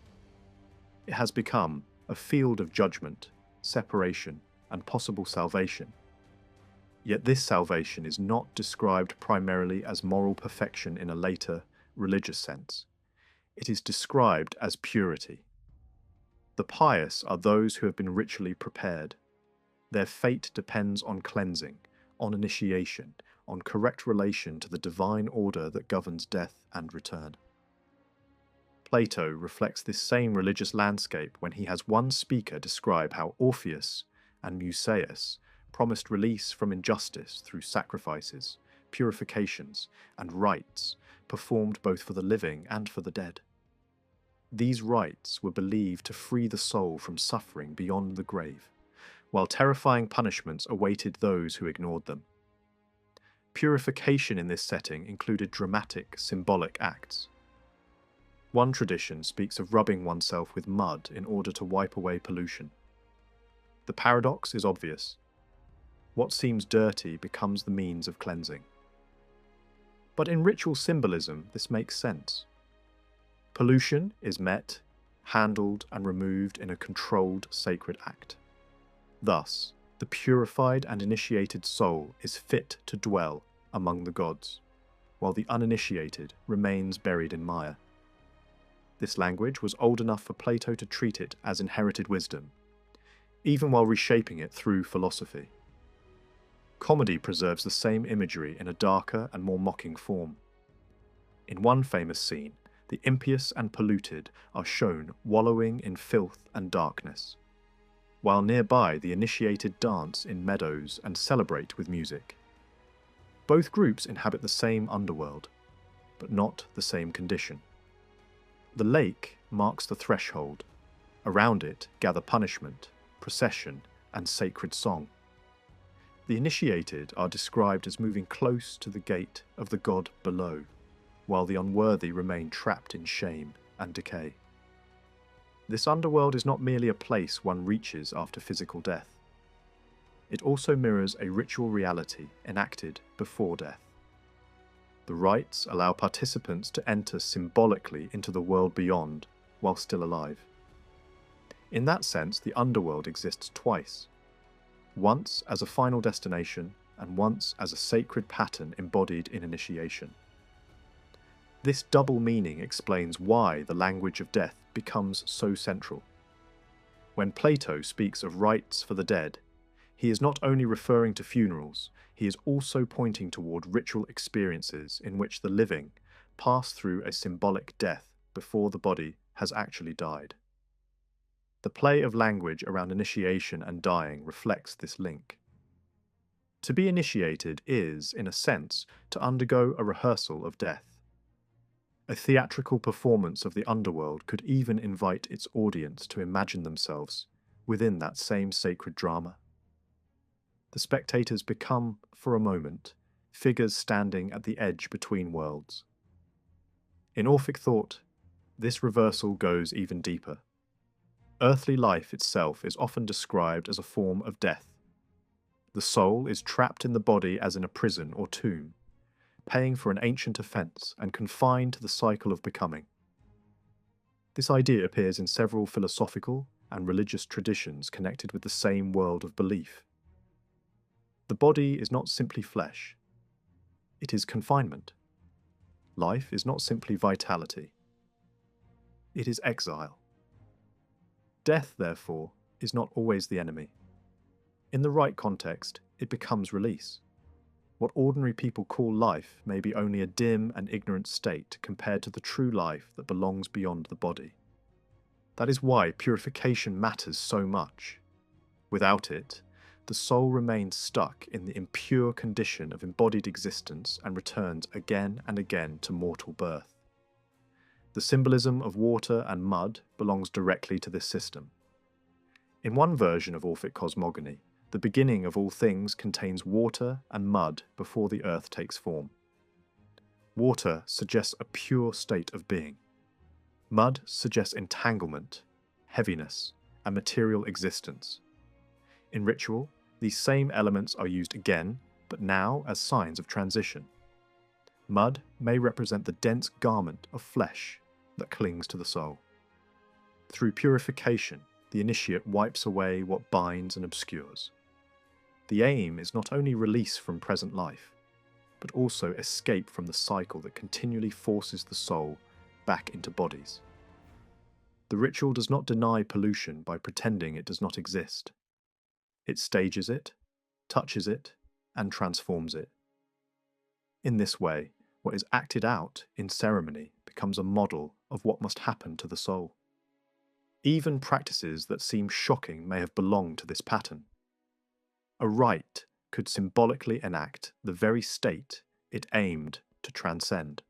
It has become a field of judgment, separation, and possible salvation. Yet this salvation is not described primarily as moral perfection in a later, religious sense. It is described as purity. The pious are those who have been ritually prepared. Their fate depends on cleansing, on initiation, on correct relation to the divine order that governs death and return. Plato reflects this same religious landscape when he has one speaker describe how Orpheus and Musaeus promised release from injustice through sacrifices, purifications, and rites performed both for the living and for the dead. These rites were believed to free the soul from suffering beyond the grave, while terrifying punishments awaited those who ignored them. Purification in this setting included dramatic, symbolic acts. One tradition speaks of rubbing oneself with mud in order to wipe away pollution. The paradox is obvious. What seems dirty becomes the means of cleansing. But in ritual symbolism, this makes sense. Pollution is met, handled, and removed in a controlled sacred act. Thus, the purified and initiated soul is fit to dwell among the gods, while the uninitiated remains buried in mire. This language was old enough for Plato to treat it as inherited wisdom, even while reshaping it through philosophy. Comedy preserves the same imagery in a darker and more mocking form. In one famous scene, the impious and polluted are shown wallowing in filth and darkness, while nearby the initiated dance in meadows and celebrate with music. Both groups inhabit the same underworld, but not the same condition. The lake marks the threshold. Around it gather punishment, procession, and sacred song. The initiated are described as moving close to the gate of the god below, while the unworthy remain trapped in shame and decay. This underworld is not merely a place one reaches after physical death. It also mirrors a ritual reality enacted before death. The rites allow participants to enter symbolically into the world beyond while still alive. In that sense, the underworld exists twice, once as a final destination and once as a sacred pattern embodied in initiation. This double meaning explains why the language of death becomes so central. When Plato speaks of rites for the dead, he is not only referring to funerals, he is also pointing toward ritual experiences in which the living pass through a symbolic death before the body has actually died. The play of language around initiation and dying reflects this link. To be initiated is, in a sense, to undergo a rehearsal of death. A theatrical performance of the underworld could even invite its audience to imagine themselves within that same sacred drama. The spectators become, for a moment, figures standing at the edge between worlds. In Orphic thought, this reversal goes even deeper. Earthly life itself is often described as a form of death. The soul is trapped in the body as in a prison or tomb, paying for an ancient offence and confined to the cycle of becoming. This idea appears in several philosophical and religious traditions connected with the same world of belief. The body is not simply flesh. It is confinement. Life is not simply vitality. It is exile. Death, therefore, is not always the enemy. In the right context, it becomes release. What ordinary people call life may be only a dim and ignorant state compared to the true life that belongs beyond the body. That is why purification matters so much. Without it, the soul remains stuck in the impure condition of embodied existence and returns again and again to mortal birth. The symbolism of water and mud belongs directly to this system. In one version of Orphic cosmogony, the beginning of all things contains water and mud before the earth takes form. Water suggests a pure state of being. Mud suggests entanglement, heaviness, and material existence. In ritual, these same elements are used again, but now as signs of transition. Mud may represent the dense garment of flesh that clings to the soul. Through purification, the initiate wipes away what binds and obscures. The aim is not only release from present life, but also escape from the cycle that continually forces the soul back into bodies. The ritual does not deny pollution by pretending it does not exist. It stages it, touches it, and transforms it. In this way, what is acted out in ceremony becomes a model of what must happen to the soul. Even practices that seem shocking may have belonged to this pattern. A rite could symbolically enact the very state it aimed to transcend.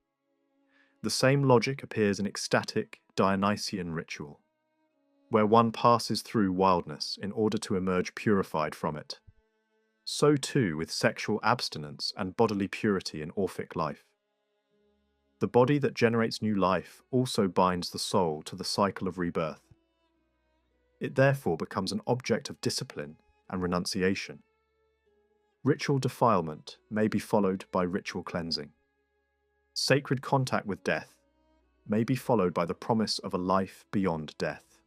The same logic appears in ecstatic Dionysian ritual, where one passes through wildness in order to emerge purified from it. So too with sexual abstinence and bodily purity in Orphic life. The body that generates new life also binds the soul to the cycle of rebirth. It therefore becomes an object of discipline and renunciation. Ritual defilement may be followed by ritual cleansing. Sacred contact with death may be followed by the promise of a life beyond death.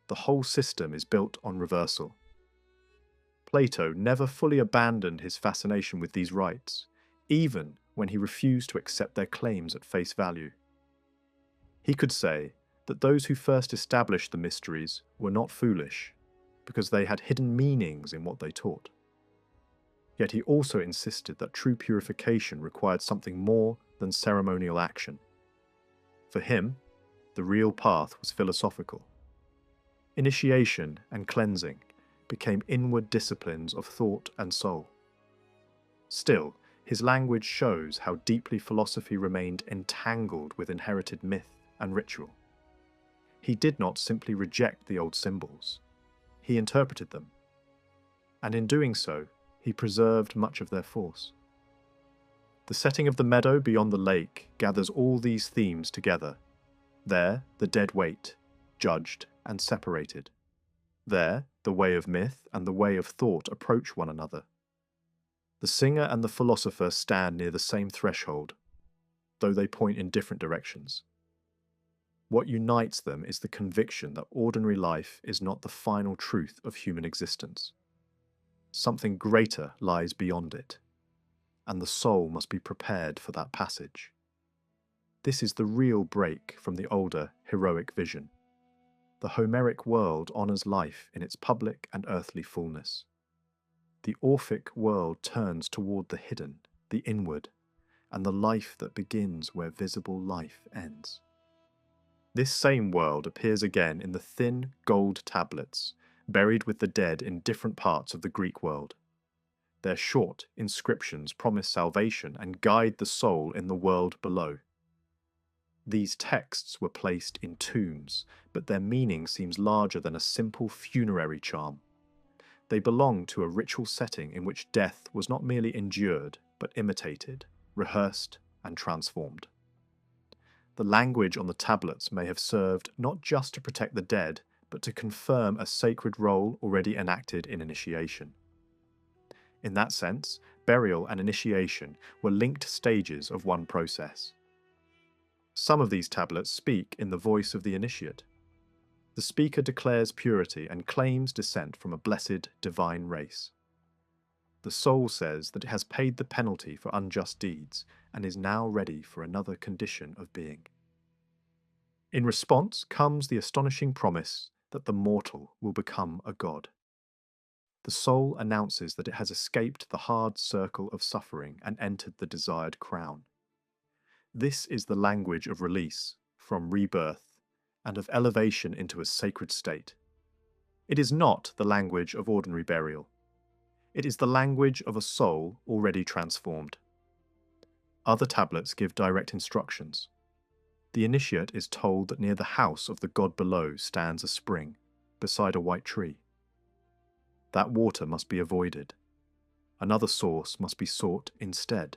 The whole system is built on reversal. Plato never fully abandoned his fascination with these rites, even when he refused to accept their claims at face value. He could say that those who first established the mysteries were not foolish, because they had hidden meanings in what they taught. Yet he also insisted that true purification required something more than ceremonial action. For him, the real path was philosophical. Initiation and cleansing became inward disciplines of thought and soul. Still, his language shows how deeply philosophy remained entangled with inherited myth and ritual. He did not simply reject the old symbols. He interpreted them. And in doing so, he preserved much of their force. The setting of the meadow beyond the lake gathers all these themes together. There, the dead wait, judged and separated. There, the way of myth and the way of thought approach one another. The singer and the philosopher stand near the same threshold, though they point in different directions. What unites them is the conviction that ordinary life is not the final truth of human existence. Something greater lies beyond it, and the soul must be prepared for that passage. This is the real break from the older heroic vision. The Homeric world honours life in its public and earthly fullness. The Orphic world turns toward the hidden, the inward, and the life that begins where visible life ends. This same world appears again in the thin gold tablets, buried with the dead in different parts of the Greek world. Their short inscriptions promise salvation and guide the soul in the world below. These texts were placed in tombs, but their meaning seems larger than a simple funerary charm. They belong to a ritual setting in which death was not merely endured, but imitated, rehearsed, and transformed. The language on the tablets may have served not just to protect the dead, but to confirm a sacred role already enacted in initiation. In that sense, burial and initiation were linked stages of one process. Some of these tablets speak in the voice of the initiate. The speaker declares purity and claims descent from a blessed, divine race. The soul says that it has paid the penalty for unjust deeds and is now ready for another condition of being. In response comes the astonishing promise that the mortal will become a god. The soul announces that it has escaped the hard circle of suffering and entered the desired crown. This is the language of release from rebirth and of elevation into a sacred state. It is not the language of ordinary burial. It is the language of a soul already transformed. Other tablets give direct instructions. The initiate is told that near the house of the god below stands a spring, beside a white tree. That water must be avoided. Another source must be sought instead,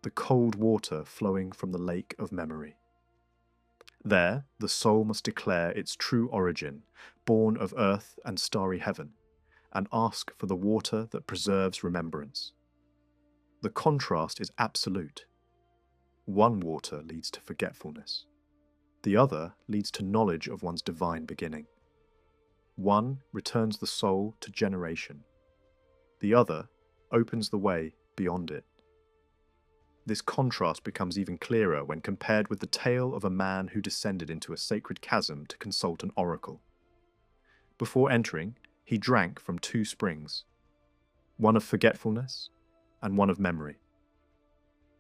the cold water flowing from the lake of memory. There, the soul must declare its true origin, born of earth and starry heaven, and ask for the water that preserves remembrance. The contrast is absolute. One water leads to forgetfulness. The other leads to knowledge of one's divine beginning. One returns the soul to generation. The other opens the way beyond it. This contrast becomes even clearer when compared with the tale of a man who descended into a sacred chasm to consult an oracle. Before entering, he drank from two springs, one of forgetfulness and one of memory.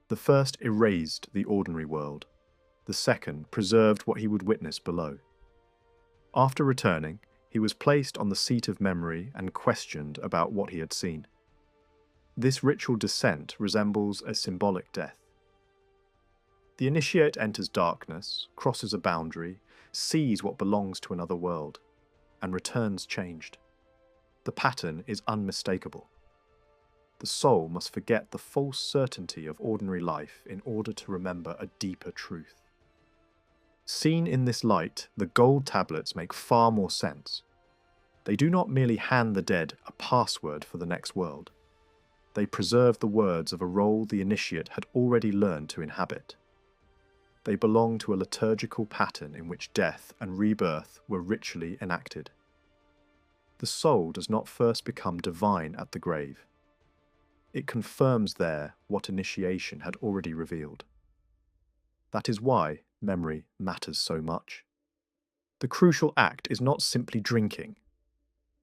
The first erased the ordinary world. The second preserved what he would witness below. After returning, he was placed on the seat of memory and questioned about what he had seen. This ritual descent resembles a symbolic death. The initiate enters darkness, crosses a boundary, sees what belongs to another world, and returns changed. The pattern is unmistakable. The soul must forget the false certainty of ordinary life in order to remember a deeper truth. Seen in this light, the gold tablets make far more sense. They do not merely hand the dead a password for the next world. They preserve the words of a role the initiate had already learned to inhabit. They belong to a liturgical pattern in which death and rebirth were ritually enacted. The soul does not first become divine at the grave. It confirms there what initiation had already revealed. That is why memory matters so much. The crucial act is not simply drinking.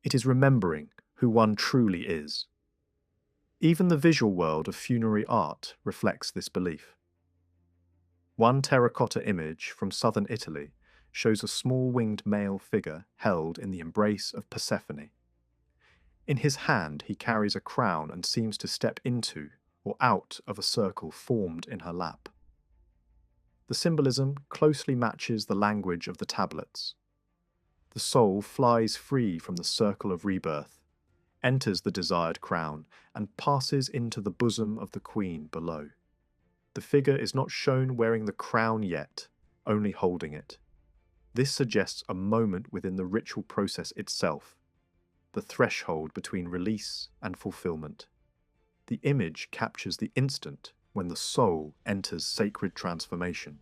It is remembering who one truly is. Even the visual world of funerary art reflects this belief. One terracotta image from southern Italy shows a small winged male figure held in the embrace of Persephone. In his hand he carries a crown and seems to step into or out of a circle formed in her lap. The symbolism closely matches the language of the tablets. The soul flies free from the circle of rebirth, enters the desired crown, and passes into the bosom of the queen below. The figure is not shown wearing the crown yet, only holding it. This suggests a moment within the ritual process itself, the threshold between release and fulfillment. The image captures the instant when the soul enters sacred transformation.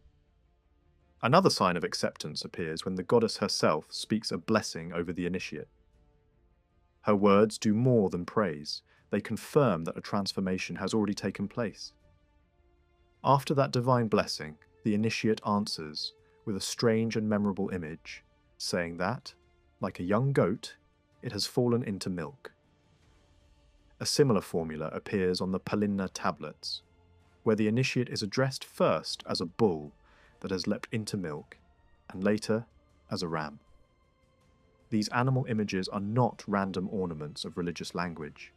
Another sign of acceptance appears when the goddess herself speaks a blessing over the initiate. Her words do more than praise, they confirm that a transformation has already taken place. After that divine blessing, the initiate answers with a strange and memorable image, saying that, like a young goat, it has fallen into milk. A similar formula appears on the Palinna tablets, where the initiate is addressed first as a bull that has leapt into milk, and later as a ram. These animal images are not random ornaments of religious language.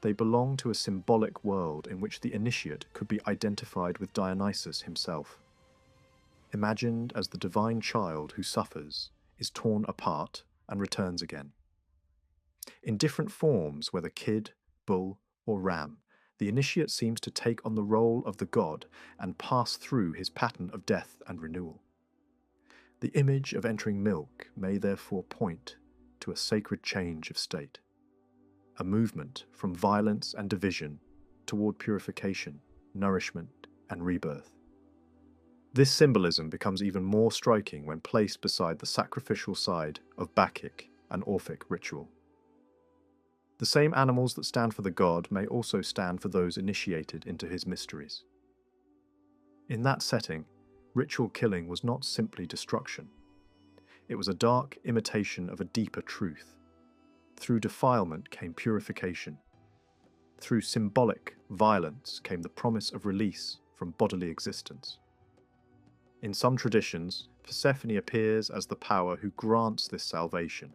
They belong to a symbolic world in which the initiate could be identified with Dionysus himself, imagined as the divine child who suffers, is torn apart, and returns again. In different forms, whether kid, bull, or ram, the initiate seems to take on the role of the god and pass through his pattern of death and renewal. The image of entering milk may therefore point to a sacred change of state, a movement from violence and division toward purification, nourishment, and rebirth. This symbolism becomes even more striking when placed beside the sacrificial side of Bacchic and Orphic ritual. The same animals that stand for the god may also stand for those initiated into his mysteries. In that setting, ritual killing was not simply destruction. It was a dark imitation of a deeper truth. Through defilement came purification. Through symbolic violence came the promise of release from bodily existence. In some traditions, Persephone appears as the power who grants this salvation.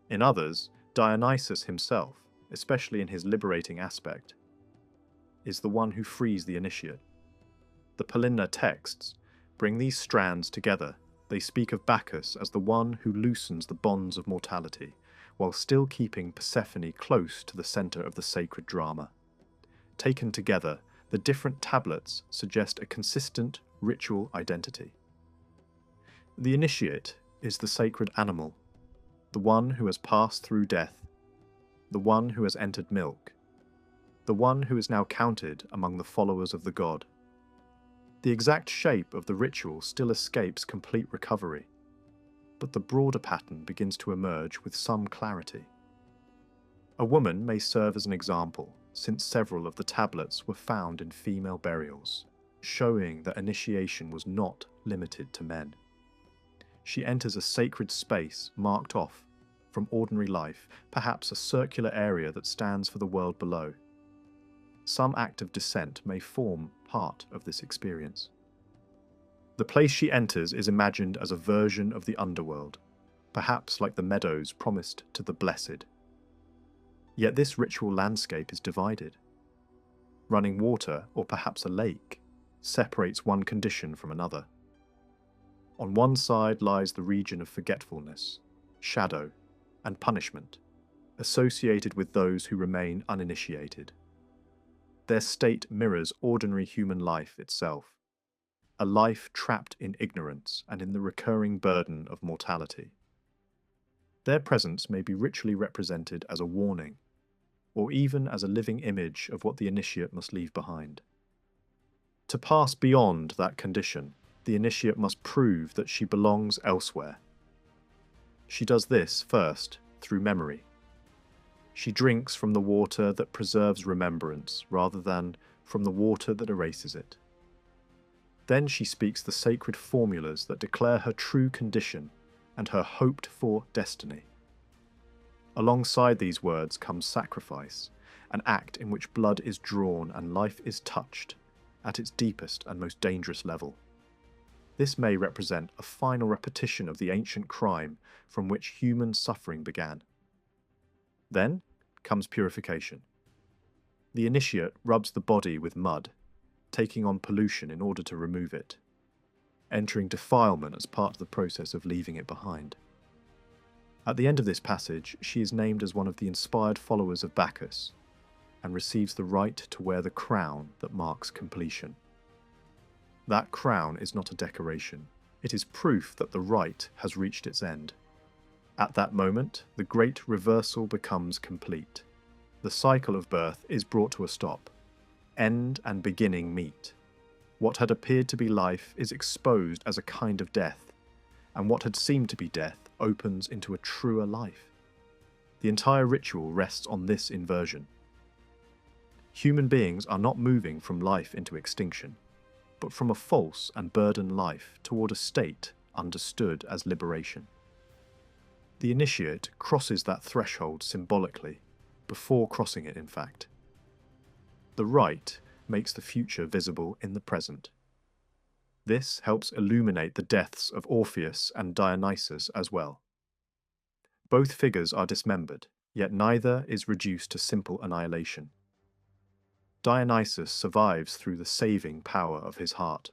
In others, Dionysus himself, especially in his liberating aspect, is the one who frees the initiate. The Palinna texts bring these strands together. They speak of Bacchus as the one who loosens the bonds of mortality, while still keeping Persephone close to the centre of the sacred drama. Taken together, the different tablets suggest a consistent ritual identity. The initiate is the sacred animal, the one who has passed through death, the one who has entered milk, the one who is now counted among the followers of the god. The exact shape of the ritual still escapes complete recovery, but the broader pattern begins to emerge with some clarity. A woman may serve as an example, since several of the tablets were found in female burials, showing that initiation was not limited to men. She enters a sacred space marked off from ordinary life, perhaps a circular area that stands for the world below. Some act of descent may form part of this experience. The place she enters is imagined as a version of the underworld, perhaps like the meadows promised to the blessed. Yet this ritual landscape is divided. Running water, or perhaps a lake, separates one condition from another. On one side lies the region of forgetfulness, shadow, and punishment, associated with those who remain uninitiated. Their state mirrors ordinary human life itself, a life trapped in ignorance and in the recurring burden of mortality. Their presence may be ritually represented as a warning, or even as a living image of what the initiate must leave behind. To pass beyond that condition, the initiate must prove that she belongs elsewhere. She does this first through memory. She drinks from the water that preserves remembrance rather than from the water that erases it. Then she speaks the sacred formulas that declare her true condition and her hoped-for destiny. Alongside these words comes sacrifice, an act in which blood is drawn and life is touched at its deepest and most dangerous level. This may represent a final repetition of the ancient crime from which human suffering began. Then comes purification. The initiate rubs the body with mud, taking on pollution in order to remove it, entering defilement as part of the process of leaving it behind. At the end of this passage, she is named as one of the inspired followers of Bacchus, and receives the right to wear the crown that marks completion. That crown is not a decoration, it is proof that the rite has reached its end. At that moment, the great reversal becomes complete. The cycle of birth is brought to a stop. End and beginning meet. What had appeared to be life is exposed as a kind of death, and what had seemed to be death opens into a truer life. The entire ritual rests on this inversion. Human beings are not moving from life into extinction, but from a false and burdened life toward a state understood as liberation. The initiate crosses that threshold symbolically, before crossing it in fact. The rite makes the future visible in the present. This helps illuminate the deaths of Orpheus and Dionysus as well. Both figures are dismembered, yet neither is reduced to simple annihilation. Dionysus survives through the saving power of his heart.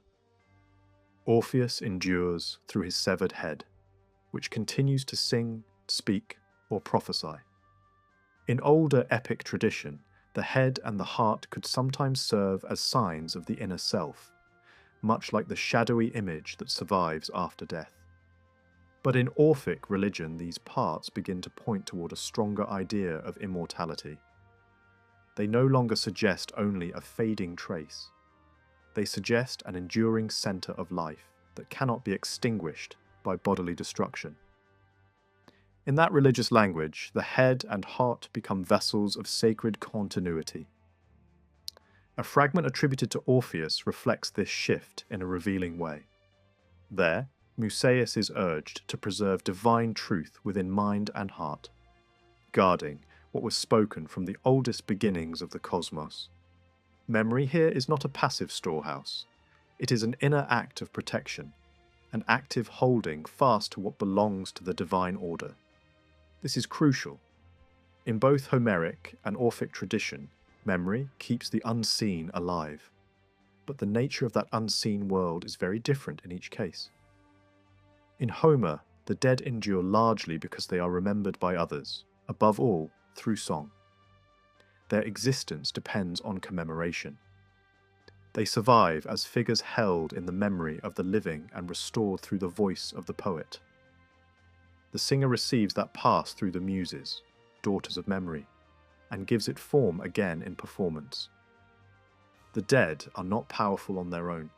Orpheus endures through his severed head, which continues to sing, speak, or prophesy. In older epic tradition, the head and the heart could sometimes serve as signs of the inner self, much like the shadowy image that survives after death. But in Orphic religion, these parts begin to point toward a stronger idea of immortality. They no longer suggest only a fading trace. They suggest an enduring centre of life that cannot be extinguished by bodily destruction. In that religious language, the head and heart become vessels of sacred continuity. A fragment attributed to Orpheus reflects this shift in a revealing way. There, Musaeus is urged to preserve divine truth within mind and heart, guarding what was spoken from the oldest beginnings of the cosmos. Memory here is not a passive storehouse. It is an inner act of protection, an active holding fast to what belongs to the divine order. This is crucial. In both Homeric and Orphic tradition, memory keeps the unseen alive. But the nature of that unseen world is very different in each case. In Homer, the dead endure largely because they are remembered by others, above all, through song. Their existence depends on commemoration. They survive as figures held in the memory of the living and restored through the voice of the poet. The singer receives that past through the muses, daughters of memory, and gives it form again in performance. The dead are not powerful on their own.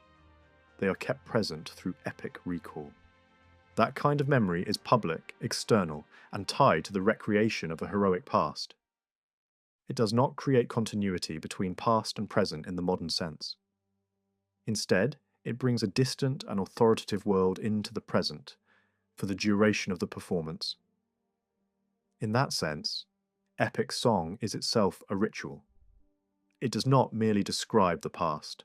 They are kept present through epic recall. That kind of memory is public, external, and tied to the recreation of a heroic past. It does not create continuity between past and present in the modern sense. Instead, it brings a distant and authoritative world into the present for the duration of the performance. In that sense, epic song is itself a ritual. It does not merely describe the past.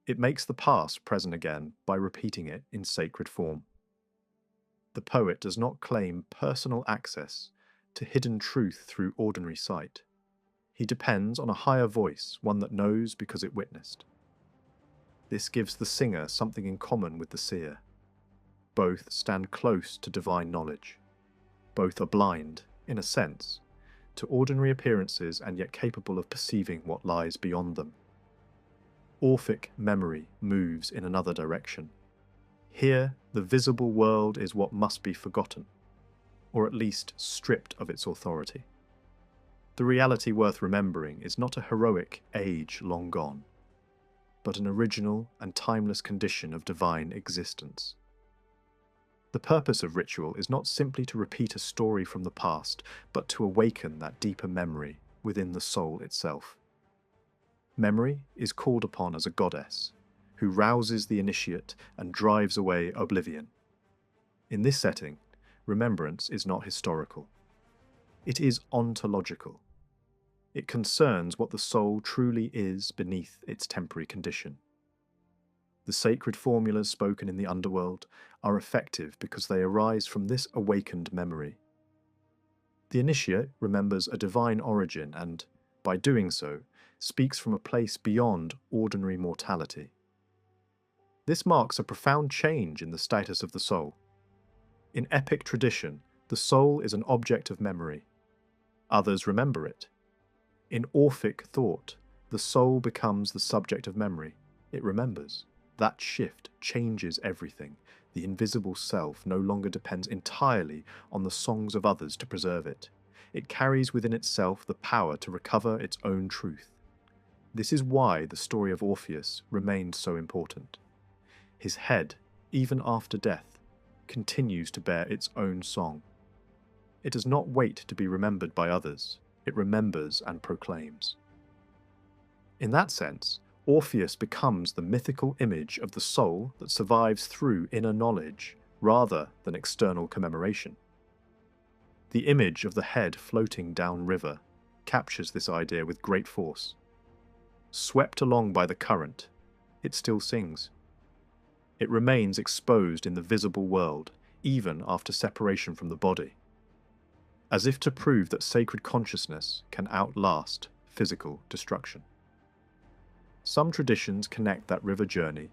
It makes the past present again by repeating it in sacred form. The poet does not claim personal access to hidden truth through ordinary sight. He depends on a higher voice, one that knows because it witnessed. This gives the singer something in common with the seer. Both stand close to divine knowledge. Both are blind, in a sense, to ordinary appearances and yet capable of perceiving what lies beyond them. Orphic memory moves in another direction. Here, the visible world is what must be forgotten, or at least stripped of its authority. The reality worth remembering is not a heroic age long gone, but an original and timeless condition of divine existence. The purpose of ritual is not simply to repeat a story from the past, but to awaken that deeper memory within the soul itself. Memory is called upon as a goddess, who rouses the initiate and drives away oblivion. In this setting, remembrance is not historical. It is ontological. It concerns what the soul truly is beneath its temporary condition. The sacred formulas spoken in the Underworld are effective because they arise from this awakened memory. The initiate remembers a divine origin and, by doing so, speaks from a place beyond ordinary mortality. This marks a profound change in the status of the soul. In epic tradition, the soul is an object of memory. Others remember it. In Orphic thought, the soul becomes the subject of memory. It remembers. That shift changes everything. The invisible self no longer depends entirely on the songs of others to preserve it. It carries within itself the power to recover its own truth. This is why the story of Orpheus remained so important. His head, even after death, continues to bear its own song. It does not wait to be remembered by others. It remembers and proclaims. In that sense, Orpheus becomes the mythical image of the soul that survives through inner knowledge rather than external commemoration. The image of the head floating downriver captures this idea with great force. Swept along by the current, it still sings. It remains exposed in the visible world, even after separation from the body, as if to prove that sacred consciousness can outlast physical destruction. Some traditions connect that river journey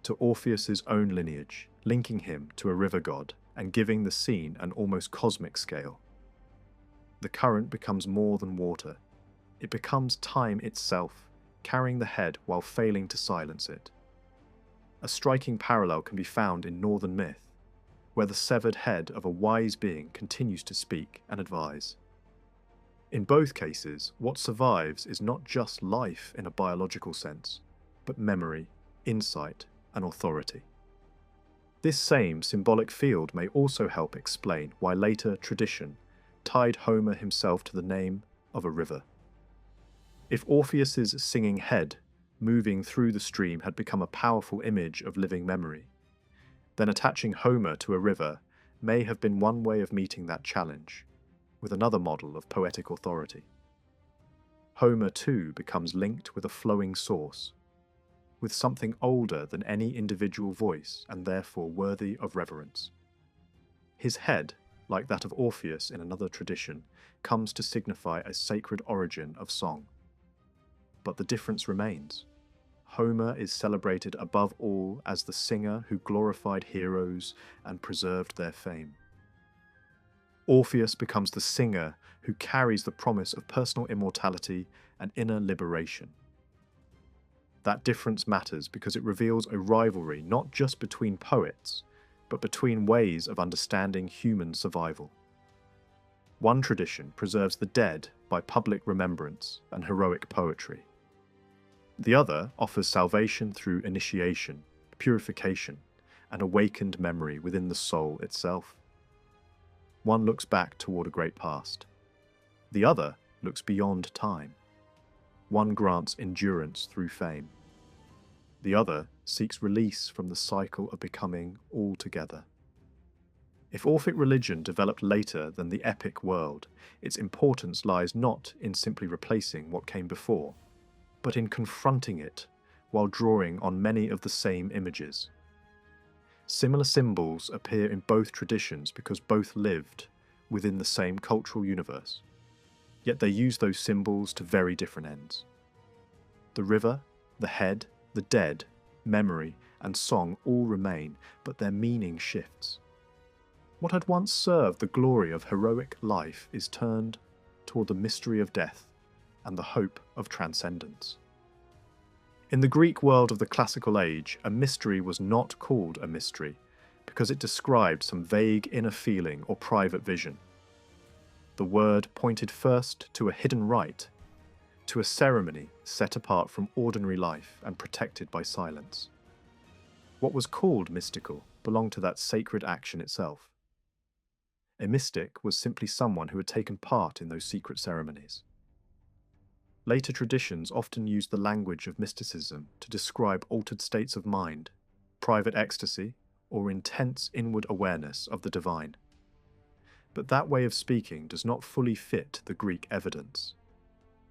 to Orpheus's own lineage, linking him to a river god and giving the scene an almost cosmic scale. The current becomes more than water. It becomes time itself, carrying the head while failing to silence it. A striking parallel can be found in Northern myth, where the severed head of a wise being continues to speak and advise. In both cases, what survives is not just life in a biological sense, but memory, insight, and authority. This same symbolic field may also help explain why later tradition tied Homer himself to the name of a river. If Orpheus's singing head moving through the stream had become a powerful image of living memory, then attaching Homer to a river may have been one way of meeting that challenge, with another model of poetic authority. Homer too becomes linked with a flowing source, with something older than any individual voice and therefore worthy of reverence. His head, like that of Orpheus in another tradition, comes to signify a sacred origin of song. But the difference remains. Homer is celebrated above all as the singer who glorified heroes and preserved their fame. Orpheus becomes the singer who carries the promise of personal immortality and inner liberation. That difference matters because it reveals a rivalry not just between poets, but between ways of understanding human survival. One tradition preserves the dead by public remembrance and heroic poetry. The other offers salvation through initiation, purification, and awakened memory within the soul itself. One looks back toward a great past. The other looks beyond time. One grants endurance through fame. The other seeks release from the cycle of becoming altogether. If Orphic religion developed later than the epic world, its importance lies not in simply replacing what came before, but in confronting it while drawing on many of the same images. Similar symbols appear in both traditions because both lived within the same cultural universe, yet they use those symbols to very different ends. The river, the head, the dead, memory, and song all remain, but their meaning shifts. What had once served the glory of heroic life is turned toward the mystery of death and the hope of transcendence. In the Greek world of the classical age, a mystery was not called a mystery because it described some vague inner feeling or private vision. The word pointed first to a hidden rite, to a ceremony set apart from ordinary life and protected by silence. What was called mystical belonged to that sacred action itself. A mystic was simply someone who had taken part in those secret ceremonies. Later traditions often used the language of mysticism to describe altered states of mind, private ecstasy, or intense inward awareness of the divine. But that way of speaking does not fully fit the Greek evidence.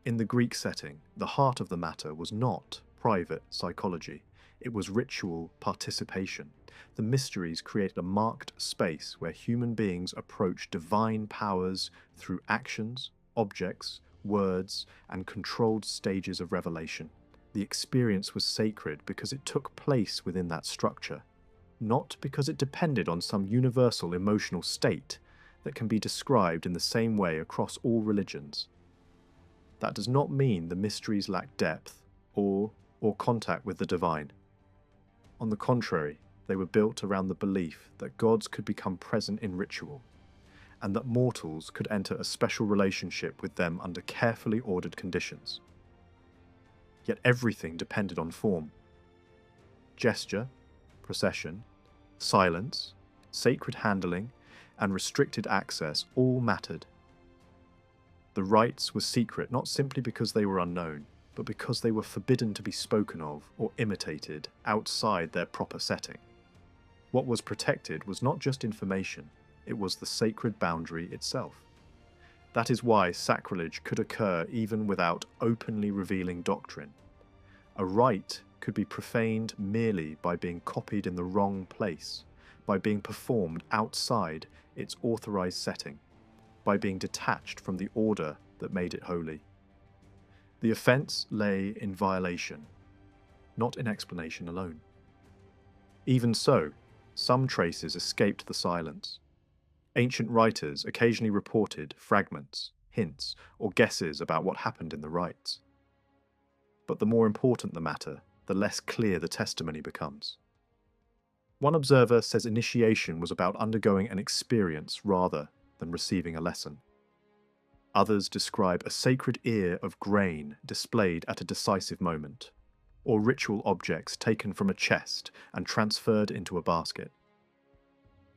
In the Greek setting, the heart of the matter was not private psychology, it was ritual participation. The mysteries created a marked space where human beings approach divine powers through actions, objects, words, and controlled stages of revelation. The experience was sacred because it took place within that structure, not because it depended on some universal emotional state that can be described in the same way across all religions. That does not mean the mysteries lack depth or contact with the divine. On the contrary, they were built around the belief that gods could become present in ritual, and that mortals could enter a special relationship with them under carefully ordered conditions. Yet everything depended on form. Gesture, procession, silence, sacred handling, and restricted access all mattered. The rites were secret not simply because they were unknown, but because they were forbidden to be spoken of or imitated outside their proper setting. What was protected was not just information, it was the sacred boundary itself. That is why sacrilege could occur even without openly revealing doctrine. A rite could be profaned merely by being copied in the wrong place, by being performed outside its authorized setting, by being detached from the order that made it holy. The offense lay in violation, not in explanation alone. Even so, some traces escaped the silence. Ancient writers occasionally reported fragments, hints, or guesses about what happened in the rites. But the more important the matter, the less clear the testimony becomes. One observer says initiation was about undergoing an experience rather than receiving a lesson. Others describe a sacred ear of grain displayed at a decisive moment, or ritual objects taken from a chest and transferred into a basket.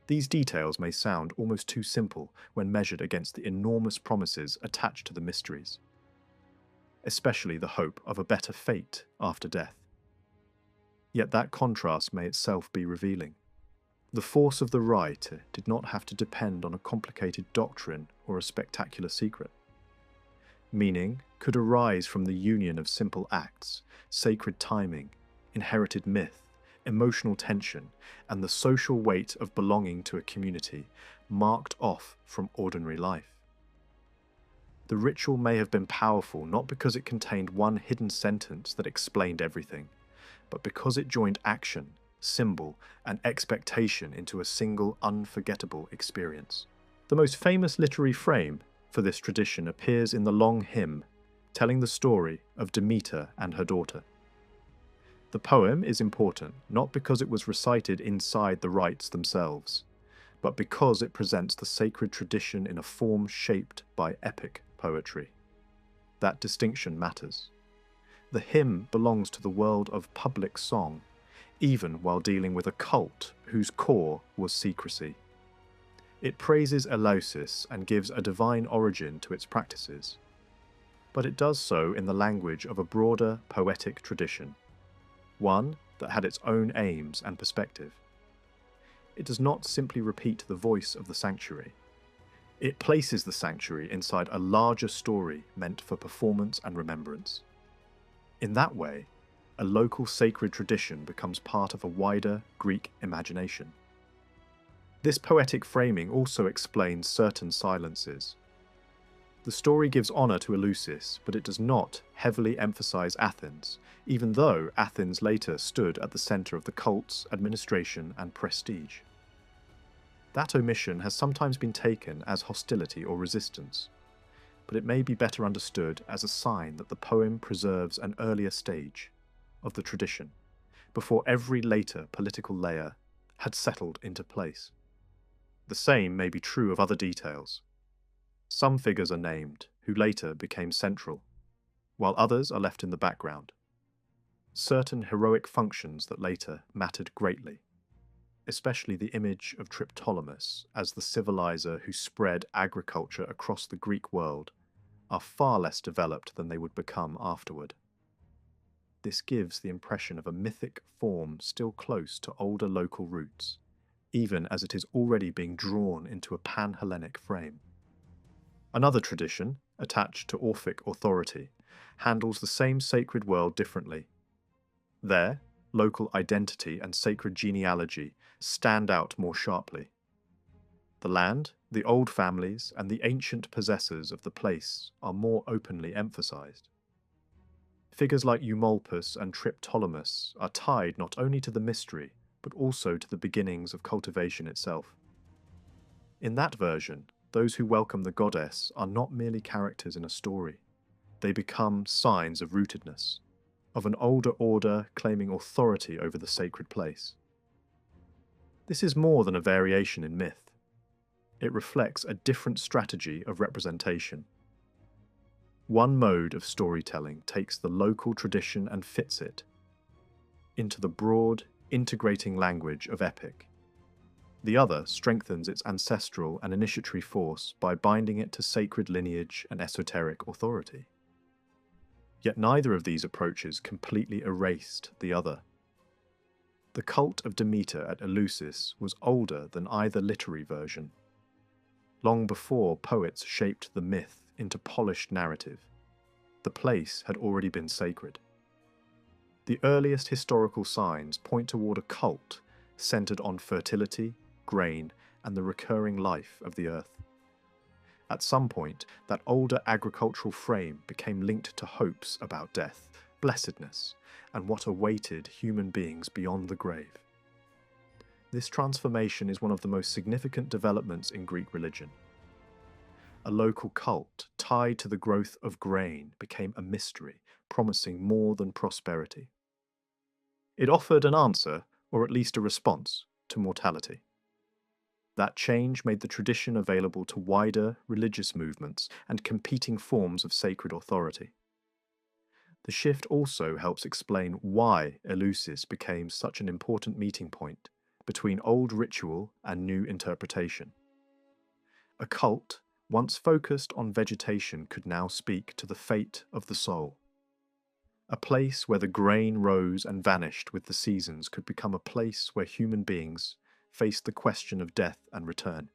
These details may sound almost too simple when measured against the enormous promises attached to the mysteries, especially the hope of a better fate after death. Yet that contrast may itself be revealing. The force of the rite did not have to depend on a complicated doctrine or a spectacular secret. Meaning could arise from the union of simple acts, sacred timing, inherited myth, emotional tension, and the social weight of belonging to a community marked off from ordinary life. The ritual may have been powerful not because it contained one hidden sentence that explained everything, but because it joined action, symbol, and expectation into a single unforgettable experience. The most famous literary frame for this tradition appears in the long hymn telling the story of Demeter and her daughter. The poem is important not because it was recited inside the rites themselves, but because it presents the sacred tradition in a form shaped by epic poetry. That distinction matters. The hymn belongs to the world of public song, even while dealing with a cult whose core was secrecy. It praises Eleusis and gives a divine origin to its practices, but it does so in the language of a broader poetic tradition, one that had its own aims and perspective. It does not simply repeat the voice of the sanctuary. It places the sanctuary inside a larger story meant for performance and remembrance. In that way, a local sacred tradition becomes part of a wider Greek imagination. This poetic framing also explains certain silences. The story gives honour to Eleusis, but it does not heavily emphasise Athens, even though Athens later stood at the centre of the cult's administration and prestige. That omission has sometimes been taken as hostility or resistance, but it may be better understood as a sign that the poem preserves an earlier stage of the tradition, before every later political layer had settled into place. The same may be true of other details. Some figures are named, who later became central, while others are left in the background. Certain heroic functions that later mattered greatly, especially the image of Triptolemus as the civilizer who spread agriculture across the Greek world, are far less developed than they would become afterward. This gives the impression of a mythic form still close to older local roots, even as it is already being drawn into a pan-Hellenic frame. Another tradition, attached to Orphic authority, handles the same sacred world differently. There, local identity and sacred genealogy stand out more sharply. The land, the old families, and the ancient possessors of the place are more openly emphasized. Figures like Eumolpus and Triptolemus are tied not only to the mystery, but also to the beginnings of cultivation itself. In that version, those who welcome the goddess are not merely characters in a story. They become signs of rootedness, of an older order claiming authority over the sacred place. This is more than a variation in myth. It reflects a different strategy of representation. One mode of storytelling takes the local tradition and fits it into the broad, integrating language of epic. The other strengthens its ancestral and initiatory force by binding it to sacred lineage and esoteric authority. Yet neither of these approaches completely erased the other. The cult of Demeter at Eleusis was older than either literary version. Long before poets shaped the myth into polished narrative, the place had already been sacred. The earliest historical signs point toward a cult centered on fertility, grain, and the recurring life of the earth. At some point, that older agricultural frame became linked to hopes about death, blessedness, and what awaited human beings beyond the grave. This transformation is one of the most significant developments in Greek religion. A local cult tied to the growth of grain became a mystery, promising more than prosperity. It offered an answer, or at least a response, to mortality. That change made the tradition available to wider religious movements and competing forms of sacred authority. The shift also helps explain why Eleusis became such an important meeting point between old ritual and new interpretation. A cult, once focused on vegetation, could now speak to the fate of the soul. A place where the grain rose and vanished with the seasons could become a place where human beings faced the question of death and return.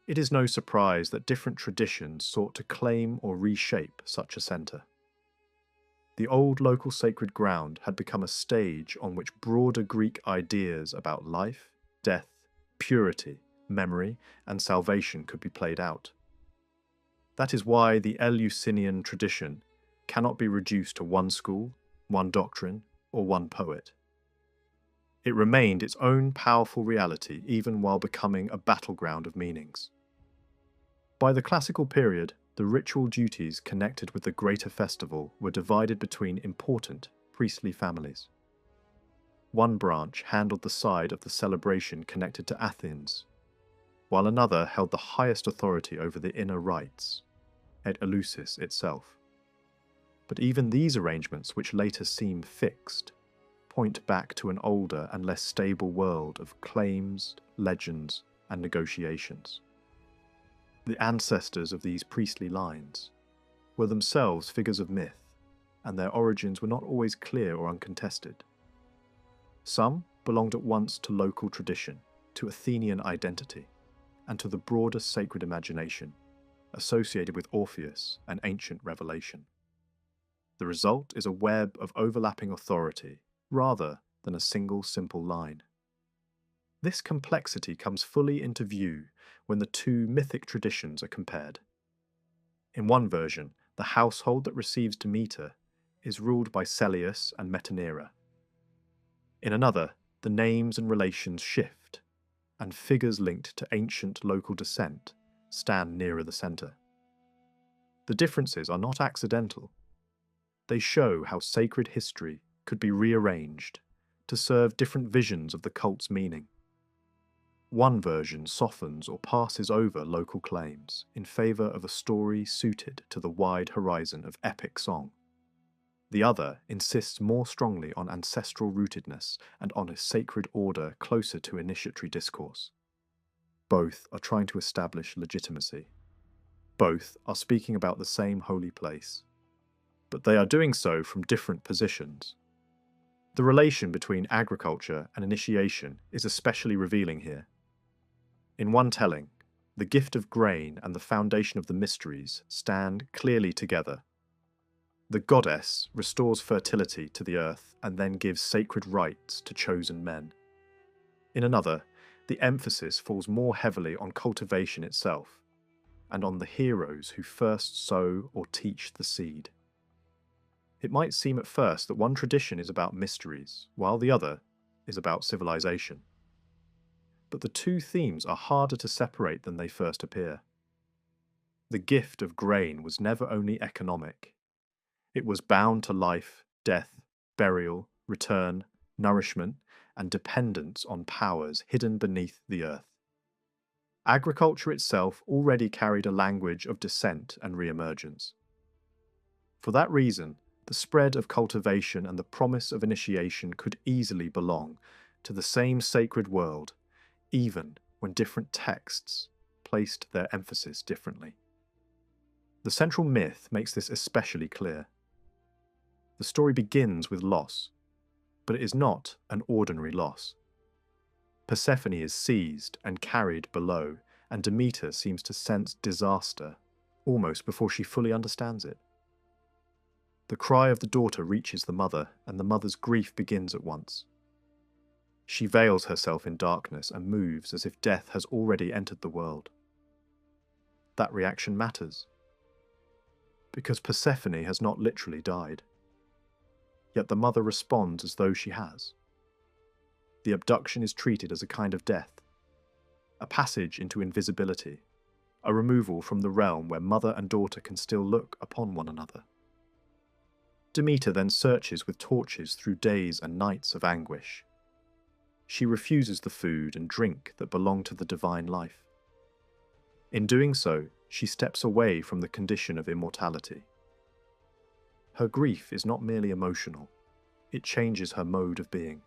It is no surprise that different traditions sought to claim or reshape such a centre. The old local sacred ground had become a stage on which broader Greek ideas about life, death, purity, memory, and salvation could be played out. That is why the Eleusinian tradition cannot be reduced to one school, one doctrine, or one poet. It remained its own powerful reality even while becoming a battleground of meanings. By the classical period, the ritual duties connected with the greater festival were divided between important priestly families. One branch handled the side of the celebration connected to Athens, while another held the highest authority over the inner rites, at Eleusis itself. But even these arrangements, which later seem fixed, point back to an older and less stable world of claims, legends, and negotiations. The ancestors of these priestly lines were themselves figures of myth, and their origins were not always clear or uncontested. Some belonged at once to local tradition, to Athenian identity, and to the broader sacred imagination associated with Orpheus and ancient revelation. The result is a web of overlapping authority rather than a single simple line. This complexity comes fully into view when the two mythic traditions are compared. In one version, the household that receives Demeter is ruled by Celeus and Metanira. In another, the names and relations shift, and figures linked to ancient local descent stand nearer the centre. The differences are not accidental. They show how sacred history could be rearranged to serve different visions of the cult's meaning. One version softens or passes over local claims in favour of a story suited to the wide horizon of epic song. The other insists more strongly on ancestral rootedness and on a sacred order closer to initiatory discourse. Both are trying to establish legitimacy. Both are speaking about the same holy place. But they are doing so from different positions. The relation between agriculture and initiation is especially revealing here. In one telling, the gift of grain and the foundation of the mysteries stand clearly together. The goddess restores fertility to the earth and then gives sacred rites to chosen men. In another, the emphasis falls more heavily on cultivation itself, and on the heroes who first sow or teach the seed. It might seem at first that one tradition is about mysteries, while the other is about civilization. But the two themes are harder to separate than they first appear. The gift of grain was never only economic. It was bound to life, death, burial, return, nourishment, and dependence on powers hidden beneath the earth. Agriculture itself already carried a language of descent and re-emergence. For that reason, the spread of cultivation and the promise of initiation could easily belong to the same sacred world, even when different texts placed their emphasis differently. The central myth makes this especially clear. The story begins with loss, but it is not an ordinary loss. Persephone is seized and carried below, and Demeter seems to sense disaster almost before she fully understands it. The cry of the daughter reaches the mother, and the mother's grief begins at once. She veils herself in darkness and moves as if death has already entered the world. That reaction matters, because Persephone has not literally died. Yet the mother responds as though she has. The abduction is treated as a kind of death, a passage into invisibility, a removal from the realm where mother and daughter can still look upon one another. Demeter then searches with torches through days and nights of anguish. She refuses the food and drink that belong to the divine life. In doing so, she steps away from the condition of immortality. Her grief is not merely emotional, it changes her mode of being.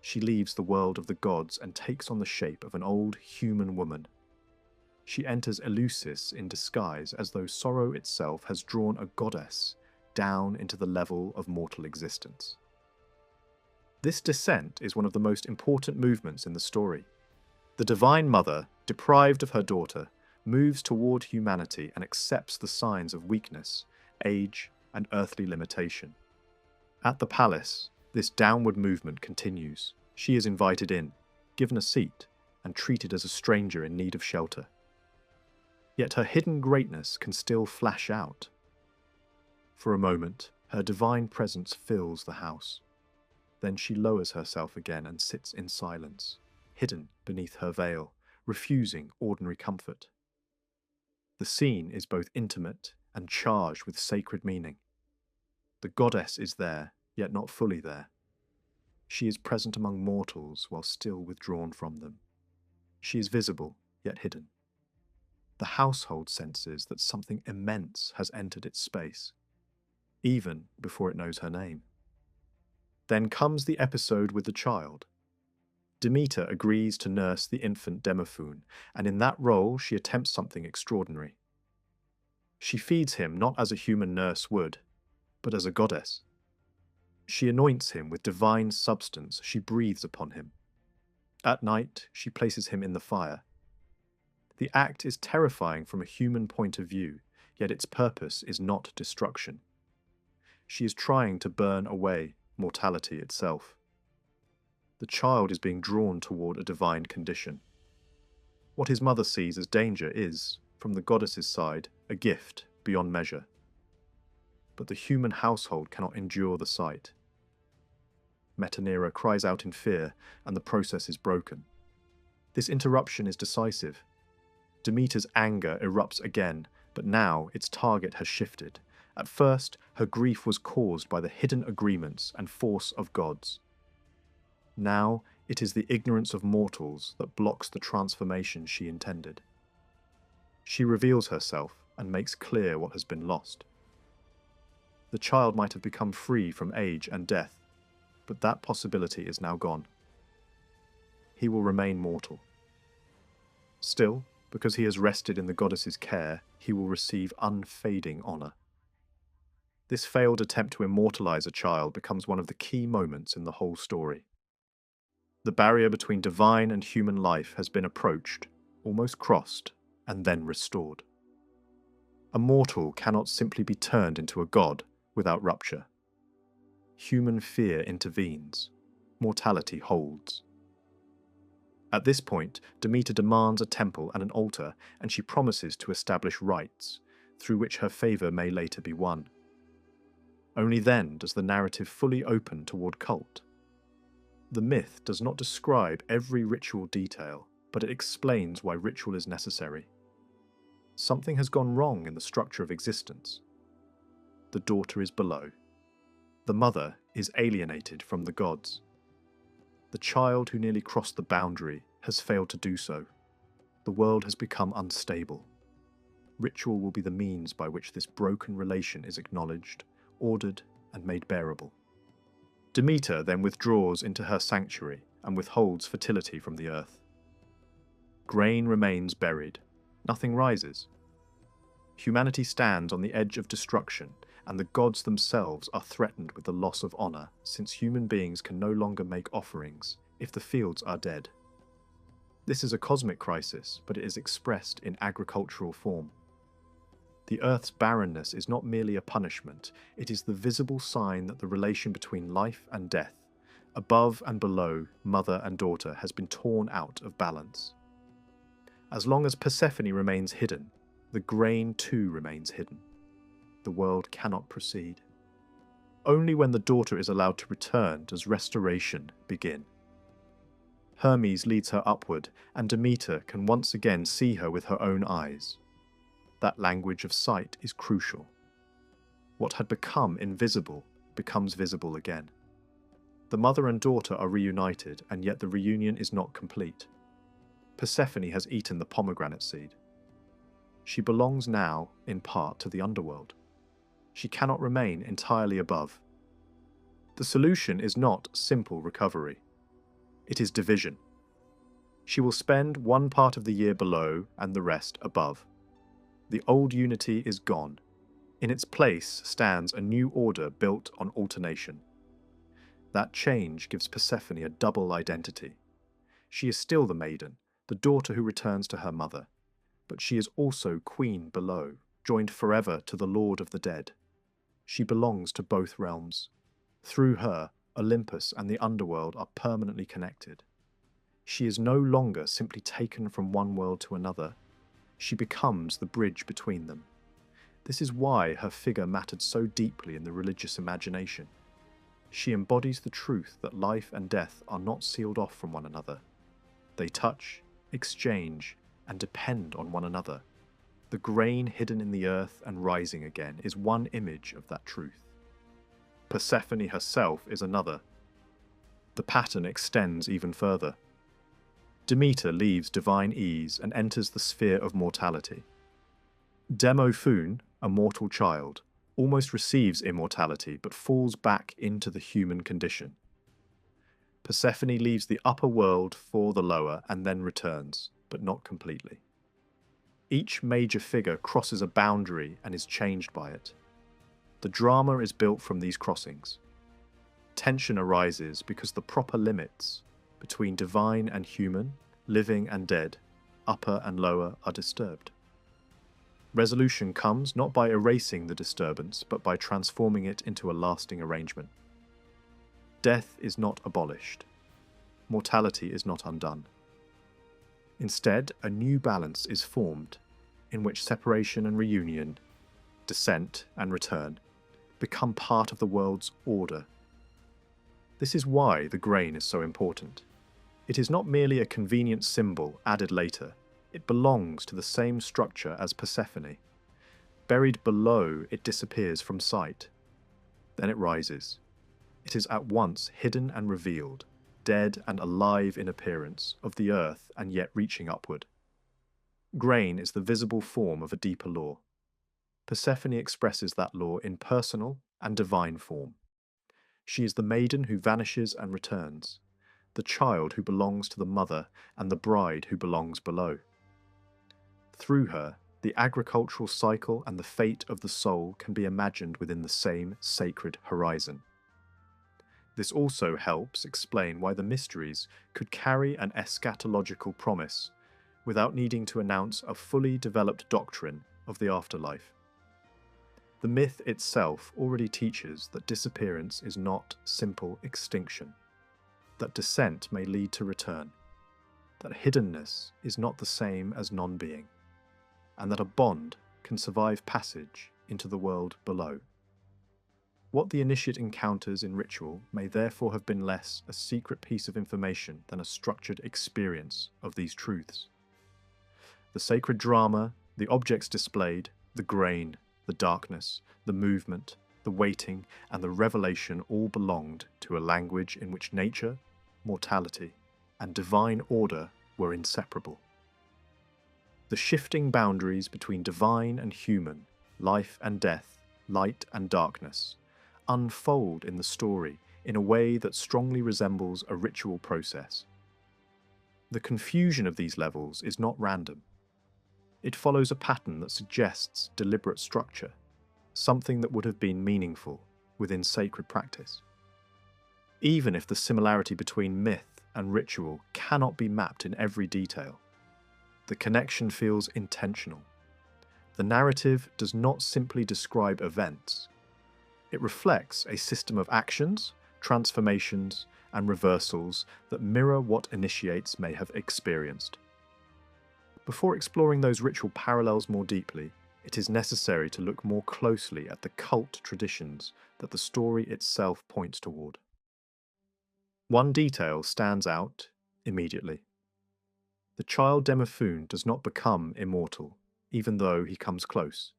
She leaves the world of the gods and takes on the shape of an old human woman. She enters Eleusis in disguise as though sorrow itself has drawn a goddess down into the level of mortal existence. This descent is one of the most important movements in the story. The Divine Mother, deprived of her daughter, moves toward humanity and accepts the signs of weakness, age, and earthly limitation. At the palace, this downward movement continues. She is invited in, given a seat, and treated as a stranger in need of shelter. Yet her hidden greatness can still flash out. For a moment, her divine presence fills the house. Then she lowers herself again and sits in silence, hidden beneath her veil, refusing ordinary comfort. The scene is both intimate and charged with sacred meaning. The goddess is there, yet not fully there. She is present among mortals while still withdrawn from them. She is visible, yet hidden. The household senses that something immense has entered its space, even before it knows her name. Then comes the episode with the child. Demeter agrees to nurse the infant Demophoon, and in that role she attempts something extraordinary. She feeds him not as a human nurse would, but as a goddess. She anoints him with divine substance, she breathes upon him. At night, she places him in the fire. The act is terrifying from a human point of view, yet its purpose is not destruction. She is trying to burn away mortality itself. The child is being drawn toward a divine condition. What his mother sees as danger is, from the goddess's side, a gift beyond measure. But the human household cannot endure the sight. Metanira cries out in fear, and the process is broken. This interruption is decisive. Demeter's anger erupts again, but now its target has shifted. At first, her grief was caused by the hidden agreements and force of gods. Now, it is the ignorance of mortals that blocks the transformation she intended. She reveals herself and makes clear what has been lost. The child might have become free from age and death, but that possibility is now gone. He will remain mortal. Still, because he has rested in the goddess's care, he will receive unfading honor. This failed attempt to immortalize a child becomes one of the key moments in the whole story. The barrier between divine and human life has been approached, almost crossed, and then restored. A mortal cannot simply be turned into a god without rupture. Human fear intervenes. Mortality holds. At this point, Demeter demands a temple and an altar, and she promises to establish rites, through which her favor may later be won. Only then does the narrative fully open toward cult. The myth does not describe every ritual detail, but it explains why ritual is necessary. Something has gone wrong in the structure of existence. The daughter is below. The mother is alienated from the gods. The child who nearly crossed the boundary has failed to do so. The world has become unstable. Ritual will be the means by which this broken relation is acknowledged, ordered, and made bearable. Demeter then withdraws into her sanctuary and withholds fertility from the earth. Grain remains buried. Nothing rises. Humanity stands on the edge of destruction, and the gods themselves are threatened with the loss of honor, since human beings can no longer make offerings if the fields are dead. This is a cosmic crisis, but it is expressed in agricultural form. The Earth's barrenness is not merely a punishment, it is the visible sign that the relation between life and death, above and below mother and daughter, has been torn out of balance. As long as Persephone remains hidden, the grain too remains hidden. The world cannot proceed. Only when the daughter is allowed to return does restoration begin. Hermes leads her upward, and Demeter can once again see her with her own eyes. That language of sight is crucial. What had become invisible becomes visible again. The mother and daughter are reunited, and yet the reunion is not complete. Persephone has eaten the pomegranate seed. She belongs now, in part, to the underworld. She cannot remain entirely above. The solution is not simple recovery. It is division. She will spend one part of the year below and the rest above. The old unity is gone. In its place stands a new order built on alternation. That change gives Persephone a double identity. She is still the maiden, the daughter who returns to her mother, but she is also queen below, joined forever to the lord of the dead. She belongs to both realms. Through her, Olympus and the underworld are permanently connected. She is no longer simply taken from one world to another. She becomes the bridge between them. This is why her figure mattered so deeply in the religious imagination. She embodies the truth that life and death are not sealed off from one another. They touch, exchange, and depend on one another. The grain hidden in the earth and rising again is one image of that truth. Persephone herself is another. The pattern extends even further. Demeter leaves divine ease and enters the sphere of mortality. Demophoon, a mortal child, almost receives immortality but falls back into the human condition. Persephone leaves the upper world for the lower and then returns, but not completely. Each major figure crosses a boundary and is changed by it. The drama is built from these crossings. Tension arises because the proper limits between divine and human, living and dead, upper and lower, are disturbed. Resolution comes not by erasing the disturbance, but by transforming it into a lasting arrangement. Death is not abolished. Mortality is not undone. Instead, a new balance is formed, in which separation and reunion, descent and return, become part of the world's order. This is why the grain is so important. It is not merely a convenient symbol added later. It belongs to the same structure as Persephone. Buried below, it disappears from sight. Then it rises. It is at once hidden and revealed, dead and alive in appearance, of the earth and yet reaching upward. Grain is the visible form of a deeper law. Persephone expresses that law in personal and divine form. She is the maiden who vanishes and returns, the child who belongs to the mother and the bride who belongs below. Through her, the agricultural cycle and the fate of the soul can be imagined within the same sacred horizon. This also helps explain why the mysteries could carry an eschatological promise without needing to announce a fully developed doctrine of the afterlife. The myth itself already teaches that disappearance is not simple extinction, that descent may lead to return, that hiddenness is not the same as non-being, and that a bond can survive passage into the world below. What the initiate encounters in ritual may therefore have been less a secret piece of information than a structured experience of these truths. The sacred drama, the objects displayed, the grain, the darkness, the movement, the waiting, and the revelation all belonged to a language in which nature, mortality, and divine order were inseparable. The shifting boundaries between divine and human, life and death, light and darkness, unfold in the story in a way that strongly resembles a ritual process. The confusion of these levels is not random. It follows a pattern that suggests deliberate structure, something that would have been meaningful within sacred practice. Even if the similarity between myth and ritual cannot be mapped in every detail, the connection feels intentional. The narrative does not simply describe events. It reflects a system of actions, transformations, and reversals that mirror what initiates may have experienced. Before exploring those ritual parallels more deeply, it is necessary to look more closely at the cult traditions that the story itself points toward. One detail stands out immediately. The child Demophoon does not become immortal, even though he comes close.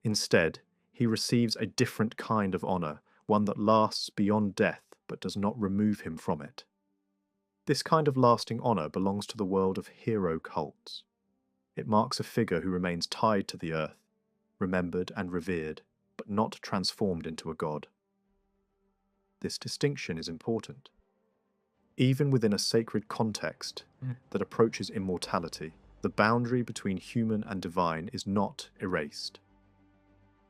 Instead, he receives a different kind of honor, one that lasts beyond death but does not remove him from it. This kind of lasting honour belongs to the world of hero cults. It marks a figure who remains tied to the earth, remembered and revered, but not transformed into a god. This distinction is important. Even within a sacred context that approaches immortality, the boundary between human and divine is not erased.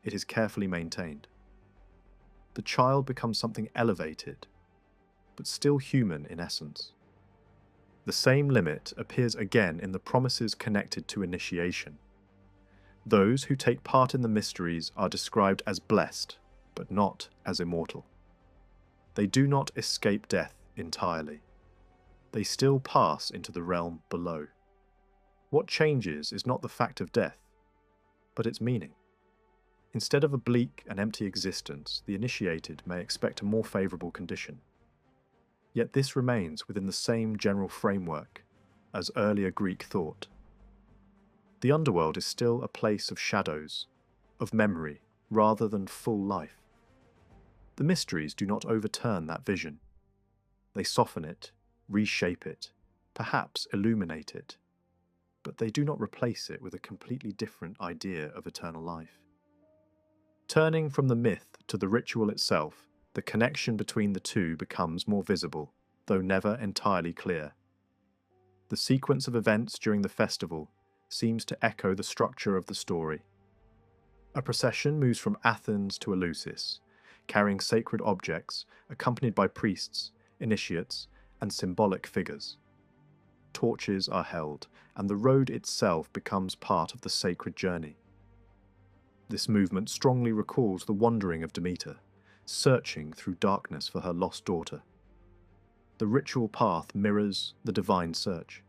It is carefully maintained. The child becomes something elevated, but still human in essence. The same limit appears again in the promises connected to initiation. Those who take part in the mysteries are described as blessed, but not as immortal. They do not escape death entirely. They still pass into the realm below. What changes is not the fact of death, but its meaning. Instead of a bleak and empty existence, the initiated may expect a more favourable condition. Yet this remains within the same general framework as earlier Greek thought. The underworld is still a place of shadows, of memory, rather than full life. The mysteries do not overturn that vision. They soften it, reshape it, perhaps illuminate it, but they do not replace it with a completely different idea of eternal life. Turning from the myth to the ritual itself, the connection between the two becomes more visible, though never entirely clear. The sequence of events during the festival seems to echo the structure of the story. A procession moves from Athens to Eleusis, carrying sacred objects, accompanied by priests, initiates, and symbolic figures. Torches are held, and the road itself becomes part of the sacred journey. This movement strongly recalls the wandering of Demeter, searching through darkness for her lost daughter. The ritual path mirrors the divine search.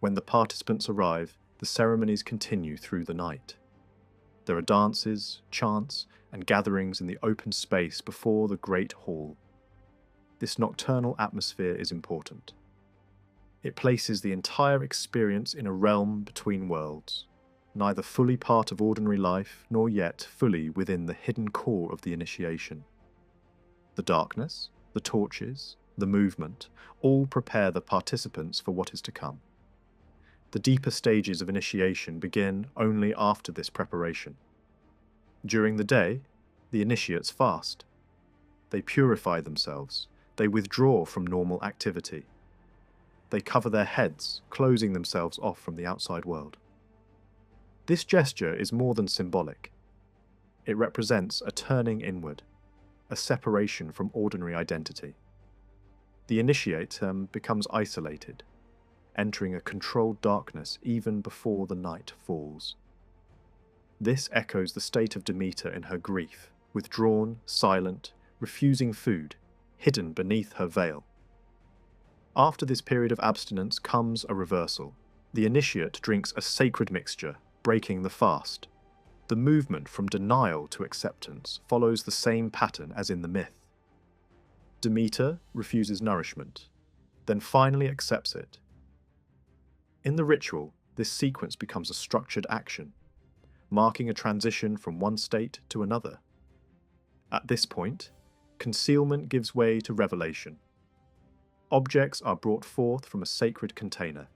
When the participants arrive, the ceremonies continue through the night. There are dances, chants, and gatherings in the open space before the great hall. This nocturnal atmosphere is important. It places the entire experience in a realm between worlds, neither fully part of ordinary life nor yet fully within the hidden core of the initiation. The darkness, the torches, the movement, all prepare the participants for what is to come. The deeper stages of initiation begin only after this preparation. During the day, the initiates fast. They purify themselves. They withdraw from normal activity. They cover their heads, closing themselves off from the outside world. This gesture is more than symbolic. It represents a turning inward, a separation from ordinary identity. The initiate becomes isolated, entering a controlled darkness even before the night falls. This echoes the state of Demeter in her grief, withdrawn, silent, refusing food, hidden beneath her veil. After this period of abstinence comes a reversal. The initiate drinks a sacred mixture, breaking the fast. The movement from denial to acceptance follows the same pattern as in the myth. Demeter refuses nourishment, then finally accepts it. In the ritual, this sequence becomes a structured action, marking a transition from one state to another. At this point, concealment gives way to revelation. Objects are brought forth from a sacred container.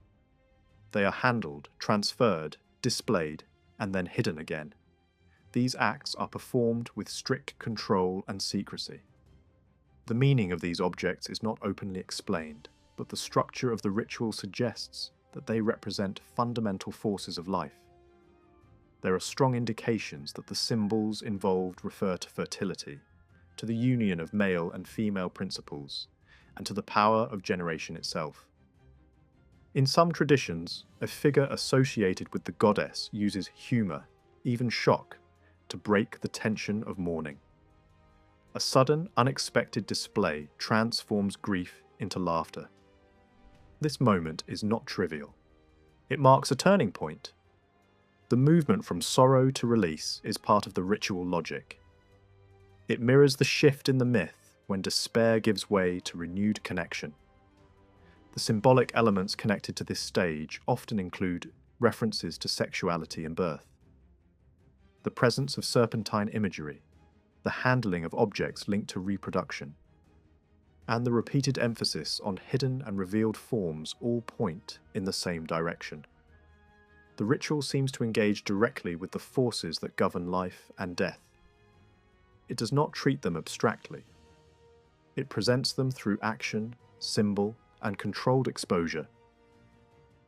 They are handled, transferred, displayed, and then hidden again. These acts are performed with strict control and secrecy. The meaning of these objects is not openly explained, but the structure of the ritual suggests that they represent fundamental forces of life. There are strong indications that the symbols involved refer to fertility, to the union of male and female principles, and to the power of generation itself. In some traditions, a figure associated with the goddess uses humour, even shock, to break the tension of mourning. A sudden, unexpected display transforms grief into laughter. This moment is not trivial. It marks a turning point. The movement from sorrow to release is part of the ritual logic. It mirrors the shift in the myth when despair gives way to renewed connection. The symbolic elements connected to this stage often include references to sexuality and birth, the presence of serpentine imagery, the handling of objects linked to reproduction, and the repeated emphasis on hidden and revealed forms all point in the same direction. The ritual seems to engage directly with the forces that govern life and death. It does not treat them abstractly. It presents them through action, symbol, and controlled exposure.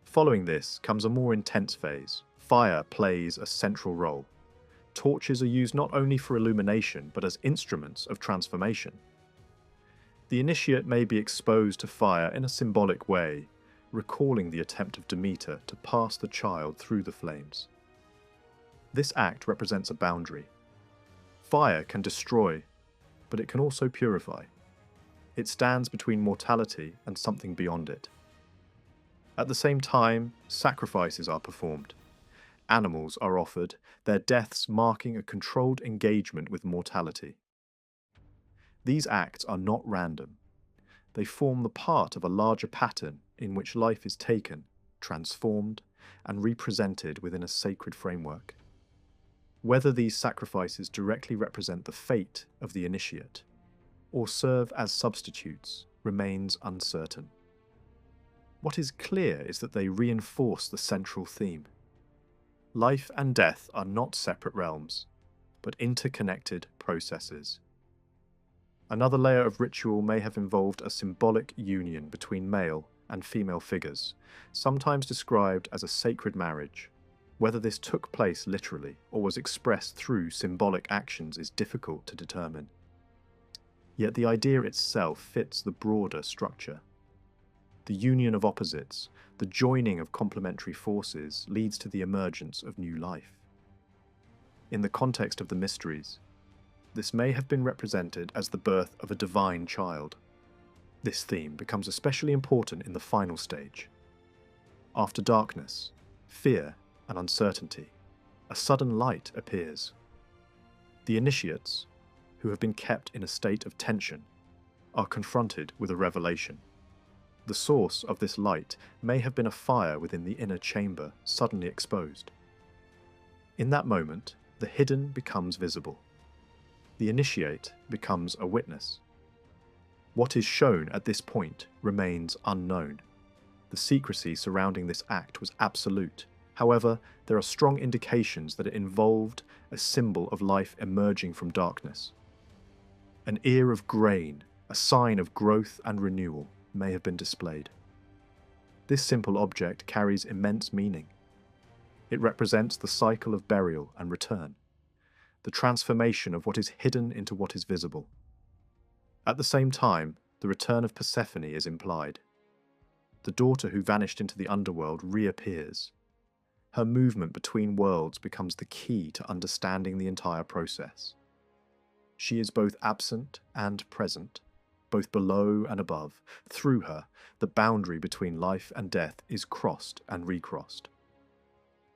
Following this comes a more intense phase. Fire plays a central role. Torches are used not only for illumination, but as instruments of transformation. The initiate may be exposed to fire in a symbolic way, recalling the attempt of Demeter to pass the child through the flames. This act represents a boundary. Fire can destroy, but it can also purify. It stands between mortality and something beyond it. At the same time, sacrifices are performed. Animals are offered, their deaths marking a controlled engagement with mortality. These acts are not random. They form the part of a larger pattern in which life is taken, transformed, and represented within a sacred framework. Whether these sacrifices directly represent the fate of the initiate, or serve as substitutes, remains uncertain. What is clear is that they reinforce the central theme. Life and death are not separate realms, but interconnected processes. Another layer of ritual may have involved a symbolic union between male and female figures, sometimes described as a sacred marriage. Whether this took place literally or was expressed through symbolic actions is difficult to determine. Yet the idea itself fits the broader structure. The union of opposites, the joining of complementary forces, leads to the emergence of new life. In the context of the mysteries, this may have been represented as the birth of a divine child. This theme becomes especially important in the final stage. After darkness, fear, and uncertainty, a sudden light appears. The initiates, who have been kept in a state of tension, are confronted with a revelation. The source of this light may have been a fire within the inner chamber, suddenly exposed. In that moment, the hidden becomes visible. The initiate becomes a witness. What is shown at this point remains unknown. The secrecy surrounding this act was absolute. However, there are strong indications that it involved a symbol of life emerging from darkness. An ear of grain, a sign of growth and renewal, may have been displayed. This simple object carries immense meaning. It represents the cycle of burial and return, the transformation of what is hidden into what is visible. At the same time, the return of Persephone is implied. The daughter who vanished into the underworld reappears. Her movement between worlds becomes the key to understanding the entire process. She is both absent and present, both below and above. Through her, the boundary between life and death is crossed and recrossed.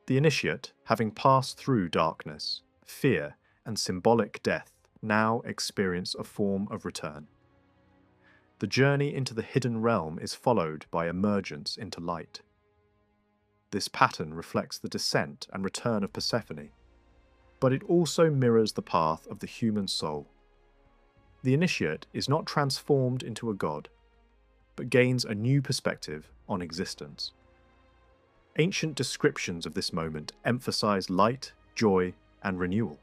The initiate, having passed through darkness, fear, and symbolic death, now experience a form of return. The journey into the hidden realm is followed by emergence into light. This pattern reflects the descent and return of Persephone, but it also mirrors the path of the human soul. The initiate is not transformed into a god, but gains a new perspective on existence. Ancient descriptions of this moment emphasize light, joy, and renewal.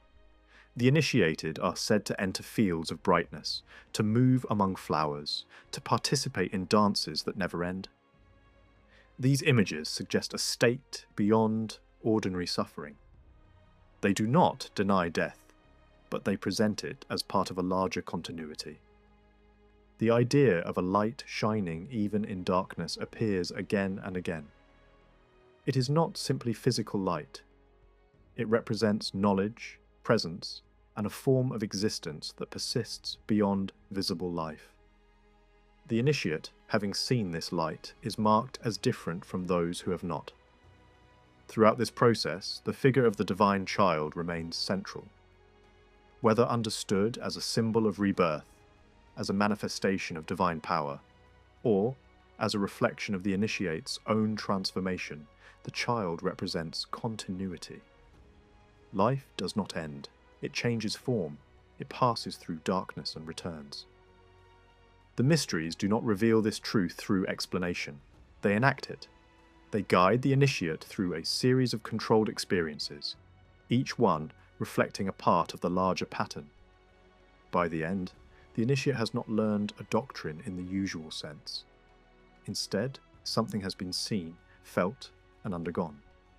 The initiated are said to enter fields of brightness, to move among flowers, to participate in dances that never end. These images suggest a state beyond ordinary suffering. They do not deny death, but they present it as part of a larger continuity. The idea of a light shining even in darkness appears again and again. It is not simply physical light. It represents knowledge, presence, and a form of existence that persists beyond visible life. The initiate, having seen this light, is marked as different from those who have not. Throughout this process, the figure of the divine child remains central. Whether understood as a symbol of rebirth, as a manifestation of divine power, or as a reflection of the initiate's own transformation, the child represents continuity. Life does not end. It changes form. It passes through darkness and returns. The mysteries do not reveal this truth through explanation. They enact it. They guide the initiate through a series of controlled experiences, each one reflecting a part of the larger pattern. By the end, the initiate has not learned a doctrine in the usual sense. Instead, something has been seen, felt, and undergone.